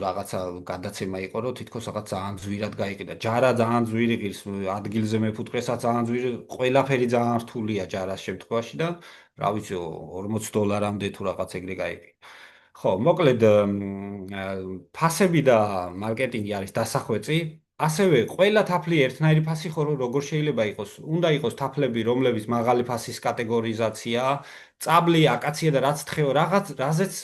რაღაცა გადაცემა იყო, რომ თითქოს რაღაც ძალიან ძვირად გაიყიდა. ჯარა ძალიან ძვირი ღირს, ადგილზე მეფუტკრესაც ძალიან ძვირი, ყველაფერი ძალიან რთულია ჯარას შემთხვევაში და რა ვიცი, $40-მდე თუ რაღაც ეგრე გაიყიდა. ხო, მოკლედ ფასები და მარკეტინგი არის დასახვეწი. ასევე ყველა თაფლი ერთნაირი ფასი ხო როგორ შეიძლება იყოს? უნდა იყოს თაფლები, რომლებიც მაღალი ფასის კატეგორიზაცია, წაბლი, აკაცია და რაც თხევ რაღაც რაზეც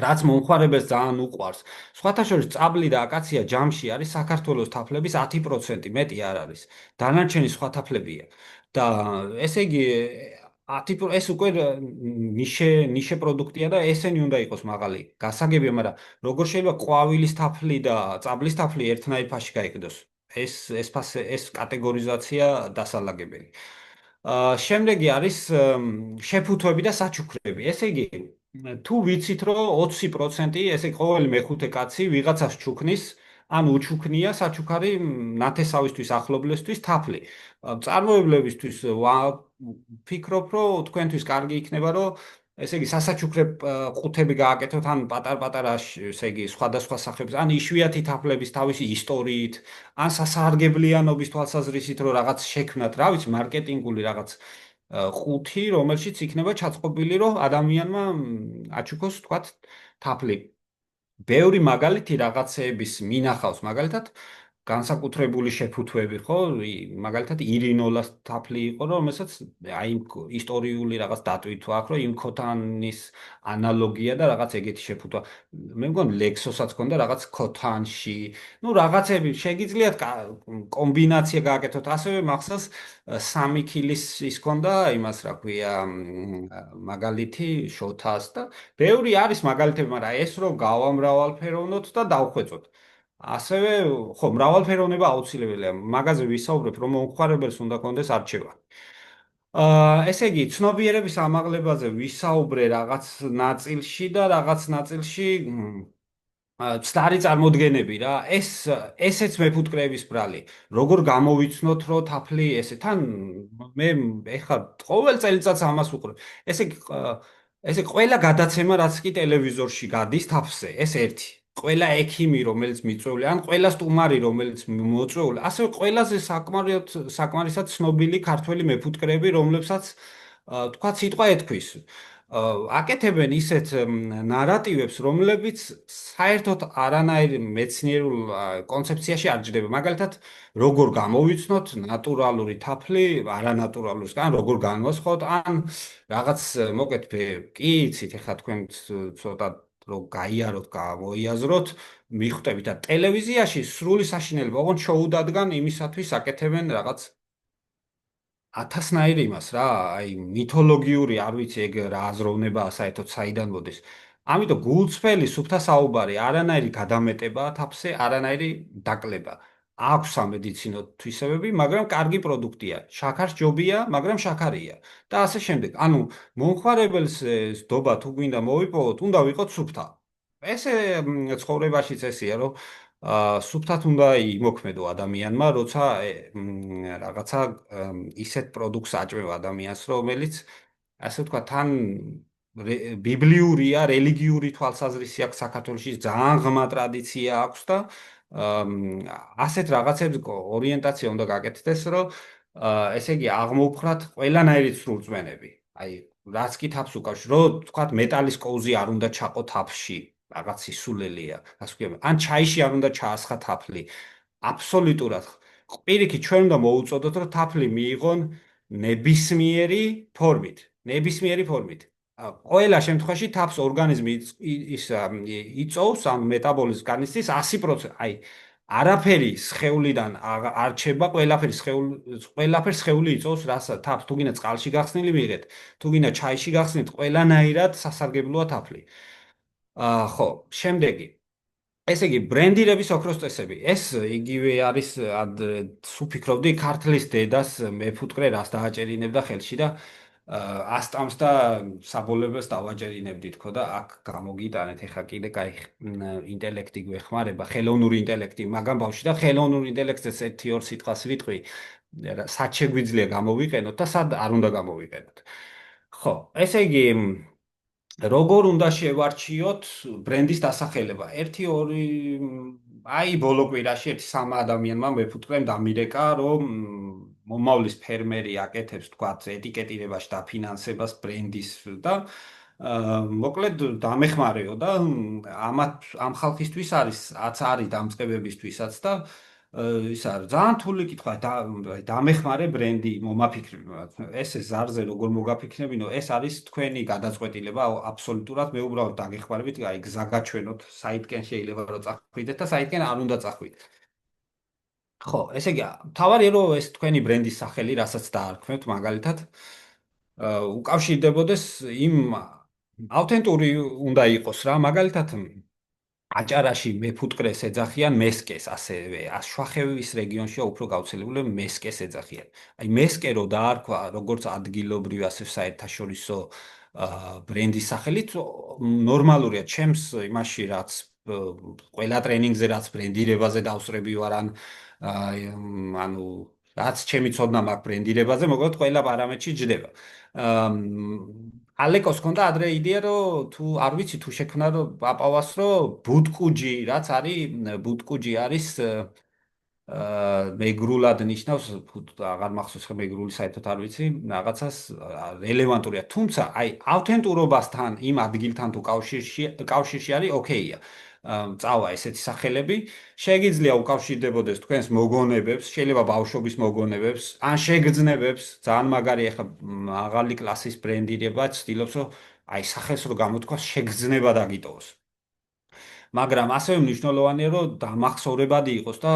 რაც მომხმარებელს ძალიან უყვარს. სხვათა შორის წაბლი და აკაცია ჯამში არის საქართველოს თაფლების 10%, მეტი არ არის. დანარჩენი სხვა თაფლებია. და ესე იგი 10 ეს უკვე ნიშე პროდუქტია და ესენი უნდა იყოს მაღალი. გასაგებია, მაგრამ როგორ შეიძლება ყვავილის თაფლი და წაბლის თაფლი ერთნაირ ფასში გაიყიდოს? ეს კატეგორიზაცია დასალაგებელი. შემდეგი არის შეფუთვები და საჩუქრები. ესე იგი თუ ვიცით, რომ 20% ესე ყოველი მეხუთე კაცი ვიღაცას ჩუქნის, ან უჩუქნია საჩუქარი ნათესავისთვის ახლობლისთვის თაფლი. წარმოებლებისთვის ვფიქრობ, რომ თქვენთვის კარგი იქნება, რომ ესე იგი სასაჩუქრე ყუთები გააკეთოთ ან პატარ-პატარა, ესე იგი სხვადასხვა სახების, ან იშვიათი თაფლების თავისი ისტორიით, ან სასარგებლიანობის თვალსაზრისით, რომ რაღაც შექმნათ, რა ვიცი, მარკეტინგული რაღაც ყუთი, რომელშიც იქნება ჩაწყობილი, რომ ადამიანმა აჩუქოს, თქვათ, თაფლი. ბევრი მაგალითი რაღაცეების მინახავს, მაგალითად, განსაკუთრებული შეფუთვები, ხო? მაგალითად, ირინოლას თაფლი იყო, რომელსაც აი იმ ისტორიული რაღაც დატვირთვა აქვს, რომ იმ ქოთანის ანალოგია და რაღაც ეგეთი შეფუთვა. მე მგონი ლექსოსაც ქონდა რაღაც ქოთანში. ნუ რაღაცები შეგიძლიათ კომბინაცია გააკეთოთ. ასევე მახსოვს სამი ქილის ის ქონდა იმას, რა ქვია, მაგალითი შოთას და ბევრი არის მაგალითები, მაგრამ ეს რომ გავამრავალფეროვნოთ და დავხვეწოთ. ასევე ხო, მრავალფეროვნება აუცილებელია. მაგაზე ვისაუბრებ, რომ მომხმარებელს უნდა კონდეს არჩევანი. ესე იგი, ცნობიერების ამაღლებაზე ვისაუბრე რაღაც ნაწილში და რაღაც ნაწილში ცდარი წარმოდგენები რა. ესეც მეფუტკრეების ბრალი. როგორ გამოვიცნოთ, რომ თაფლი ესე თან მე ეხლა ყოველ წელიწადს ამას ვუყურებ. ესე იგი, ესე ყველა გადაცემა რაც კი ტელევიზორში გადის თაფლზე, ეს ერთი. ყველა ექიმი, რომელიც მიწვეული, ან ყველა სტუმარი, რომელიც მოწვეული, ასევე ყველაზე საკმარისად ცნობილი ქართველი მეფუტკრეები, რომლებსაც თქვა სიტყვა ეთქვის. აკეთებენ ისეთ ნარატივებს, რომლებიც საერთოდ არანაირ მეცნიერულ კონცეფციაში არ ჯდება. მაგალითად, როგორ გამოვიცნოთ ნატურალური თაფლი არანატურალურისგან, როგორ განვასხვაოთ, ან რაღაც მოკეთ კი იცით, ეხლა თქვენ ცოტა რომ გაიაროთ, გამოიაზროთ, მიხვდებით და ტელევიზიაში სრული საშინელება, ოღონდ შოუ დადგან იმისათვის აკეთებენ რაღაც ათასნაირი იმას რა, აი მითოლოგიური, არ ვიცი ეგ რა აზროვნებაა საერთოდ საიდან მოდის. ამიტომ გულწრფელი სუფთა საუბარი, არანაირი გადამეტებაა თაფლზე, არანაირი დაკლება. აქვს სამედიცინო თვისებები, მაგრამ კარგი პროდუქტია. შაქარს ჯობია, მაგრამ შაქარია და ასე შემდეგ. ანუ მომხმარებელს სდობა თუ გვინდა მოვიპოვოთ, უნდა ვიყოთ სუფთა. ესე ცხოვრებაშიც ესეა, რომ სუფთად უნდა იმოქმედო ადამიანმა, როცა რაღაცა ისეთ პროდუქტს აჭმევ ადამიანს, რომელიც ასე ვთქვა, თან ბიბლიურია, რელიგიური თვალსაზრისი აქვს საქართველოში, ძალიან ღრმა ტრადიცია აქვს და ასეთ რაღაცებს ორიენტაცია უნდა გაკეთდეს, რომ ესე იგი აღმოვფხრათ ყველანაირი სრულწმენები. აი, რაც კი თავს უკავშირ, რომ თქვა მეტალის კოუზი არ უნდა ჩაყო თაფლში. რაღაც ისულელია, ასე ვქება. ან ჩაიში არ უნდა ჩაასხა თაფლი. აბსოლუტურად. პირიქით, ჩვენ უნდა მოუწოდოთ, რომ თაფლი მიიღონ ნებისმიერი ფორმით. ნებისმიერი ფორმით. ყველა შემთხვევაში თაფლს ორგანიზმი ის იწოვს, ამ მეტაბოლიზმს განიცდის 100%. აი, არაფერი სხეულიდან არ რჩება, ყველაფერს სხეული იწოვს, რასაც თაფლს თუ გინდა წყალში გახსნილი მიიღეთ, თუ გინდა ჩაიში გახსნით, ყველანაირად სასარგებლოა თაფლი. ხო, შემდეგი. ესე იგი, ბრენდირების ოქროს წესები. ეს იგივე არის, სუფიქრობდი, ქართლის დედას მეფუტკრე რას დააჭერინებდა ხელში და ასტამს და საბოლოებას დავაჭერინებდით ხო და აქ გამოგიტანეთ ეხა კიდე კაი ინტელექტი გვეხმარება, ხელოვნური ინტელექტი, მაგრამ ბავშვი და ხელოვნური ინტელექტს 1-2 სიტყვას ვიტყვი, სად შეგვიძლია გამოვიყენოთ და სად არ უნდა გამოვიყენოთ. ხო, ესე იგი, როგორ უნდა შევარჩიოთ ბრენდის დასახელება? 1-2 აი ბოლო კვირაში 1-3 ადამიანმა მეფუტკრემ დამირეკა, რომ მომავლის ფერმერი აკეთებს, თქვათ, ეტიკეტირებას და ფინანსებას ბრენდის და მოკლედ დამეხმარეო და ამ ხალხისთვის არის დამწყებებისთვისაც და ის არის ძალიან თული კითხვა დამეხმარე ბრენდი მომაფიქრებინო ესე ზარზე როგორ მოგაფიქრებინო ეს არის თქვენი გადაწყვეტილება აბსოლუტურად მე უბრალოდ დაგეხმარებით აი გზა გაჩვენოთ საითკენ შეიძლება რომ წახვიდეთ და საითკენ არ უნდა წახვიდეთ ხო ესე იგი თავარია რომ ეს თქვენი ბრენდის სახელი რასაც დაარქმევთ მაგალითად უკავშირდებოდეს იმ ავთენტური უნდა იყოს რა მაგალითად აჭარაში მეფუტკრეს ეძახიან მესკეს, ასევე შვახევის რეგიონშია უფრო გავრცელებული მესკეს ეძახიან. აი მესკე რო დაარქვა როგორც ადგილობრივ, ასე საერთაშორისო ბრენდის სახელით ნორმალურია ჩემს იმაში რაც ყველა ტრენინგზე რაც ბრენდირებაზე დავსწრები ვარ ანუ რაც ჩემი ცოდნა მაქვს ბრენდირებაზე მოკლედ ყველა პარამეტრში ჯდება ალეკოს კონდა ადრე იდეა რომ თუ არ ვიცი თუ შექმნა რომ პაპავას რომ ბუტკუჯი რაც არის ბუტკუჯი არის მეგრულად ნიშნავს აღარ მახსოვს ხე მეგრული საერთოდ არ ვიცი რაღაცას რელევანტურია თუმცა აი ავთენტურობასთან იმ ადგილთან თუ კავშირში არის ოკეია წავა ესეთი სახელები შეგიძლია უკავშირდებოდეს თქვენს მოგონებებს შეიძლება ბავშვობის მოგონებებს ან შეგრძნებებს ძალიან მაგარი ახლა მაღალი კლასის ბრენდირება ცდილობს რომ აი სახელს რო გამოთქვა შეგრძნება დაგიტოვოს მაგრამ ასევე მნიშვნელოვანია რომ დამახსოვრებადი იყოს და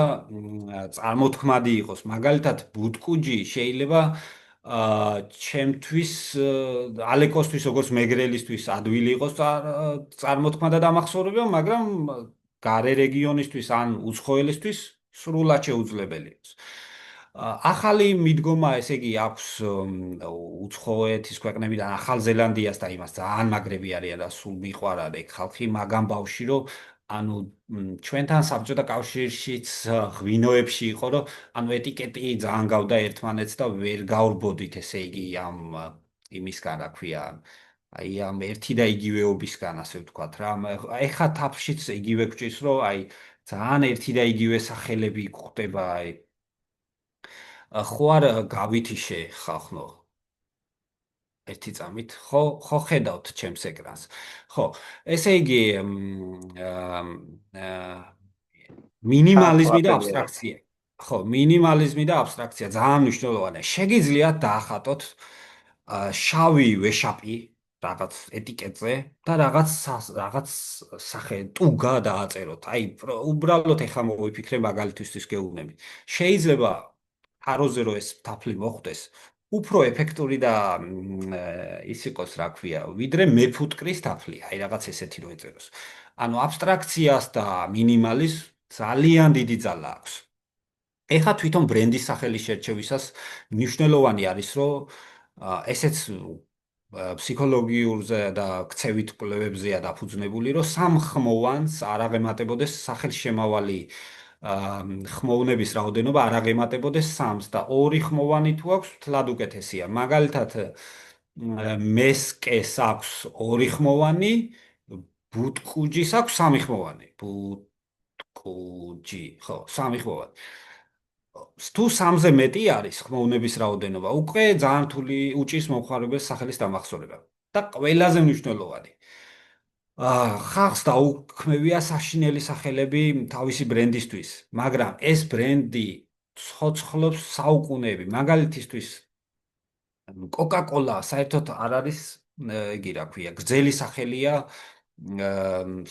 წარმოთქმადი იყოს. მაგალითად, ბუტკუჯი შეიძლება ჩემთვის ალეკოსთვის როგორც მეგრელისთვის ადვილი იყოს წარმოთქმა და დამახსოვრება, მაგრამ გარე რეგიონისთვის ან უცხოელისთვის სრულად შეუძლებელი იყოს. ახალი მიდგომა, ესე იგი, აქვს უცხოეთის ქვეყნებიდან ახალ ზელანდიასთან იმას ძალიან მაგრები არიან და სულ მიყვარადე ხალხი მაგამ ბავში რომ ანუ ჩვენთან საბჭოთა კავშირშიც ღვინოებში იყო რომ ანუ ეტიკეტი ძალიან გავდა ერთმანეთს და ვერ გავრბოდით ესე იგი ამ იმისგან რა ქვია აი ამ ერთი და იგივეობისგან ასე ვთქვათ რა ეხა თაფშიც იგივე გჭირს რომ აი ძალიან ერთი და იგივე სახელები გვხვდება აი ხო არ გავითიშე ხალხო ერთი წამით ხო ხედავთ ჩემს ეკრანს ხო ესე იგი მინიმალიზმი და აბსტრაქცია ხო მინიმალიზმი და აბსტრაქცია ძალიან მნიშვნელოვანია შეგიძლიათ დაახატოთ შავი ვეშაპი რაღაც ეტიკეტზე და რაღაც სახე ტუგა დააწეროთ აი უბრალოდ ეხა მოვიფიქრე მაგალითისთვის გეუბნები შეიძლება თაროზე რო ეს თაფლი მოხვდეს უფრო ეფექტური და ის იყოს რა ქვია ვიდრე მეფუტკრის თაფლი აი რაღაც ესეთი რო ეწეროს ანუ აბსტრაქციას და მინიმალიზმს ძალიან დიდი ძალა აქვს ეხა თვითონ ბრენდის სახელის შერჩევისას მნიშვნელოვანი არის რომ ესეც ფსიქოლოგიურზე და ქცევით კვლევებზეა დაფუძნებული რომ სამ ხმოვანს არ აღემატებოდეს სახელშემავალი ხმოვნების რაოდენობა არ აღემატებოდეს სამს და ორი ხმოვანი თუ აქვს თლად უკეთესია მაგალითად მესკეს აქვს ორი ხმოვანი ბუტკუჯის აქვს სამი ხმოვანი ბუტკუჯი ხო სამი ხმოვანი თუ სამზე მეტი არის ხმოვნების რაოდენობა უკვე ძალიან რთული უჭირს მომხმარებელს სახელის დამახსოვრება და ყველაზე მნიშვნელოვანი ხალხს დაუქმებია საშინელი სახელები თავისი ბრენდისთვის, მაგრამ ეს ბრენდი ცოცხლობს საუკუნეები. მაგალითისთვის Coca-Cola საერთოდ არ არის, იგი რა ქვია, გრძელი სახელია,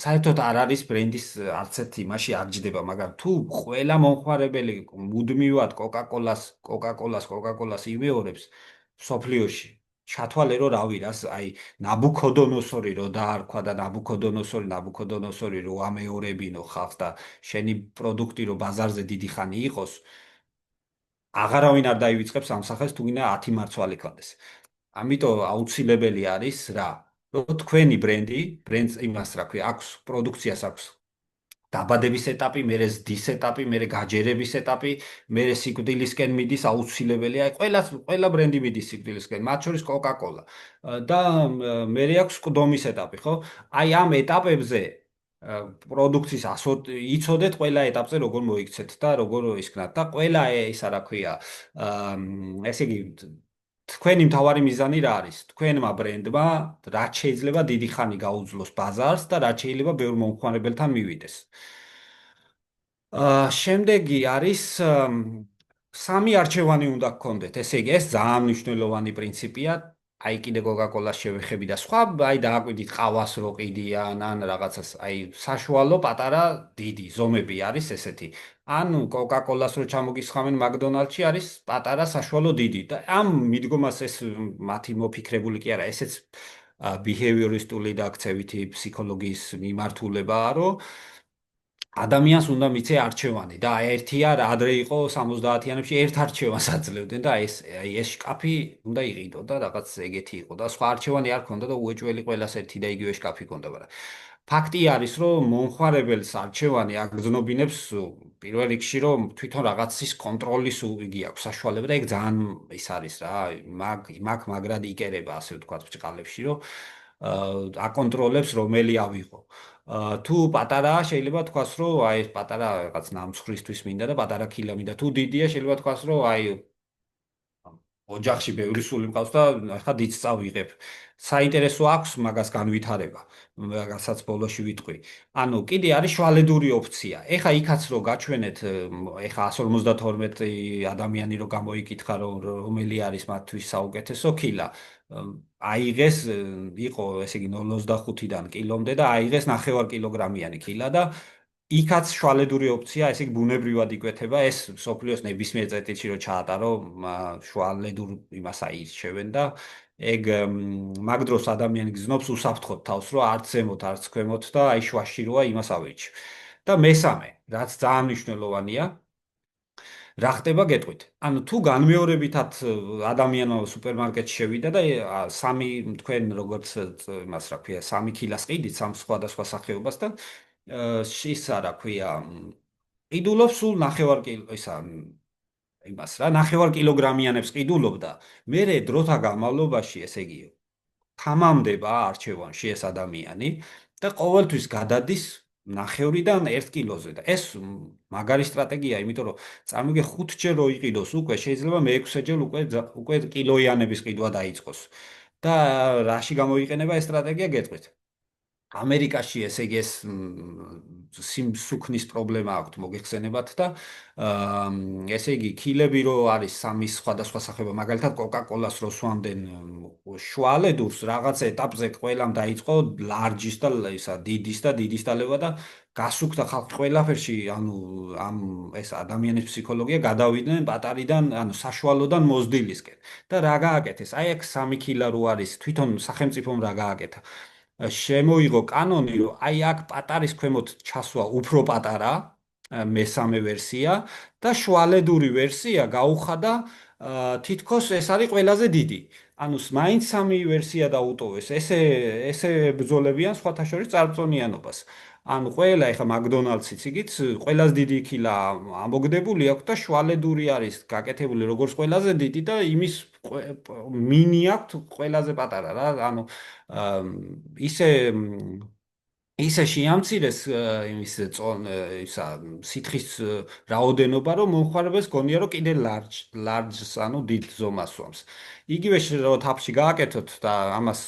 საერთოდ არ არის ბრენდის არც ერთ იმაში არ ჯდება, მაგრამ თუ ყველა მომხმარებელი მუდმივად Coca-Cola-ს იმეორებს სოფლიოში ჩათვალე რომ რავი რას აი ნაბუქოდონოსორი რო დაარქვა და ნაბუქოდონოსორი რო ამეორებინო ხალხს და შენი პროდუქტი რო ბაზარზე დიდი ხანი იყოს აღარავინ არ დაივიწყებს ამ სახელს თუ გინდა 10 მარცვალი ქონდეს ამიტომ აუცილებელი არის რა რომ თქვენი ბრენდს იმას რა ქვია აქვს პროდუქციას აქვს დაბადების ეტაპი, მერე ზრდის ეტაპი, მერე გაჯერების ეტაპი, მერე სიკვდილისკენ მიდის აუცილებელია. ყველა ბრენდი მიდის სიკვდილისკენ, მათ შორის Coca-Cola. და მერე აქვს ყდომის ეტაპი, ხო? აი ამ ეტაპებზე პროდუქციის იცოდეთ ყველა ეტაპზე როგორ მოიქცეთ და როგორ ისქნათ და ყველა ისა რა ქვია, ესე იგი თქვენი მთავარი მიზანი რა არის? თქვენმა ბრენდმა რაც შეიძლება დიდი ხანი გაუძლოს ბაზარს და რაც შეიძლება ბევრ მომხმარებელთან მივიდეს. შემდეგი არის სამი არჩევანი უნდა გქონდეთ. ესე იგი, ეს ძალიან მნიშვნელოვანი პრინციპია. აი კიდე Coca-Cola-ს შევეხები და სხვა, აი დააკვირდით ყავას რო ყიდიან, ან რაღაცას, აი საშუალო პატარა დიდი ზომები არის ესეთი. ან Coca-Cola-ს რო ჩამოგისხამენ McDonald's-ში არის პატარა საშუალო დიდი და ამ მიდგომას ეს მათი მოფიქრებული კი არა, ესეც behaviorisტული და ქცევითი ფსიქოლოგიის მიმართულებაა, რომ ადამიანს უნდა მიცე არჩევანი და ერთი არ ადრე იყო 70-იანებში ერთ არჩევანს აძლევდნენ და ეს შკაფი უნდა იყიდო და რაღაც ეგეთი იყო და სხვა არჩევანი არ ქონდა და უეჭველი ყველას ერთი და იგივე შკაფი ქონდა, მაგრამ ფაქტი არის, რომ მომხმარებელს არჩევანი აგზნობინებს პირველ რიგში, რომ თვითონ რაღაცის კონტროლის იგი აქვს საშუალება და ეგ ძალიან ის არის რა, მაგრად იკერება, ასე ვთქვათ, ბრჭყალებში, რომ აკონტროლებს რომელი ავიღო. თუ პატარაა, შეიძლება თქვას, რომ აი ეს პატარა რაღაც ნამსხრისთვის მინდა და პატარა ქილა მინდა. თუ დიდია, შეიძლება თქვას, რომ აი ოჯახში ბევრი სული მყავს და ახლა დიდს წავიღებ. საინტერესო აქვს მაგას განვითარება, რაღაცაც ბოლოში ვიტყვი. ანუ კიდე არის შვალედური ოფცია. ეხა იქაც რო გაჩვენეთ, ეხა 152 ადამიანი რო გამოიკითხა, რომ რომელი არის მათთვის საუკეთესო ქილა. აიღეს, იყო ესე იგი 0.25-დან კილომდე და აიღეს 9 კილოგრამიანი ქილა და იქაც შვალედური ოფცია, ესე იგი ბუნებრივად იკვეთება, ეს სოფლიოს ნებისმიერ წერტილში რო ჩაატარო, შვალედურ იმას აირჩევენ და ეგ მაგ დროს ადამიანი გზნობს უსაფრთხოდ თავს, რომ არც ზემოთ, არც ქვემოთ და აი შვაში როა იმას ავირჩევ. და მესამე, რაც ძალიან მნიშვნელოვანია, რა ხდება გეტყვით. ანუ თუ განმეორებითად ადამიანმა სუპერმარკეტში შევიდა და სამი თქვენ როგორც იმას რა ქვია, სამი კილას ყიდით სამ სხვადასხვა სახეობასთან, ის რა ქვია, ყიდულობს სულ 9 კილო ისა იმას რა 9 კილოგრამიანებს ყიდულობდა. მერე დროთა განმავლობაში, ესე იგი, თამამდება არჩევანში ეს ადამიანი და ყოველთვის გადადის 9-დან 1 კილოზე და ეს მაგარი სტრატეგია, იმიტომ რომ წამიგე 5-ჯერ რო იყიდოს უკვე შეიძლება მე-6-ჯერ უკვე კილოიანების ყიდვა დაიწყოს. და რაში გამოიყენება ეს სტრატეგია გეტყვით? ამერიკაში ესე იგი ეს სუქნის პრობლემა აქვთ მოგეხსენებათ და ესე იგი ქილები რო არის სამის სხვადასხვა სახეობა მაგალითად კოკა-კოლას რო სვამდნენ შვალედურს რაღაც ეტაპზე ყველამ დაიწყო ლარჯის და ისა დიდის და დიდის დალევა და გასუქდა ხალხი ყველაფერში ანუ ამ ეს ადამიანის ფსიქოლოგია გადავიდნენ პატარიდან ანუ საშუალოდან მოზრდილისკენ და რა გააკეთეს აი აქ 3 კილა რო არის თვითონ სახელმწიფომ რა გააკეთა შემოიღო კანონი, რომ აი აქ პატარის ქვემოთ ჩასვა უფრო პატარა, მესამე ვერსია და შვალედური ვერსია გაუხადა თითქოს ეს არის ყველაზე დიდი. ანუ მაინც სამი ვერსია დაუტოვეს. ესე ბრძოლებიან სხვათა შორის წარწონიანობას. ანუ ყველა ეხა მაკდონალდსიც იგიც ყველაზე დიდი ქილა ამოგდებული აქვს და შვალედური არის გაკეთებული როგორც ყველაზე დიდი და იმის მინი აქვს ყველაზე პატარა რა. ანუ ისე ისე შეამცირეს იმის ისა სითხის რაოდენობა, რომ მომხმარებელს გონია, რომ კიდე ლარჯს, ანუ დიდ ზომას სვამს. იგივე რო თაფში გააკეთოთ და ამას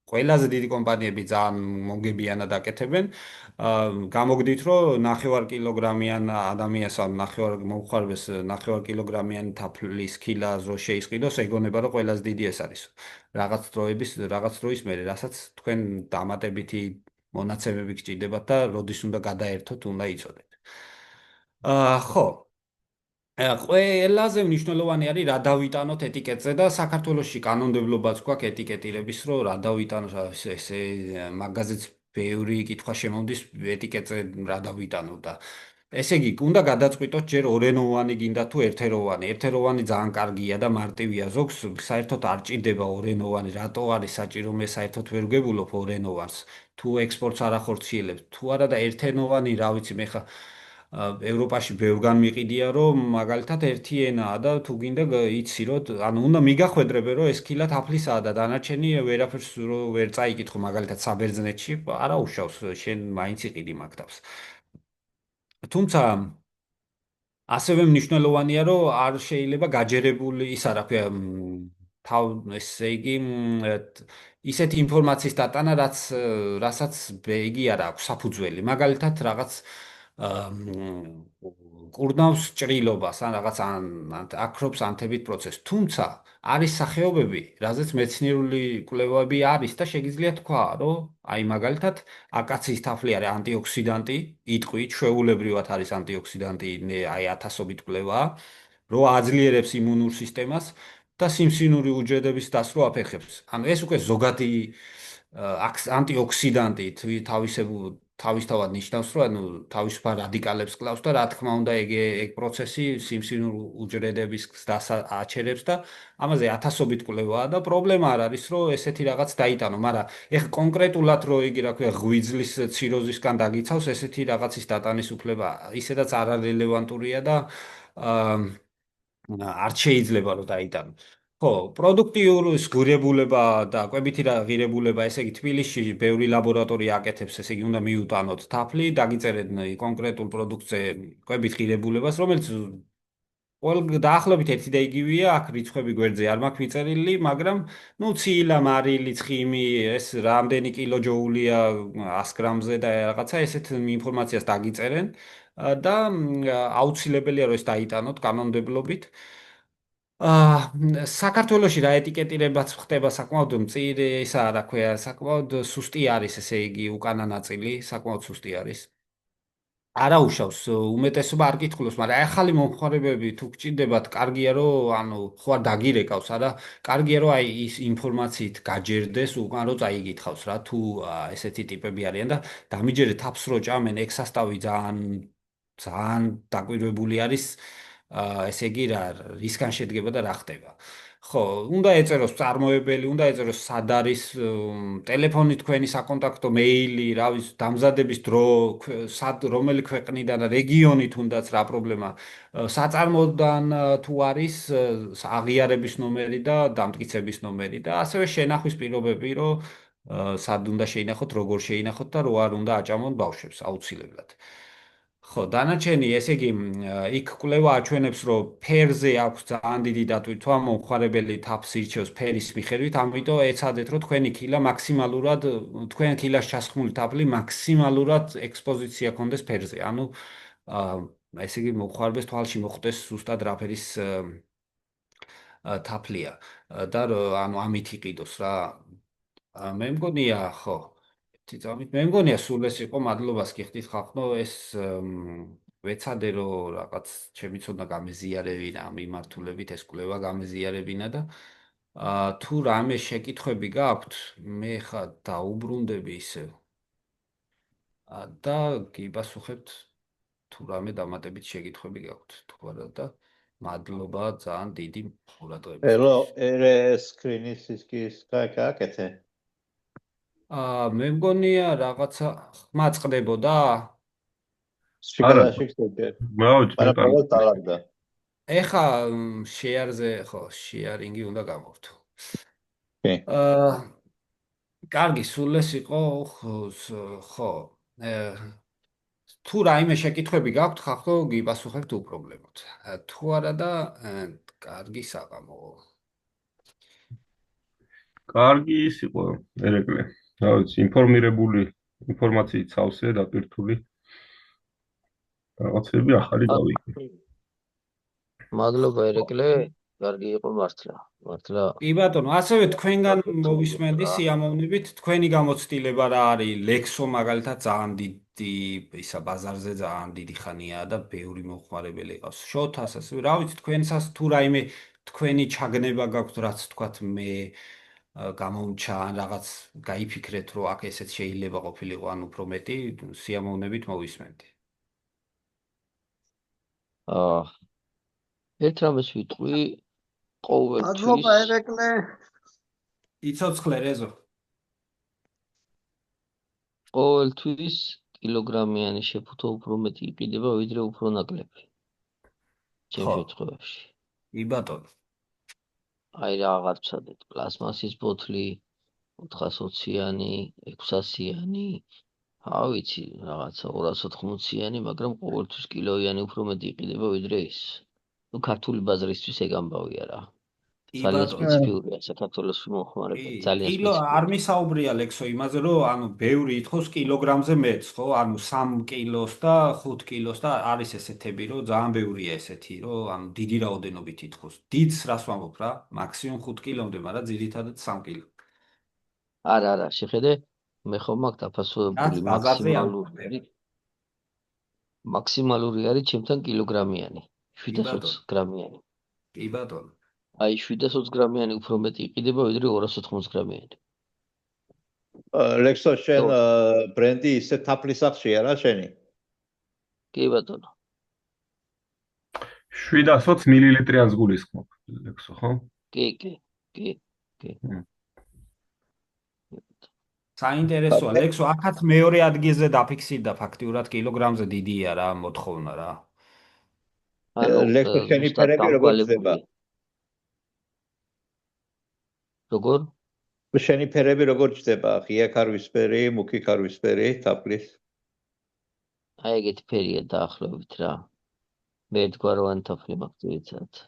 ყველაზე დიდი კომპანიები ძალიან მომგებიანად აკეთებენ. გამოგდით, რომ 9 კილოგრამიან ადამიანს ან 9 მომხმარებელს 9 კილოგრამიანი თაფლის ქილას რო შეისყიდოს, ეგონება, რომ ყველაზე დიდი ეს არის. რაღაც დროის მერე, რასაც თქვენ დამატებითი მონაცემები გჭირდებათ და როდის უნდა გადაერთოთ, უნდა იცოდეთ. ხო. ყველაზე მნიშვნელოვანი არის რა დავიტანოთ ეტიკეტზე და საქართველოსში კანონმდებლობაც გვაქვს ეტიკეტირების, რომ რა დავიტანოთ ესე მაგაზეც ბევრი კითხვა შემოვდის ეტიკეტზე რა დავიტანოთ და ესე იგი, უნდა გადაწყვიტოთ ჯერ ორენოვანი გინდა თუ ერთეროვანი. ერთეროვანი ძალიან კარგია და მარტივია. ზოგს საერთოდ არ ჭირდება ორენოვანი. რატო არის საჭირო მე საერთოდ ვერ გებულობ ორენოვანს? თუ ექსპორტს არ ახორციელებს, თუ არა და ერთენოვანი, რა ვიცი, მე ხა ევროპაში ბევრგან მიყიდია, რომ მაგალითად ერთი ენაა და თუ გინდა იცი, რომ ანუ უნდა მიგახვედრებე, რომ ეს ქილა თაფლისაა და დანარჩენი ვერაფერს რო ვერ წაიკითხო, მაგალითად საბერძნეთში, არა უშავს, შენ მაინც იყიდი მაგ თავს. თუმცა ასევე მნიშვნელოვანია, რომ არ შეიძლება გაჯერებული ისა რა ქვია თავ ესე იგი ისეთი ინფორმაციის დატანა, რასაც იგი არ აქვს საფუძველი. მაგალითად, რაღაც კურნავს ჭრილობას ან რაღაც აკრობს ანთებით პროცესს. თუმცა არის სახეობები, რაზეც მეცნიერული კვლევები არის და შეგიძლია თქვა, რომ აი მაგალითად აკაციის თაფლი არის ანტიოქსიდანტი, იტყვით, ჩვეულებრივად არის ანტიოქსიდანტი, აი ათასობით კვლევაა, რო აძლიერებს იმუნურ სისტემას და სიმსივნური უჯრედების დასრო აფერხებს. ანუ ეს უკვე ზოგადი ანტიოქსიდანტი თავისებურ თავისთავად ნიშნავს, რომ ანუ თავისუფალ რადიკალებს კლავს და რა თქმა უნდა ეგ პროცესი სიმსივნურ უჯრედების გზას აჩერებს და ამაზე ათასობით კვლევაა და პრობლემა არ არის, რომ ესეთი რაღაც დაიტანო, მაგრამ ეხ კონკრეტულად რო იგი რა ქვია ღვიძლის ციროზისგან დაგიცავს, ესეთი რაღაცის დატანის უფლება ისედაც არარელევანტურია და არ შეიძლება რომ დაიტანო. ხო, პროდუქტიურის ღირებულება და კვებითი ღირებულება, ესე იგი თბილისში ბევრი ლაბორატორია აკეთებს, ესე იგი უნდა მიუტანოთ თაფლი, დაგიწერეთ კონკრეტულ პროდუქტზე კვებით ღირებულებას, რომელიც ყველ დაახლოებით ერთი და იგივეა, აქ რიცხვები გვერდზე არ მაქვს მიწერილი, მაგრამ ნუ ცილა, მარილი, ცხიმი, ეს რამდენი კილოჯოულია 100 გრამზე და რაღაცა ესეთ ინფორმაციას დაგიწერენ და აუცილებელია რომ ეს დაიტანოთ კანონმდებლობით. საქართველოში რა ეტიკეტირებაც ხდება საკმაოდ მწირი, ისა რა ქვია, საკმაოდ სუსტი არის, ესე იგი, უკანა ნაწილი, საკმაოდ სუსტი არის. არა უშავს, უმეტესობა არ კითხულობს, მაგრამ ახალი მომხმარებლები თუ გჭირდებათ, კარგია რომ ანუ ხო არ დაგირეკავს, არა, კარგია რომ აი ის ინფორმაციით გაჯერდეს, უკან რომ წაიგითხავს რა, თუ ესეთი ტიპები არიან და დამიჯერეთ თაფს რო ჭამენ, ეგ სასტავი ძალიან ძალიან დაკვირვებული არის, ესე იგი რა რისგან შედგება და რა ხდება. ხო, უნდა ეწეროს წარმოებელი, უნდა ეწეროს სად არის ტელეფონი თქვენი საკონტაქტო მეილი, რა ვიცი, დამზადების დრო, სად რომელი ქვეყნიდან და რეგიონი თუნდაც რა პრობლემა, საწარმოდან თუ არის აღიარების ნომერი და დამტკიცების ნომერი და ასევე შენახვის პირობები, რომ სად უნდა შეინახოთ, როგორ შეინახოთ და რო არ უნდა აჭამონ ბავშვებს აუცილებლად. ხო, დანარჩენი, ესე იგი, იქ კვლევა აჩვენებს, რომ ფერზე აქვს ძალიან დიდი დატვირთვა, მომხმარებელი თაფს ირჩევს ფერის მიხედვით, ამიტომ ეცადეთ, რომ თქვენი ქილა მაქსიმალურად, თქვენ ქილას ჩასხმული თაფლი მაქსიმალურად ექსპოზიცია კონდეს ფერზე. ანუ, ესე იგი, მომხმარებელს თვალში მოხვდეს ზუსტად რა ფერის თაფლია და ანუ ამით იყიდოს რა. მე მგონია, ხო. თითქმის მე მგონია სულ ეს იყო მადლობას გიხდით ხალხო ეს ვეცადე რომ რაღაც ჩემი ცოდნა გამეზიარებინა ამ მიმართულებით ეს კვლევა გამეზიარებინა და თუ რამე შეკითხვები გაქვთ მე ხა დაუბრუნდები ისევ და გიპასუხებთ თუ რამე დამატებით შეკითხვები გაქვთ თუ არა და მადლობა ძალიან დიდი ყურადღებისთვის. ერე სკრინის ის გააკეთე. მე მგონია რაღაცა ხმა წყდებოდა? შეგადაში ხდება. მაგრამ ყოველ დალაგდა. ეხა შეარზე ხო, შეარინგი უნდა გამოვთო. კარგი, სულ ეს იყო ხო. თუ რაიმე შეკითხვები გაქვთ, ხახო გიპასუხებთ უპრობლემოდ. თუ არა და კარგი საღამო. კარგი ის იყო ერეკლე. რა ვიცი, ინფორმირებული ინფორმაციით სავსე დატვირთული. რაღაცები ახალი გავიგე. მადლობა ერეკლე, კარგი იყო მართლა. კი ბატონო, ასევე თქვენგან მოვისმენდი სიამოვნებით, თქვენი გამოცდილება რა არის? ლექსო მაგალითად ძალიან დიდი ისა ბაზარზე ძალიან დიდი ხანია და ბევრი მომხმარებელი ყავს. შოთას ასევე, რა ვიცი, თქვენსაც თუ რაიმე თქვენი ჩაგნება გაქვთ, რაც თქვათ მე გამომჩა ან რაღაც გაიფიქრეთ, რომ აქ ესეც შეიძლება ყოფილიყო, ან უფრო მეტი, სიამოვნებით მოვისმენდი. ერთ რამეს ვიტყვი ყოველთვის. მადლობა ერეკლე. იცოცხლე რეზო. ყოველთვის კილოგრამიანი შეფუთო უფრო მეტი იყიდება, ვიდრე უფრო ნაკლები. ჩემ შემთხვევაში. კი ბატონო. აი რაღაც ვცადეთ, პლასმასის ბოთლი 420-იანი, 600-იანი, არ ვიცი, რაღაცა 280-იანი, მაგრამ ყოველთვის კილოიანი უფრო მეტი იყიდება, ვიდრე ის. ნუ ქართული ბაზრისთვის ეგ ამბავია რა. ძალიან სპეციფიურია საქართველოს მომხმარებელი, ძალიან სპეციფიური. არ მისაუბრია ლექსო იმაზე, რომ ანუ ბევრი ითხოვს კილოგრამზე მეტს, ხო? ანუ 3 კილოს და 5 კილოს და არის ესეთები, რომ ძალიან ბევრია ესეთი, რომ ანუ დიდი რაოდენობით ითხოვს. დიდს რას ვამბობ რა? მაქსიმუმ 5 კილომდე, მაგრამ ძირითადად 3 კილო. არა, შეხედე, მე ხომ მაქვს დაფასებული მაქსიმალური არის ჩემთან კილოგრამიანი, 720 გრამიანი. კი ბატონო. აი 720 გრამიანი უფრო მეტი იყიდება, ვიდრე 280 გრამიანი. ლექსო შენ ბრენდი ისე თაფლის სახშია რა შენი? კი ბატონო. 720 მილილიტრიანს გულისხმობ, ლექსო, ხო? კი. საინტერესოა, ლექსო, აქაც მეორე ადგილზე დაფიქსირდა ფაქტიურად კილოგრამზე დიდია რა მოთხოვნა რა. ლექსო შენი ფერები როგორ ხდება? როგორ? შენი ფერები როგორ ხდება? ღია ქარვისფერი, მუქი ქარვისფერი, თაფლის? აი ეგეთი ფერია დაახლოებით რა. მე ერთგვაროვანი თაფლი მაქვს ძირითადად.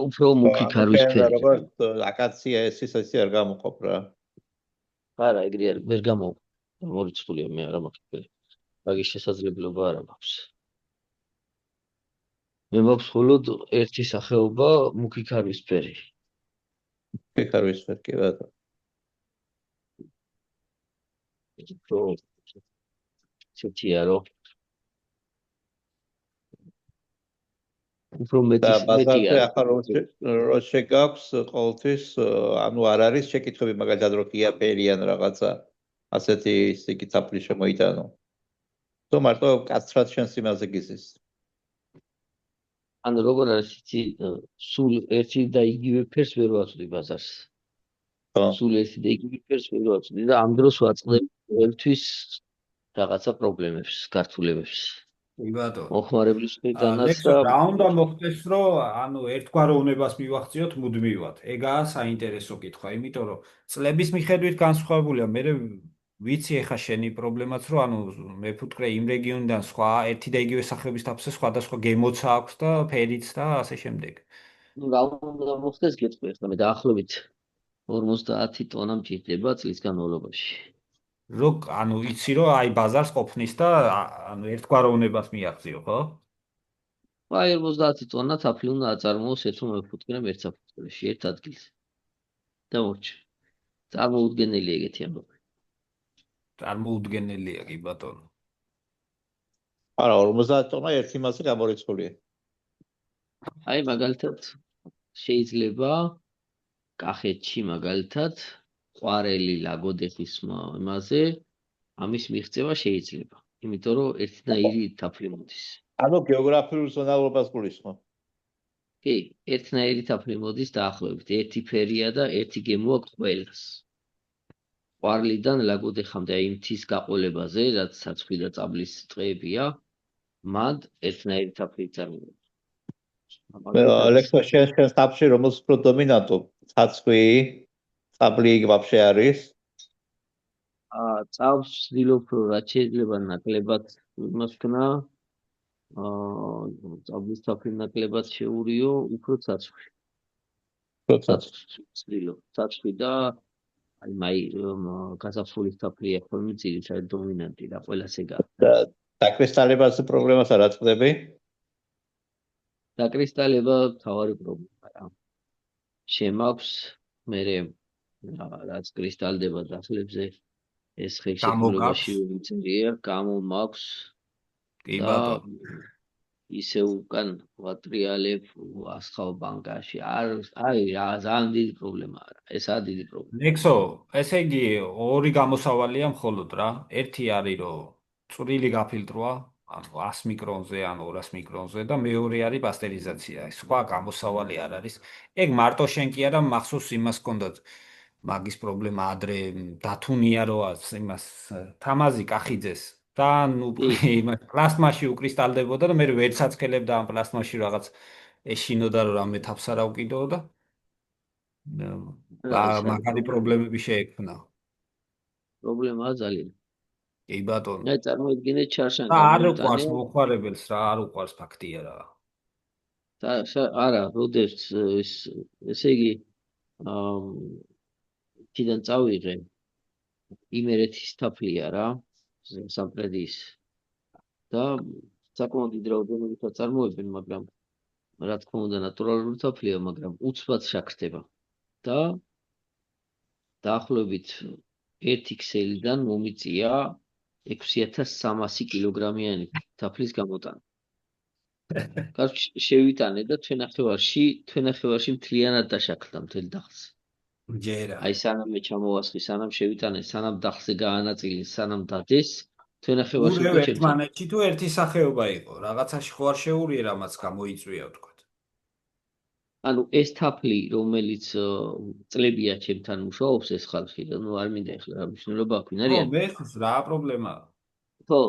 უფრო მუქი ქარვისფერი. როგორც აკაცია ესე არ გამოყოფ რა. არა, ეგრე არ ვერ გამოვ. მორიცხულია მე არა მაქვს ფერი. მაგის შესაძლებლობა არ მაქვს. მე მაქვს მხოლოდ ერთი სახეობა მუქი ქარვისფერი. მუქი ქარვისფერი კი ბატონო. ცოტია რო. უფრო მეტია. ახლა რო შეგაქვს ყოველთვის ანუ არ არის შეკითხები მაგალითად რო ღია ფერი ან რაღაცა ასეთი ისეთი თაფლი შემოიტანო. თუ მარტო კაცრად შენს იმაზე გიზის. ანუ როგორ არის იცი სულ ერთი და იგივე ფერს ვერ ვაწვდი ბაზარს. სულ ერთი და იგივე ფერს ვერ ვაწვდი და ამ დროს ვაწყდები ყველთვის რაღაცა პრობლემებს, გართულებებს. კი ბატონო. მოხმარებლის მხრიდანაც ლექსო, რა უნდა მოხდეს, რომ ანუ ერთგვარ უნებას მივახციოთ მუდმივად. ეგაა საინტერესო კითხვა, იმიტომ რომ წლების მიხედვით განსხვავებულია. მე ვიცი ეხა შენი პრობლემაც, რომ ანუ მეფუტკრე იმ რეგიონიდან სხვა ერთი და იგივე სახეობის თაფლზე სხვადასხვა გემოცა აქვს და ფერიც და ასე შემდეგ. ნუ რა უნდა მოხდეს გეტყვი ახლა მე დაახლოებით 50 ტონა მჭირდება წლის განმავლობაში. ანუ იცი რომ აი ბაზარს ყოფნის და ანუ ერთგვარ უნებას მიაღწიო, ხო? აი 50 ტონა თაფლი უნდა აწარმოოს ერთმა მეფუტკრემ ერთ საფუძველში, ერთ ადგილზე. დამორჩა. წარმოუდგენელი ეგეთი ამბავი. წარმოუდგენელია კი ბატონო. არა 50 ტონა ერთ იმაზე გამორიცხულია. აი მაგალითად შეიძლება კახეთში მაგალითად ყვარელი ლაგოდეხის იმაზე ამის მიღწევა შეიძლება. იმიტომ რომ ერთნაირი თაფლი მოდის. ანუ გეოგრაფიულ ზონალობას გულისხმობ. კი, ერთნაირი თაფლი მოდის დაახლოებით. ერთი ფერია და ერთი გემო აქვს ყველას. ყვარლიდან ლაგოდეხამდე აი მთის გაყოლებაზე, რაც საცხი და წაბლის ტყეებია, მან ერთნაირი თაფლი წარმოიქმნა. ლექსო შენ თაფლში რომელს უფრო დომინანტო საცხი, წაბლი ვაფშე არის? წავს ვცდილობ რაც შეიძლება ნაკლებად იმას ვქნა. წაბლის თაფლი ნაკლებად შეურიო, უფრო საცხი. საცხი და აი გაზაფხულის თაფლია ხოლმე ძირითადად დომინანტი და ყველას ეგაა. დაკრისტალებაზე პრობლემას არ აწყდები? დაკრისტალება თავარი პრობლემაა. შემაქვს მე რაც კრისტალდება დახლებზე ეს ხელშეკრულებაში ვიწერია, გამომაქვს კი ბატონო. ისე უკან ვატრიალებ ასხავ ბანკაში. აი რა ძალიან დიდი პრობლემაა. ესაა დიდი პრობლემა. ლექსო, ესე იგი ორი გამოსავალია მხოლოდ რა. ერთი არის რომ წვრილი გაფილტროა, ანუ 100 მიკრონზე ან 200 მიკრონზე და მეორე არის პასტერიზაცია. სხვა გამოსავალი არ არის. ეგ მარტო შენ კი არა, მახსოვს იმას ჰქონდათ მაგის პრობლემა ადრე დათუნია რომ იმას თამაზი კახიძეს და ნუ იმას პლასმაში უკრისტალდებოდა და მე ვერც აცქელებდა ამ პლასმაში რაღაც ეშინოდა რომ რამე თაფს არ აუკიდო და მაგარი პრობლემები შეექმნა. პრობლემაა ძალიან. კი ბატონო. აი წარმოიდგინეთ ჩარშან არ უყვარს მოხმარებელს რა, არ უყვარს ფაქტია რა. არა, როდესაც ესე იგი თიდან წავიღე იმერეთის თაფლია რა, სამტრედიის და საკმაოდ დიდ რაოდენობითაც წარმოებენ, მაგრამ რა თქმა უნდა ნატურალური თაფლია, მაგრამ უცბად შაქრდება და დაახლოებით 1 ქსელიდან მომიწია 6300 კილოგრამიანი თაფლის გამოტანა. კარგი შევიტანე და თვენახევარში მთლიანად დაშაქრდა მთელ დახს. ჯერა. აი სანამ მე ჩამოვასხი, სანამ შევიტანე, სანამ დახზე გაანაწილეს, სანამ დადეს, თვენახევარში ურევ უკვე ჩემთან. ერთმანეთში თუ ერთი სახეობა იყო, რაღაცაში ხო არ შეურია რამაც გამოიწვია ვთქვა. ანუ ეს თაფლი, რომელიც წლებია ჩემთან მუშაობს ეს ხალხი, ну არ მინდა ეხლა რა მნიშვნელობა აქვს, ვინ ხო, არიან? მე რა პრობლემაა? ხო,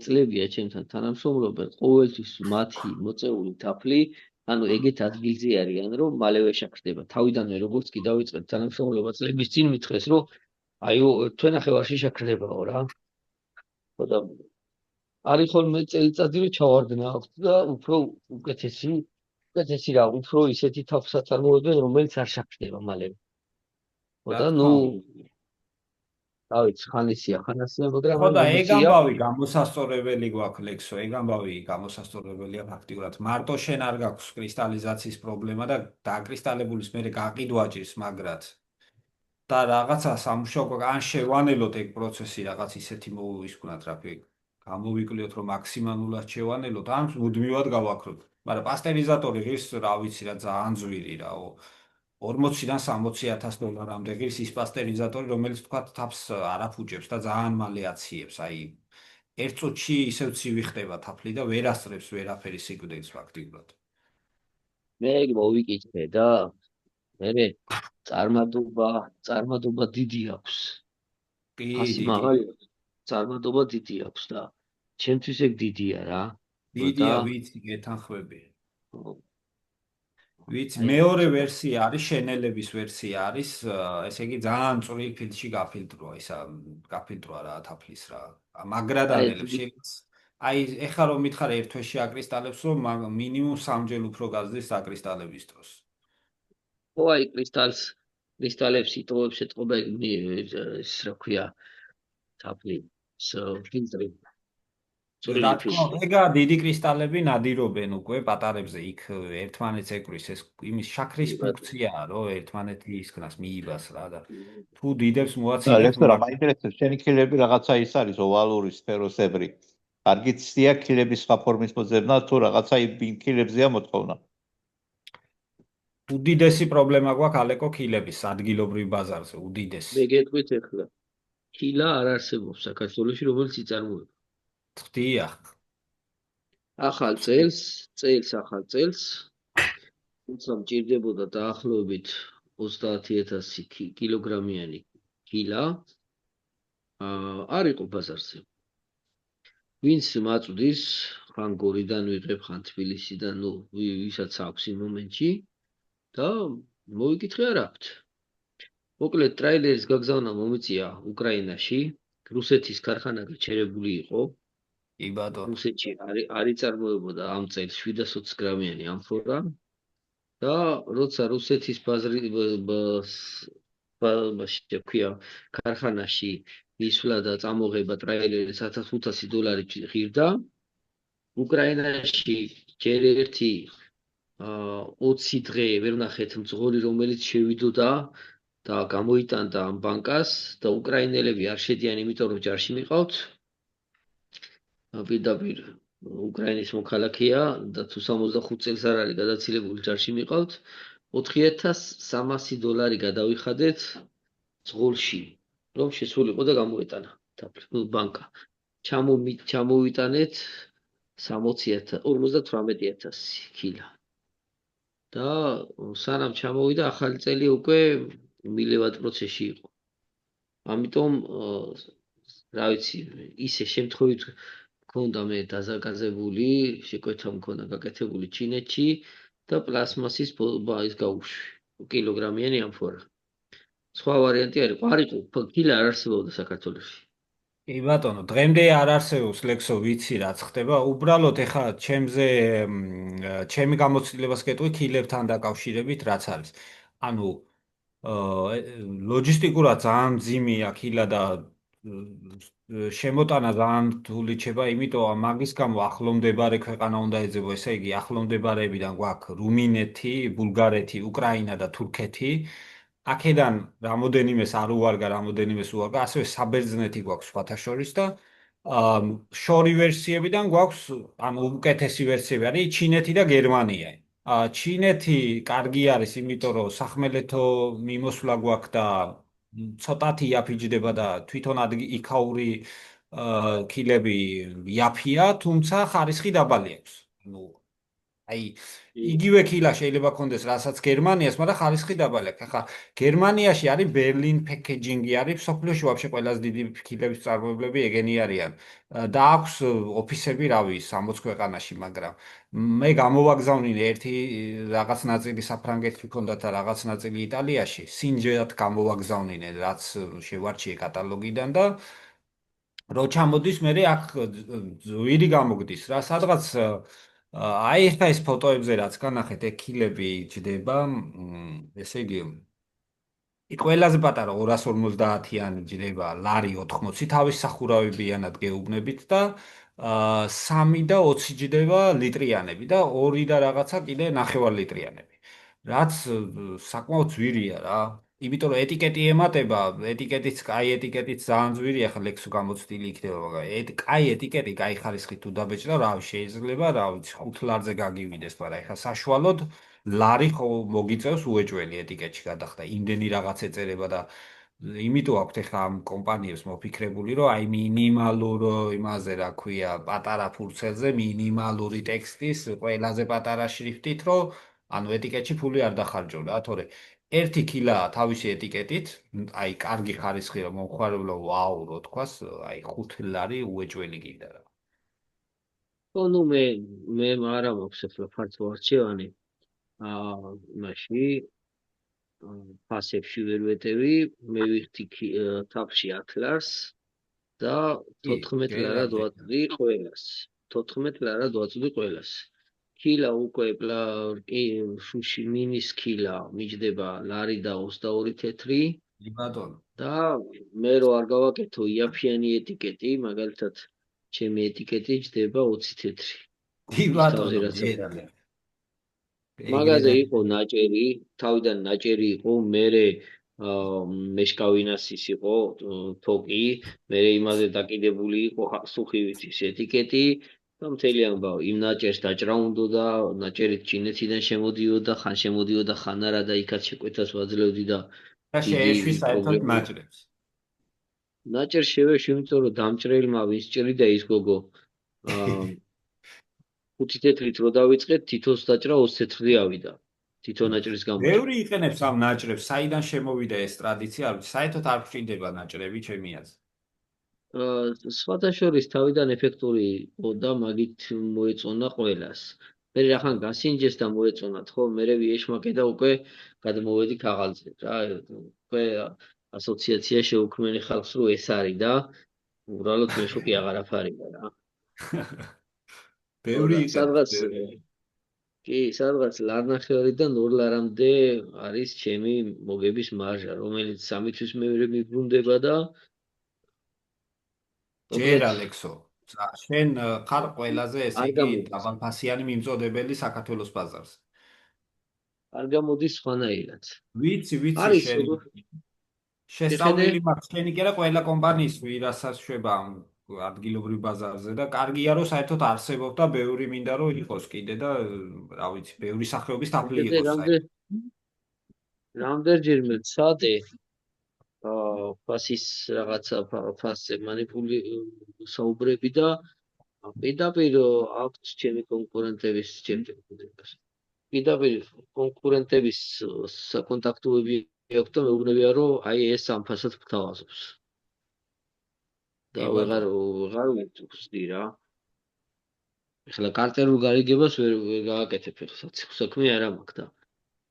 წლებია ჩემთან თანამშრომლობენ, ყოველთვის მათი მოწეული თაფლი, ანუ ეგეთ ადგილზე არიან, რომ მალევე შეგხდება. თავიდანვე როგორც კი დავიწყეთ თანამშრომლობა წლების წინ მითხრეს, რომ აიო თვენახევარში შეგხდებაო რა. ხო და არის ხოლმე წელიწადი რომ ჩავარდნა აქვს და უფრო უკეთესი რა, უფრო ისეთი თაფლს აწარმოებენ, რომელიც არ შეგხდება მალევე. ხო რა და თქმა ნუ უნდა. დავით ხანისია, მაგრამ ხო ამ და ეგ ამბიცია ამბავი გამოსასწორებელი გვაქვს ლექსო, ეგ ამბავი გამოსასწორებელია ფაქტიურად. მარტო შენ არ გაქვს კრისტალიზაციის პრობლემა და დაკრისტალებულის მერე გაყიდვა ჭირს მაგრად. და რაღაცა სამუშაო ან შევანელოთ ეგ პროცესი რაღაც ისეთი მოვისკვნათ რა ქვია. გამოვიკვლიოთ რომ მაქსიმალურად შევანელოთ, ან მუდმივად გავაქროთ. მაგრამ პასტერიზატორი ღირს რა ვიცი რა ძალიან ძვირი რაო. 40-დან 60,000 დოლარამდე ღირს ის პასტერიზატორი, რომელიც თქვა თავს არ აფუჭებს და ძალიან მალე აციებს. აი ერთ წუთში ისევ ცივი ხდება თაფლი და ვერ ასწრებს ვერაფერი სიკვდილს ფაქტიურად. მე ეგ მოვიკითხე და მე წარმადობა დიდი აქვს. კი, ფასი დიდი. მაღალია, წარმადობა დიდი აქვს და ჩემთვის ეგ დიდია რა. და დიდია, ვიცი, გეთანხმები. ხო, ვიცი, აი მეორე ვერსია არის, შენელების ვერსია არის, ესე იგი ძალიან წვრილ ფილტრში გაფილტროა, ისა გაფილტროა რა თაფლის რა. მაგრად აი ანელებს შეგიც. აი, ეხლა რომ მითხარ ერთ თვეში აკრისტალებს, რომ მინიმუმ 3 ჯერ უფრო გაზრდის აკრისტალების დროს. ხო აი კრისტალებს იტოვებს ეთყობა ეს რა ქვია თაფლი ფილტრი რა წვრილი თქმა უნდა, ფილტრი. ეგა დიდი კრისტალები ნადირობენ უკვე პატარებზე იქ ერთმანეთს ეკრის ეს იმის შაქრის ფუნქციაა, რომ ერთმანეთი ისქნას მიიბას რა და თუ დიდებს და მოაცილეთ ლექსო რა მაინტერესებს, შენი ქილები რაღაცა ის არის ოვალური, სფეროსებრი. კარგი ცდია ქილების სხვა ფორმის მოძებნა თუ რაღაცა იმ ქილებზეა მოთხოვნა. უდიდესი პრობლემა გვაქვს ალეკო ქილების ადგილობრივ ბაზარზე, უდიდესი. მე გეტყვით ახლა ქილა არ არსებობს საქართველოში რომელიც იწარმოება. ხდიახ. ახალ ახალ წელს თუმცა მჭირდებოდა დაახლოებით 30,000 კილოგრამიანი ქილა არ იყო ბაზარზე. ვინც მაწვდის, ხან გორიდან ვიღებ, ხან თბილისიდან, ნუ ვისაც აქვს იმ მომენტში და მოიკითხე არ აქვთ. მოკლედ ტრაილერის გაგზავნა მომიწია უკრაინაში, რუსეთის ქარხანა გაჩერებული იყო. კი ბატონო. რუსეთში არ იწარმოებოდა ამ წელს 720 გრამიანი ამფორა და როცა რუსეთის ქვია ქარხანაში ისვლა და წამოღება ტრაილერის $1,500 ღირდა. უკრაინაში ჯერ ერთი 20 დღე ვერ ნახეთ მძღოლი რომელიც შევიდოდა და გამოიტანდა ამ ბანკას და უკრაინელები არ შედიან იმიტომ რომ ჯარში მიყავთ. პირდაპირ უკრაინის მოქალაქეა და თუ 65 წელს არ არის გადაცილებული ჯარში მიყავთ. $4,300 გადავიხადეთ ძღოლში, რომ შესულიყო და გამოეტანა ბანკა. ჩამოვიტანეთ 58,000 ქილა. და სანამ ჩამოვიდა ახალი წელი უკვე მილევად პროცესში იყო. ამიტომ რა ვიცი, ისე შემთხვევით მქონდა მე დაზაკაზებული, შეკვეთა მქონდა გაკეთებული ჩინეთში და პლასმასის ის გაუშვი, კილოგრამიანი ამფორა. სხვა ვარიანტი არ იყო, ქილა არ არსებობდა საქართველოში. კი ბატონო, დღემდე არ არსებობს ლექსო ვიცი რაც ხდება. უბრალოდ ეხლა ჩემი გამოცდილებას გეტყვი ქილებთან დაკავშირებით რაც არის. ანუ ლოჯისტიკურად ძალიან მძიმეა ქილა და შემოტანა ძალიან რთული ჩება, იმიტომ მაგის გამო ახლომდებარე ქვეყანა უნდა ეძებო, ესე იგი ახლომდებარეებიდან გვაქვს რუმინეთი, ბულგარეთი, უკრაინა და თურქეთი. აქედან რამოდენიმეს არ უვარგა, რამოდენიმეს უვარგა, ასევე საბერძნეთი გვაქვს სხვათა შორის და შორი ვერსიებიდან გვაქვს, ანუ უკეთესი ვერსიები არის ჩინეთი და გერმანია. ჩინეთი კარგი არის, იმიტომ რომ სახმელეთო მიმოსვლა გვაქვს და ცოტათი იაფიჯდება და თვითონ იქაური ქილები იაფია, თუმცა ხარისხი დაბალი აქვს. ნუ აი იგივე ქილა შეიძლება კონდეს რასაც გერმანიას, მაგრამ ხარისხი დაბალი აქვს. ახლა გერმანიაში არის ბერლინ პეკეჯინგი არის, სოფლიოში ვაფშე ყველაზე დიდი ქილების წარმოებლები ეგენი არიან. და აქვს ოფისები, რავი, 60 ქვეყანაში, მაგრამ მე გამოვაგზავნინე ერთი რაღაც ნაწილი საფრანგეთში ქონდა და რაღაც ნაწილი იტალიაში, სინჯერად გამოვაგზავნინე, რაც შევარჩიე კატალოგიდან და რო ჩამოდის მე აქ ძვირი გამოგდის რა სადღაც აი ეს ფოტოებზე რაც განახეთ ექილები ჯდება ესე იგი ყველაზე პატარა 250-იანი ჯდება ლარი 80 თავის სახურავებიანად გეუბნებით და 3 და 20 ჯდებალიტრიანები და 2 და რაღაცა კიდე 9 litrიანები რაც საკმაოდ ძვირია რა იმიტომ რომ ეტიკეტი ემატება, ეტიკეტიც, კაი ეტიკეტიც ძალიან ძვირია, ხა ლექსო გამოცდილი იქნება, მაგრამ კაი ეტიკეტი, კაი ხარისხით თუ დაბეჭდა, რა შეიძლება, რა ვიცი, 5 ლარზე გაგივიდეს, მაგრამ ეხა საშუალოდ ლარი ხო მოგიწევს უეჭველი ეტიკეტში გადახდა, იმდენი რაღაც ეწერება და იმიტომ აქვთ ეხა ამ კომპანიებს მოფიქრებული, რომ აი მინიმალურ იმაზე რა ქვია, პატარა ფურცელზე მინიმალური ტექსტის ყველაზე პატარა შრიფტით, რომ ანუ ეტიკეტში ფული არ დახარჯო რა, თორე ერთი ქილა თავისი ეტიკეტით, აი კარგი ხარისხი რომ მომხმარებლო ვაუ რო თქვას, აი 5 ლარი უეჭველი კიდე რა. ხო, ნუ მე არა მაქვს ახლა ფართო არჩევანი. მაშინ ფასებში ვერ ვეტევი, მე ვიხდი თაფში 10 ლარს და 14 ლარად ვაწვდი ყველას. 14 ლარად ვაწვდი ყველას. ქილა უკვე შუში მინის ქილა მიჯდება ლარი და 22 თეთრი. ბატონო. და მე რო არ გავაკეთო იაფიანი ეტიკეტი, მაგალითად, ჩემი ეტიკეტი ჯდება 20 თეთრი. ბატონო, მაგაზე იყო ნაჭერი, თავიდან ნაჭერი იყო, მერე მეშკავინასის იყო თოკი, მერე იმაზე დაკიდებული იყო სუხივითის ეტიკეტი და მთელი ამბავი. იმ ნაჭერს დაჭრა უნდოდა, ნაჭერი ჩინეთიდან შემოდიოდა, ხან შემოდიოდა, ხან არა და იქაც შეკვეთას ვაძლევდი და შეეშვის საერთოდ ნაჭრებს. ნაჭერს შევეშვი, იმიტომ რომ დამჭრელმა ვის ჭრიდა ის გოგო 5 თეთრით რო დავიწყეთ, თითოს დაჭრა 20 თეთრი ავიდა. თითო ნაჭრის გამო. ბევრი იყენებს ამ ნაჭრებს, საიდან შემოვიდა ეს ტრადიცია, არ ვიცი, საერთოდ არ გვჭირდება ნაჭრები ჩემი აზრით. სხვათა შორის თავიდან ეფექტური იყო და მაგით მოეწონა ყველას. მე რახან გასინჯეს და მოეწონათ, ხო, მე ვიეშმაკე და უკვე გადმოვედი ქაღალდზე რა. უკვე ასოციაცია შეუქმნელი ხალხს რო ეს არის და უბრალოდ მე შოკი აღარაფარია რა. ბევრი სადღაც კი, სადღაც ლარნახევრიდან 2 ლარამდე არის ჩემი მოგების მარჟა, რომელიც 3 თვის მეორე მიბრუნდება და ჯერ ალექსო, შენ ხარ ყველაზე ესე იგი დაბალფასიანი მიმწოდებელი საქართველოს ბაზარზე. არ გამოდის სხვანაირად. ვიცი, შენ შესწავლილი მაქვს, შენი კი არა ყველა კომპანიის ვირასაც შვება ადგილობრივ ბაზარზე და კარგია რომ საერთოდ არსებობს და ბევრი მინდა რომ იყოს კიდე და რა ვიცი, ბევრი სახეობის თაფლი იყოს საერთოდ. რამდენჯერმე ვცადე ფასის რაღაცა ფასზე საუბრები და პირდაპირ აქვთ ჩემი კონკურენტების პირდაპირ კონკურენტების საკონტაქტოები აქვს და მეუბნებია რომ აი ეს ამ ფასად გთავაზობს. და ვეღარ ვწვდი რა. ეხლა კარტერულ გარიგებას ვერ გააკეთებ ეხლა საქმე არ მაქვს და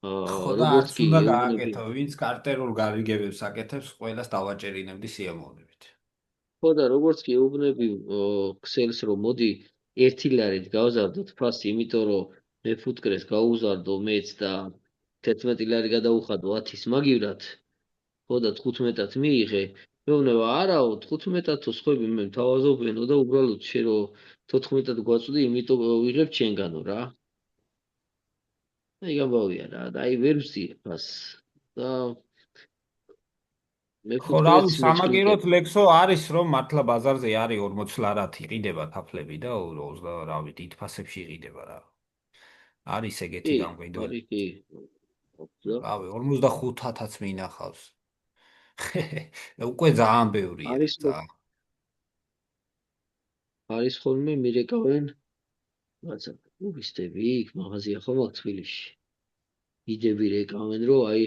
როგორც კი უნდა გააკეთო, ვინც კარტერულ გარიგებებს აკეთებს, ყველას დავაჭერინებდი სიამოვნებით. ხო და როგორც კი ეუბნები ქსელს რომ მოდი 1 ლარით გავზარდოთ ფასი, იმიტომ რომ მე ფუტკრეს გაუზარდო მეც და 11 ლარი გადაუხადო 10-ის მაგივრად. ხო და 15-ად მიიღე. მეუბნება არაო 15-ად სხვები მე მთავაზობენო და უბრალოდ შე რომ 14-ად გვაწვდი, იმიტომ ვიღებ ჩემგანო რა. აი გამოვია რა, აი ვერ ვზიებ ფას და მე ხორავ სამაგეროთ ლექსო არის რომ მართლა ბაზარზე არის 40 ლარად იყიდება თაფლები და 20 რავი დიდ ფასებში იყიდება რა. არის ეგეთი კი, გამყიდველი. არის კი. და რავი, 45-ათაც მინახავს. უკვე ძალიან ბევრია, არის ძალიან. არის ხოლმე მირეკავენ რაცა ტურისტები იქ მაღაზია ხომ აქვს თბილისში. იდები რეკავენ რომ აი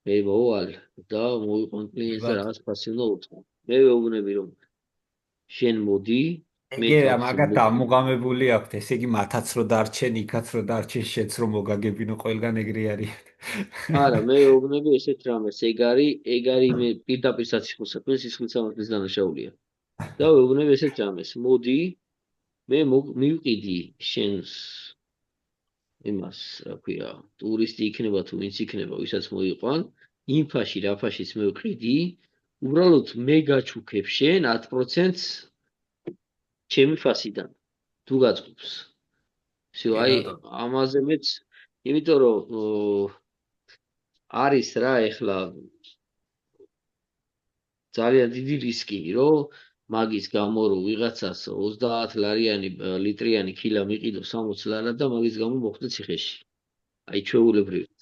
მე მოვალ და მოიყვან კლიენტს და რაღაც ფასი უნდა უთხრა. მე ვეუბნები რომ შენ მოდი, მე ეგ თავს მაგათ დამუღამებული აქვთ, ესე იგი მათაც რო დარჩენ, იქაც რო დარჩენ, შენც რო მოგაგებინო ყველგან ეგრე არის. არა, მე ვეუბნები ესეთ რამეს, ეგ არის მე პირდაპირ საციხო საქმე, სისხლის სამართლის დანაშაულია. და ვეუბნები ესეთ რამეს, მოდი, მე მივყიდი შენს იმას, რა ქვია, ტურისტი იქნება თუ ვინც იქნება, ვისაც მოიყვან, იმ ფაში, რა ფაშიც მე ვყიდი, უბრალოდ მე გაჩუქებ შენ 10%-ს ჩემი ფასიდან. თუ გაწყობს. всё, კი, აი ბატონო. ამაზე მეც, იმიტომ რომ არის რა ეხლა ძალიან დიდი რისკი, რომ მაგის გამო რომ ვიღაცას 30 ლარიანი ლიტრიანი ქილა მიყიდო 60 ლარად და მაგის გამო მოხვდე ციხეში. აი ჩვეულებრივად.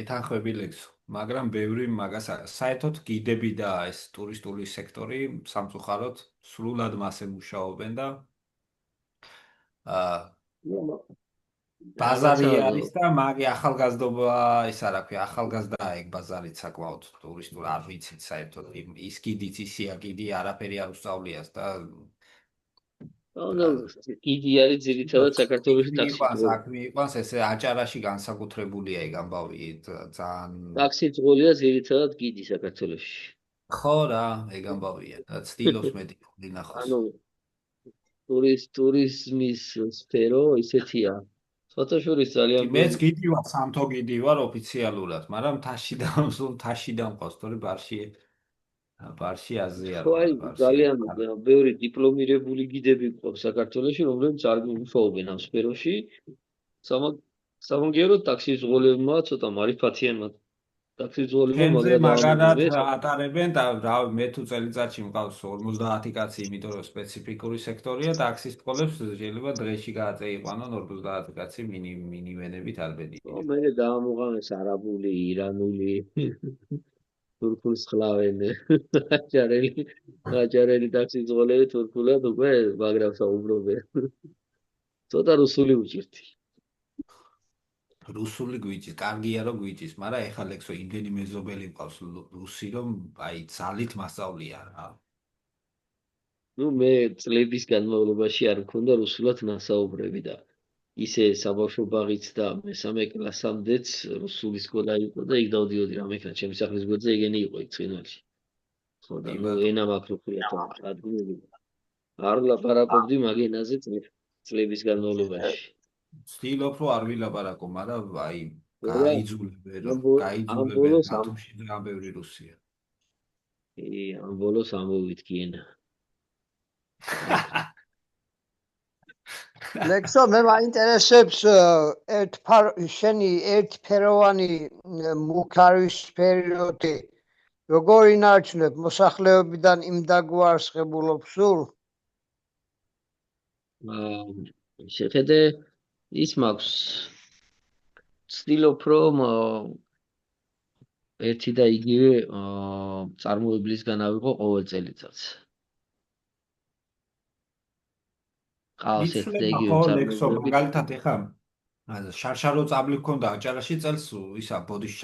ეთანხმებილებს, მაგრამ ბევრი მაგას საერთოდ გიდები და ეს ტურისტული სექტორი სამწუხაროდ სრულად მასე მუშაობენ და აა ბაზარი რაღაცა არის და მაგი ახალგაზრდობა, ეს არა ქვია, ახალგაზრდა ეგ ბაზარით საკმაოდ ტურისტულ არ ვიცით საერთოდ ის კიდიც ისია კიდი არაფერი არ უსწავლიას და იგი არის ძირითადად საქართველოში ტაქსი მიყვანს, ძღოლი. აქ მიყვანს ესე აჭარაში განსაკუთრებულია ეგ ამბავი ძალიან ტაქსი ძღოლია ძირითადად გიდი საქართველოში. ხო რა, ეგ ამბავია და ცდილობს მეტი დინახოს. ანუ ტურიზმის სფერო ისეთია. ფოტოშურის ძალიან მეც გიდივარ, სამთო გიდივარ ოფიციალურად, მაგრამ თაში დამყავს, თორე ბარში აზია ხო, რა, აი ბარში. ძალიან ბევრი დიპლომირებული გიდები გვყავს საქართველოში, რომლებიც არ მუშაობენ ამ სფეროში. სამაგიეროდ ტაქსის ზღოლებმა ცოტა მარიფათიან მათ. ტაქსის ზღოლებმა ჩვენზე მაგრად მაგარად დაამონებს. ატარებენ და რა მე თუ წელიწადში მყავს 50 კაცი, იმიტომ რომ სპეციფიკური სექტორია, ტაქსის წყლებს შეიძლება დღეში გააწეიყვანონ 50 კაცი მინიმენებით არბედილი. მე დაამოღამეს არაბული, ირანული, თურქულს ხლავენ. აჭარელი ტაქსის ზღოლები თურქულად უკვე მაგრამ საუბრობენ. ცოტა რუსული უჭირთი. რუსული გვიჭის, კარგია რომ გვიჭის, მაგრამ ეხლა ლექსო იმდენი მეზობელი მყავს რუსი, რომ აი ძალით მასწავლია რა. ნუ მე წლების განმავლობაში არ მქონდა რუსულად ნასაუბრები და ისე საბავშვო ბაღიც და მესამე კლასამდეც რუსული სკოლა იყო და იქ დავდიოდი რა მექნა ჩემი სახლის გვერდზე ეგენი იყო იქ ცხინვალში. ხო და ნუ ენა მაქროფია ადგილები. არ ვლაპარაკობდი მაგ ენაზე წლების განმავლობაში. ცდილობ რომ არ ვილაპარაკო, მაგრამ აი გაიძულებენ ნატოში ძალიან ბევრი რუსია. ამ ბოლოს ამოვიდგი ენა. ლექსო მე მაინტერესებს შენი ერთფეროვანი მუქარის პერიოდი როგორ ინარჩუნებ მოსახლეობიდან იმ დაგვარს ღებულობ სულ? შეხედე ის მაქვს ცდილობ რომ ერთი და იგივე წარმოებლისგან ავიღო ყოველ წელიწადს. ყავს ერთ და იგივე წარმოებლები. მაგალითად ეხა შარშან რო წაბლი მქონდა აჭარაში წელს ისა ბოდიში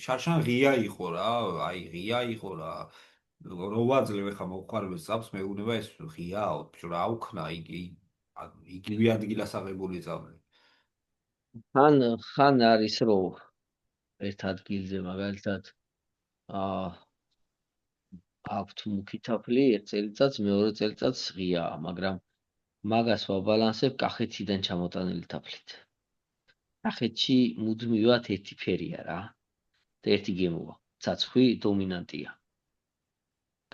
შარშან ღია იყო რა, აი ღია იყო რა. რო ვაძლევ ეხა მოხარებს წაბს მეუბნება ეს ღიაო, რა უქნა იგივე ადგილას აღებული წაბლი. ხან არის რომ ერთ ადგილზე მაგალითად აქვთ მუქი თაფლი ერთ წელიწადს, მეორე წელიწადს ღიაა, მაგრამ მაგას ვაბალანსებ კახეთიდან ჩამოტანილი თაფლით. კახეთში მუდმივად ერთი ფერია რა და ერთი გემოა. ცაცხვი დომინანტია.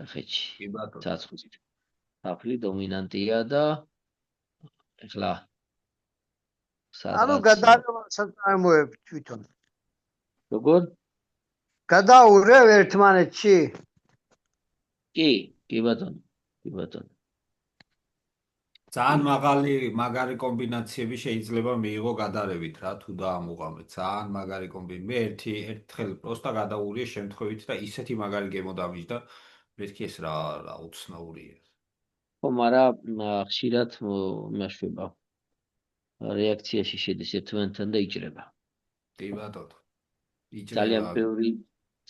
კახეთში. კი ბატონო. ცაცხვი თაფლი დომინანტია და ეხლა ანუ გადაარევასაც წარმოებ თვითონ. როგორ? გადაურევ ერთმანეთში? კი ბატონო. ძალიან მაგარი კომბინაციები შეიძლება მიიღო გადარებით რა თუ დაამოღამეთ ძალიან მაგარი კომბინაცია მე ერთხელ პროსტა გადაურიე შემთხვევით და ისეთი მაგარი გემო დამიჯდა მეთქი ეს რა უცნაურია ხო, მაგრამ ხშირად იმაშება რეაქციაში შედის ერთმანეთთან და იჭრება. კი ბატონო ძალიან იჭრება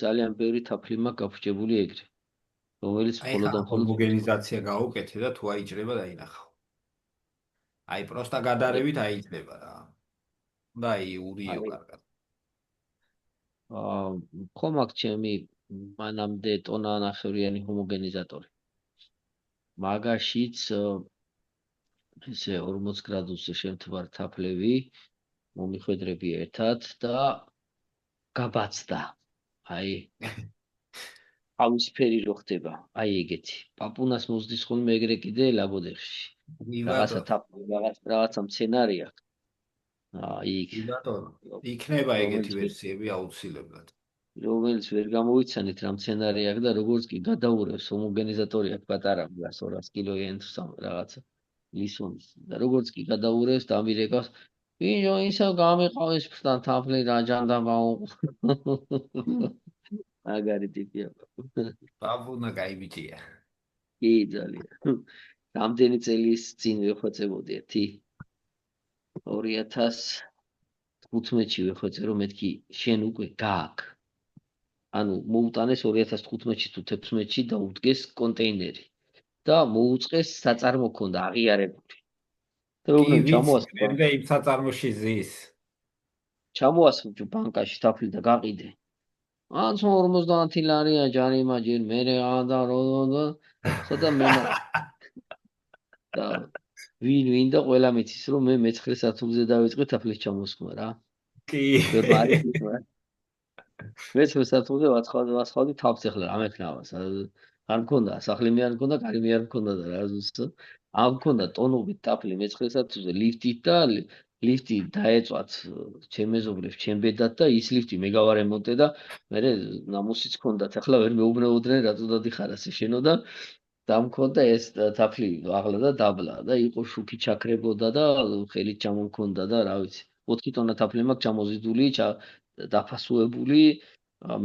ძალიან ბევრი თაფლი მაქვს გაფუჭებული ეგრე, რომელიც აი მხოლოდ ხა და მხოლოდ ჰომოგენიზაცია გაუკეთე და თუ აიჭრება დაინახავ აი პროსტა გადარებით აიჭრება რა და ურიო აი, კარგად ხო მაქვს ჩემი მანამდე ტონა-ნახევრიანი ჰომოგენიზატორი. მაგაშიც ესე 40 გრადუსზე შემთხვარ თაფლები მომიხვედრები ერთად და გაბაცდა. აი ავისფერი რო ხდება, აი ეგეთი. პაპუნას მოსდის ხოლმე ეგრე კიდე ლაბოდერში. რაღაცა თაფლი, რაღაცა მცენარე აქვს. იქ კი ბატონო იქნება ეგეთი რომელიც ვერსიები აუცილებლად რომელიც ვერ გამოვიცანით რა მცენარე აქვს და როგორც კი გადაურევს ჰომოგენიზატორი აქვს პატარა 200 კილოიან თუ რაღაცა ლისონის და როგორც კი გადაურევს დამირეკავს ვინო ისევ გამიყავის ფრთან თაფლი რა ჯანდაბა მაგარი ტიპია ბაბუნა კაი ბიჭია კი ძალიან რამდენი წელის წინ ვეხვეწებოდი 2015-ში ვეხვეწე რომ მეთქი შენ უკვე გააქვს ანუ მოუტანეს 2015-ში თუ 16-ში და უდგეს კონტეინერი და მოუწყეს საწარმო ქონდა აღიარებული. და როგორ ჩამოასხა მე იმ საწარმოში ზის. ჩამოასხა ბანკაში თაფლი და გაყიდე. ან 50 ლარია ჯარიმა ჯერ მე და ხოდა მე და ვინ და ყველა მიცის რომ მე მე-9 საათზე დავიწყე თაფლის ჩამოსხმა რა. კი. ვერ მარიხის რა. მე-9 საათზე ვაცხავდი თავს ახლა რა მექნავს. არ მქონდა სახლი მე არ მქონდა, კარი მე არ მქონდა და რა ზუსტად. ამ მქონდა ტონობით თაფლი მე-9 საათზე ლიფტით და ლიფტი დაეწვათ ჩემ მეზობლებს, ჩემ ბედად და ის ლიფტი მე გავარემონტე და მე ნამუსიც მქონდათ. ახლა ვერ მეუბნეოდნენ რატო დადიხარ ასე შენო და დამქონდა ეს თაფლი აღლა და დაბლა და იყო შუქი ჩაქრებოდა და ხელით ჩამომქონდა და რა ვიცი 4 ტონა თაფლი მაქვს ჩამოზიდული დაფასუებული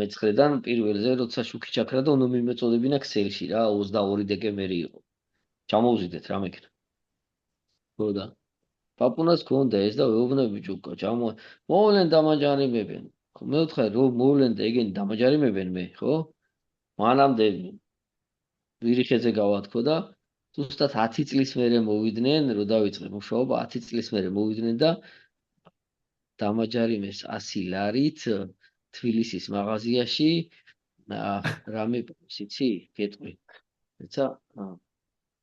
მე-9-დან პირველზე როცა შუქი ჩაქრა და უნდა მიმეწოდებინა ქსელში რა 22 დეკემბერი იყო ჩამოვზიდეთ რა მექნა ხო და პაპუნას ქონდა ეს და ვეუბნები ჯუკა მოვლენ დამაჯარიმებენ ხო მე ვთხარ რომ მოვლენ და ეგენი დამაჯარიმებენ მე ხო მანამდე ვირიხეზე გავათქო და ზუსტად 10 წლის მერე მოვიდნენ, რომ დავიწყე მუშაობა, 10 წლის მერე მოვიდნენ და დამაჯარიმეს 100 ლარით თბილისის მაღაზიაში რამე სიცი გეტყვი. ეცა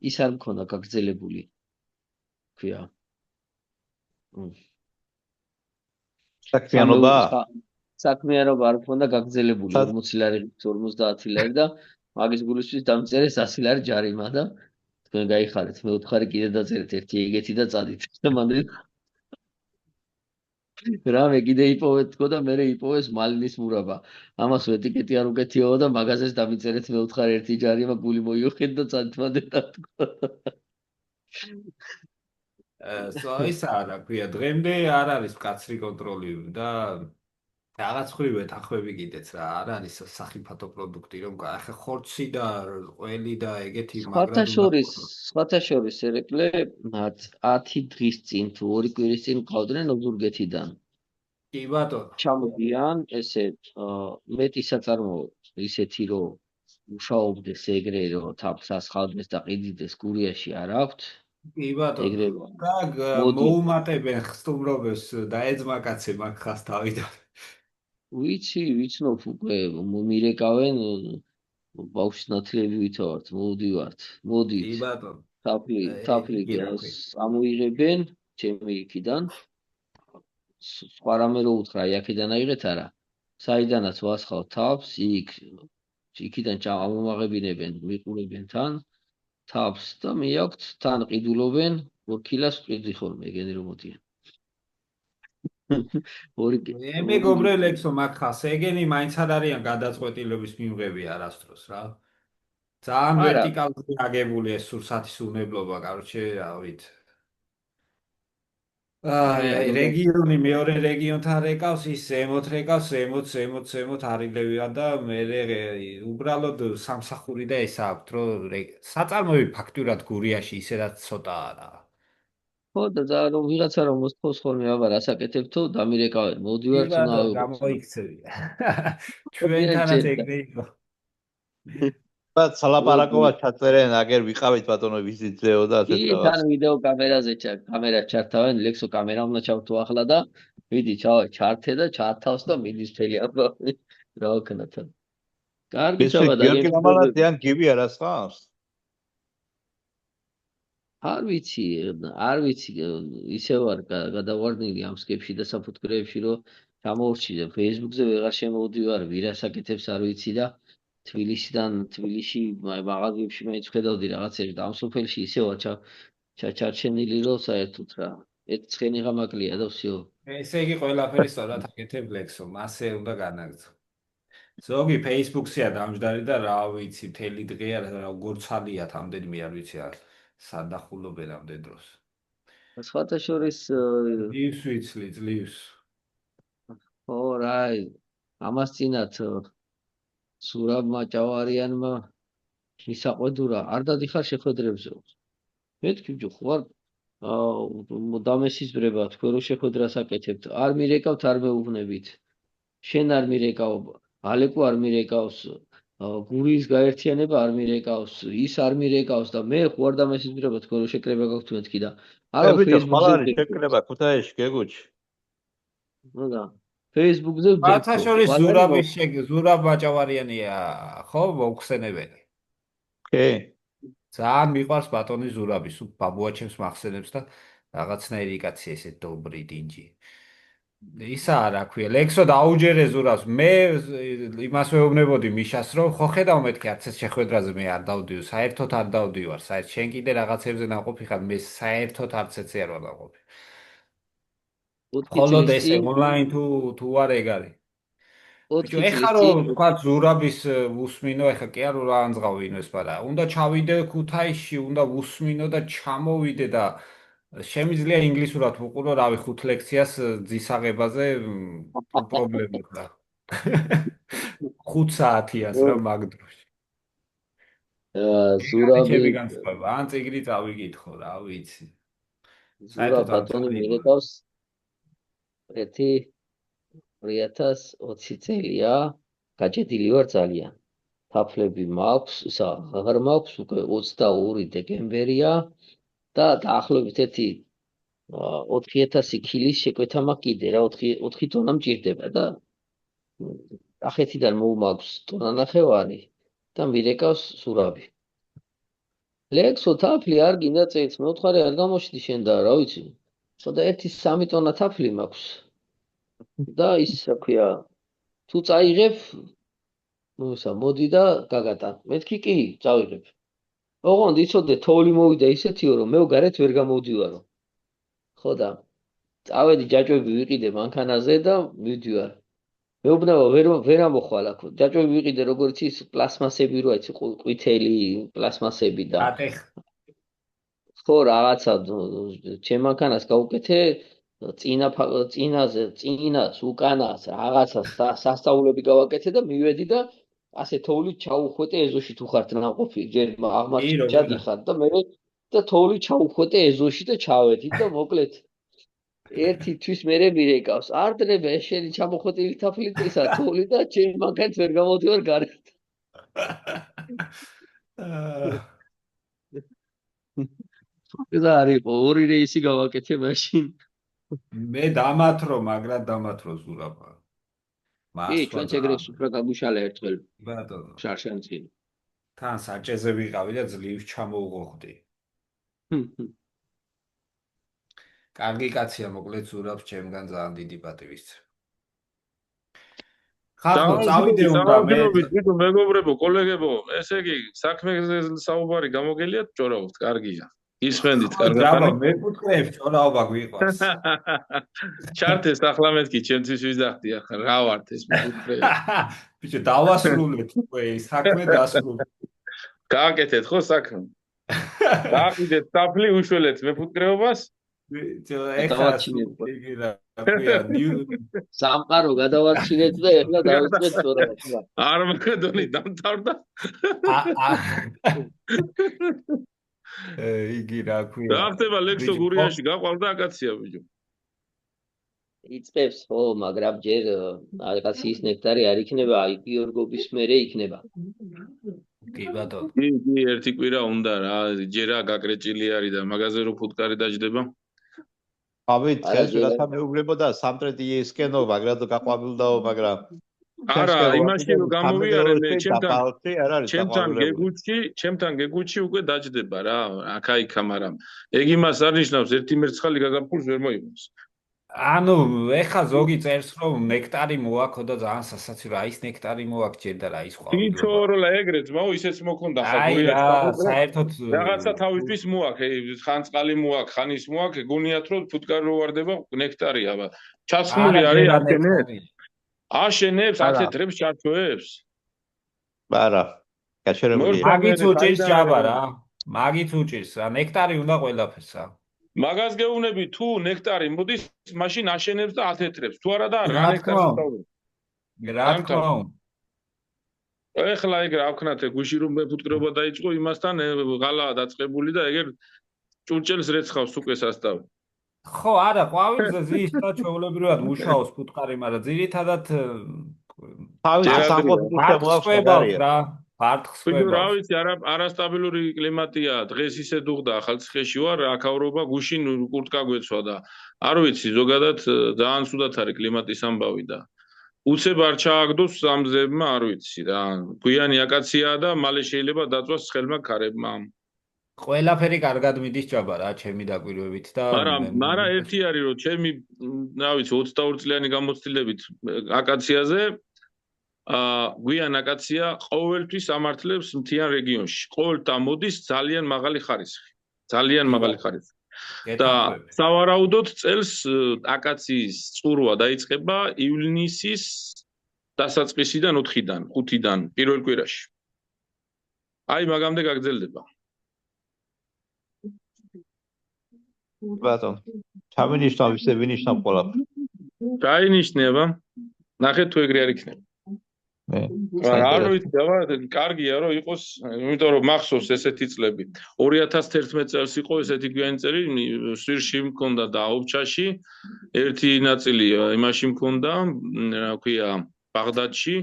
ის არ მქონდა გაგრძელებული. ქვია. საქმიანობა არ მქონდა გაგრძელებული 40 ლარი 50 ლარი და მაგის გულისთვის დამწერეს 100 ლარი ჯარიმა და თქვენ გაიხარეთ მე ვთხარი კიდე დაწერეთ ერთი ეგეთი და წადით და მანდ რამე კიდე იპოვეთ თქო და მე იპოვეს მალინის მურაბა ამას ეტიკეტი არ უკეთიაო და მაღაზიას დამიწერეთ მე ვთხარი ერთი ჯარიმა გული მოიუხეთ და წადით მანდ და ისა რა ქვია დღემდე არ არის მკაცრი კონტროლი და რაღაც ხრივ ეთახვები კიდეც რა არ არის სახიფათო პროდუქტი რომ ახლა ხორცი და ყველი და ეგეთი სხვათა შორის ერეკლე 10 დღის წინ თუ 2 კვირის წინ ყავდნენ ოზურგეთიდან კი ბატონო ჩამოდიან ესე მეტი საწარმო ისეთი რომ მუშაობდეს ეგრე რომ თავს ასხავდეს და ყიდიდეს გურიაში არ აქვთ კი ბატონო და მოუმატებენ ხსტუმრობებს და ეძმა კაცე მაგ ხას თავიდან ვიცნობ უკვე მირეკავენ ბავშვის ნათლები ვითოვართ მოდივართ მოდით თაფლი ამოიღებენ ჩემი იქიდან სხვა რამე რო უთხრა აქედან აიღეთ არა საიდანაც ვასხავ თავს იქიდან ჩამომაღებინებენ მიყურებენ თან თავს და მიაქვთ თან ყიდულობენ 2 კილოს ყიდი ხოლმე ეგენი რომ მოდიან მე მეგობრე ლექსო მაგ ხას ეგენი მაინც არ არიან გადაწყვეტილების მიღები არასდროს რა ძალიან არა, ვერტიკალურად აგებული ეს სურსათის უნებლობა, короче, რავით. აი, უნდა რეგიონი მეორე რეგიონთან რეკავს, ის ზემოთ რეკავს, ზემოთ არილევია და მე უბრალოდ სამსახური და ეს აქვთ, რომ საწარმოები ფაქტურად გურიაში ისედაც ცოტაა რა. ხო და ძალიან რომ ვიღაცა რომ მოსთხოვს ხოლმე აბა რასაკეთებთო დამირეკავენ მოდივარ კი თუ ბატონო, ნავიღოთ გამოიქცევია. მოდიან ჩვენთანაც ჯერ და ეგრე იყო. բայց მოდი სალაპარაკოა ჩაწერენ, აგერ ვიყავით ბატონო ვიზიტზეო და კი ასეთ თან რაღაც. ვიდეო კამერაზე კამერას ჩართავენ ლექსო კამერა უნდა ჩავთო ახლა და ვიდი ჩართე და ჩართავს და მიდის მთელი ამბავი რა ვქნა თან კარგი ის საბა გიორგი დაგემშვიდობები მამალაძიან გივი არას ხავს? არ ვიცი ისე ვარ გადავარდნილი ამ სკეპში და საფუტკრეებში რომ ჩამოვრჩი და Facebook-ზე ვეღარ შემოვდივარ ვირასაკეთებს არ ვიცი და თბილისში მაღაზიებში მაინც ხედავდი რაღაცები და ამ სოფელში ისე ვარ ჩაჩარჩენილი რომ საერთოდ რა ერთ ცხენი ღამაკლია და всё ესე იგი ყველაფერი სწორად აკეთებ ლექსო, მასე უნდა განაგრძო. ზოგი Facebook-სია დამჯდარი და რა ვიცი, მთელი დღეა როგორ ცალია თამდენიმე არ ვიცი რა სადახულობენ ამდენ დროს. სხვათა შორის ძლივს ვიცლი, ძლივს. ხო რა ამას წინათ სურაბმა ჭავარიანმა მისაყვედურა არ დადიხარ შეხვედრებზე მეთქი ბიჭო ხوار დამესიზრება თქვენ რო შეხვედრას აკეთებთ არ მირეკავთ არ მეუბნებით შენ არ მირეკავ ალეკო არ მირეკავს გურის გაერთიანება არ მირეკავს ის არ მირეკავს და მე ხوار დამესიზრება თქვენ რო შეკრება გაქვთ მეთქი და არა ბიჭო, Facebook-ზე ხვალ არის შეკრება ქუთაისში გეგუჩი. და Facebook-ზე მათაშორის ვძებთ ზურაბ მაჭავარიანია, ხო, მოხსენებელი. კი. ძალიან მიყვარს ბატონი ზურაბი, სულ ბაბუაჩემს მახსენებს და რაღაცნაირი კაცი ესე დობრი დინჯი. ისა რა ქვია, ლექსო დაუჯერე ზურაბს. მე იმას ვეუბნებოდი მიშას, რომ ხო ხედავ მეთქი არც ეს შეხვედრაზე მე არ დავდივ, საერთოდ არ დავდივარ. საერთოდ შენ კიდე რაღაცებზე ნაყოფი ხარ, მე საერთოდ არც ეცე არ ვარ ნაყოფი. 4 მხოლოდ წლის ესე წინ ონლაინ თუ არ ეგ არის. 4 ბიჭო, ეხა წლის რომ წინ თქვა ზურაბის ვუსმინო, ეხა კი არ რა ანძღავინოს, მაგრამ უნდა ჩავიდე ქუთაისში, უნდა ვუსმინო და ჩამოვიდე და შემიძლია ინგლისურად ვუყურო, რავი, 5 ლექციას ძისაღებაზე პრობლემად და 5 საათიას რა მაგ დროში. ზურაბი ჩემი განსხვავება, ან წიგნი წავიკითხო, რა ვიცი. ზურაბ საერთოდ არ ბატონი წავიკითხო. მირეკავს 2020 წელია გაჭედილი ვარ ძალიან თაფლები მაქვს აღარ მაქვს უკვე 22 დეკემბერია და დაახლოებით 4000 კილის შეკვეთა მაქვს კიდე რა 4 ტონა მჭირდება და კახეთიდან მოვმაქვს ტონა ნახევარი და მირეკავს ზურაბი ლექსო თაფლი არ გინდა წეც მეუთხარი არ გამოჩდი შენ და რა ვიცი ხოდა 1-3 ტონა თაფლი მაქვს და ის რა ქვია თუ წაიღებ მოდი და გაგატან მეთქი კი წავიღებ ოღონდ იცოდე თოვლი მოვიდა ისეთიო რომ მე გარეთ ვერ გამოვდივარო ხო და წავედი ჯაჭვები ვიყიდე მანქანაზე და მივდივარ მეუბნება ვერ ამოხვალ აქ ჯაჭვები ვიყიდე როგორც ის პლასმასები რო იცი ყვითელი პლასმასები და ხო რაღაცა ჩემ მანქანას გავუკეთე წინას უკანას რაღაცა სასწაულები გავაკეთე და მივედი და ასე თოვლი ჩაუხვეტე ეზოში თუ ხართ ნაყოფი ჯერ აღმართში ჩადიხარ და მე და თოვლი ჩაუხვეტე ეზოში და ჩავედი და მოკლედ ერთი თვის მერე მირეკავს არდრება შენი ჩამოხვეტილი თაფლი ისა თოვლი და ჩემ მანქანით ვერ გამოვდივარ გარეთ და არისო ორი რეისი გავაკეთე მაშინ მე დამათრო, მაგრამ დამათრო ზურაბა. კი, ჩვენც ეგრე სუფრა გაგუშალა ერთხელ. ბატონო. შარშანწინ. თან საჭეზე ვიყავი და ძლივს ჩამოვღოხდი. კარგი კაცია, მოკლედ ზურაბს ჩემგან ძალიან დიდი პატივისცემა. ხახო, წავიდე უნდა მე. ვიდეო მეგობრებო, კოლეგებო, ესე იგი, საქმეზე საუბარი გამოგელიათ, ჭორავთ, კარგია. ისმენდით კარგად. მეკუთვნებს ჭორავა გვიყვარს. ჩართეს ახლა მეთქი, ჩემთვის ვიზახდი ახლა რა ვართ ეს მეკუთვნე. ბიჭო, დავასრულეთ უკვე, საქმე დასრულდა. გააკეთეთ ხო საქმე? გააყიდეთ საფლი უშველეთ მეფუტკრეობას? გადავარჩინეთ. იგი რა ქვია, სამყარო გადავარჩინეთ და ეხლა დავიწყეთ თორემ. არმაგედონი დამთავრდა. იგი რა ქვია. რა ხდება ლექსო გურიაში გაყვალდა აკაცია ბიჭო. იწყებს ხო, მაგრამ ჯერ აკაციის ნექტარი არ იქნება, აი გიორგობის მერე იქნება. კი ბატონო. კი, ერთი კვირა უნდა რა, ჯერა გაკრეჭილი არის და მაგაზე რო ფუტკარი დაждდება. ავით ეს რაღაცა მეუღლებოდა სამტრედიესკენო მაგრად გაყვავილდაო მაგრამ არა იმაში რომ გამოვიარე მე ჩემთან გეგუჩი უკვე დაждდება რა აქა-იქა მაგრამ ეგ იმას არ ნიშნავს ერთი მერცხალი გაგაფულს ვერ მოიგოს ანუ ეხა ზოგი წერს რომ ნექტარი მოაქო და ძალიან სასაცილო აი ის ნექტარი მოაქ ჯერ და რა ის ყვავილობა თითოეულა ეგრეც მაო ისეც მოქონდა ხაგურია საერთოდ რაღაცა თავისთვის მოაქ ხან წყალი მოაქ ხან ის მოაქ გონიათ რომ ფუტკარი რო ვარდება ნექტარია ჩასხმული არის აშენებს ათეთრებს ჩარჩოებს არა გაჩერებული მაგით უჭირს ჯაბა რა მაგით უჭირს ნექტარი უნდა ყველაფერსა მაგას გეუბნები თუ ნექტარი მოდის მაშინ აშენებს და ათეთრებს თუ არა და რა ნექტარს დავუყო რა თქმა უნდა ეხლა ეგ რა ვქნათ გუში რომ მეფუტკრეობა დაიწყო იმასთან ღალაა დაწყებული და ეგერ ჭურჭელს რეცხავს უკვე სასტავი ხო არა ყვავილზე ზის და ჩვეულებრივად მუშაობს ფუტკარი მაგრამ ძირითადად თავის სამყაროში მოაქვს რა ფართხს რა ვიცი არასტაბილური კლიმატია დღეს ისე დუღდა ახალციხეში ვარ აქავრობა გუშინ კურტკა გვეცვა და არ ვიცი ზოგადად ძალიან ცუდად არის კლიმატის ამბავი და უცებ არ ჩააგდოს სამზებმა არ ვიცი რა გვიანი აკაციაა და მალე შეიძლება დაწვას ხელმა ქარებმა ყველაფერი კარგად მიდის ჯაბა რა ჩემი დაკვირვებით და არა ერთი არის რომ ჩემი რა ვიცი 22 წლიანი გამოცდილებით აკაციაზე გვიან აკაცია ყოველთვის ამართლებს მთიან რეგიონში. ყოველთა მოდის ძალიან მაღალი ხარისხი. ძალიან მაღალი ხარისხი. და სავარაუდოდ წელს აკაციის წურვა დაიწყება ივლისის დასაწყისიდან 4-დან, 5-დან პირველ კვირაში. აი მაგამდე გაგრძელდება. ბატონ, ჩამინიშნავ ისე ვინიშნავ ყველაფერს. გაინიშნება. ნახეთ თუ ეგრე არ იქნება. არ ვიცი, კარგია რომ იყოს, იმიტომ რომ მახსოვს ესეთი წლები. 2011 წელს იყო ესეთი გვიანი წელი, სვირში მქონდა და ობჩაში, ერთი ნაწილი იმაში მქონდა, რა ქვია, ბაღდადში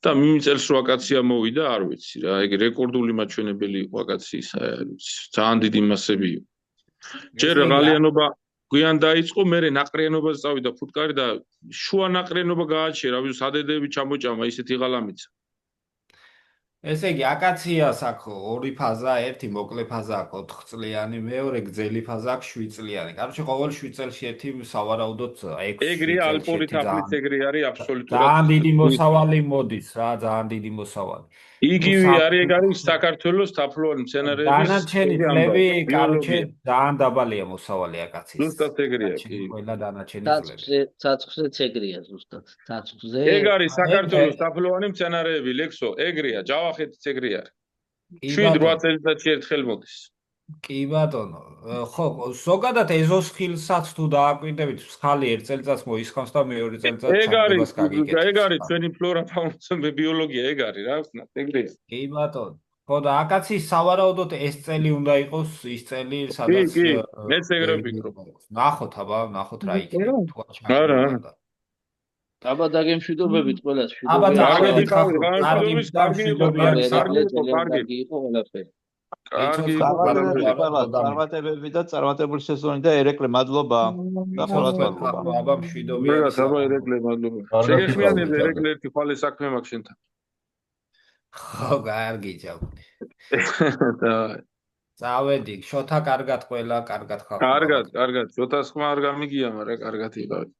და მიმ წელს რო აკაცია მოვიდა, არ ვიცი რა, ეგ რეკორდული მაჩვენებელი იყო აკაციის, არ ვიცი, ძალიან დიდი მასები იყო. ჯერ ღალიანობა გვიან დაიწყო, მერე ნაყრიანობას წავიდა ფუტკარი და შუა ნაყრიანობა გააჩერა, ვისაც ადედები ჩამოჭამა, ისეთი ღალამიცა. ესე იგი, აკაციას აქვს ორი ფაზა, ერთი მოკლე ფაზა აქვს 4 წლიანი, მეორე გრძელი ფაზა აქვს 7 წლიანი. კაროჩე, ყოველ 7 წელში ერთი სავარაუდოდ 6 ეგრეა ალპური თაფლიც ეგრე არის აბსოლუტურად. ძალიან დიდი მოსავალი მოდის რა, ძალიან დიდი მოსავალი. იგივე არის ეგ არის საქართველოს თაფლოვანი მცენარეების დანარჩენი წლები, კაროჩე, ძალიან დაბალია მოსავალი აკაციის. ზუსტად ეგრეა, კი. ყველა დანარჩენი წლები. ცაცხლზეც ეგრეა ზუსტად. ცაცხლზე. ეგ არის საქართველოს თაფლოვანი მცენარეები, ლექსო, ეგრეა, ჯავახეთიც ეგრე არის. 7-8 წელიწადში ერთხელ მოდის. კი ბატონო, ხო, ზოგადად ეზოსხილსაც თუ დააკვირდებით, მსხალი ერთ წელიწადს მოისხავს და მეორე წელიწადს ჩამებას გაგიკეთებს. ეგ არის ჩვენი ფლორა ფაუნა ბიოლოგია, ეგ არის რა ვთქვათ, ეგრეა. კი ბატონო. ხო და აკაციის სავარაუდოდ ეს წელი უნდა იყოს ის წელი, სადაც მეც ეგრე ვფიქრობ. ნახოთ აბა, ნახოთ რა იქნება თუ არ ჩამოვა. არა. აბა დაგემშვიდობებით ყველას, აბა კარგი იყო ყველაფერი. კარგი წარმატებები და წარმატებული სეზონი და ერეკლე მადლობა. გახსოვთ მადლობა. აბა მშვიდობია. აბა ერეკლე მადლობა. შეგეხმიანებ ერეკლე ერთი ხვალე საქმე მაქვს შენთან. ხო, კარგი ჯაბი. წავედი, შოთა კარგად ყველა, კარგად ხარ. კარგად, შოთას ხმა არ გამიგია, მაგრამ კარგად იყავით.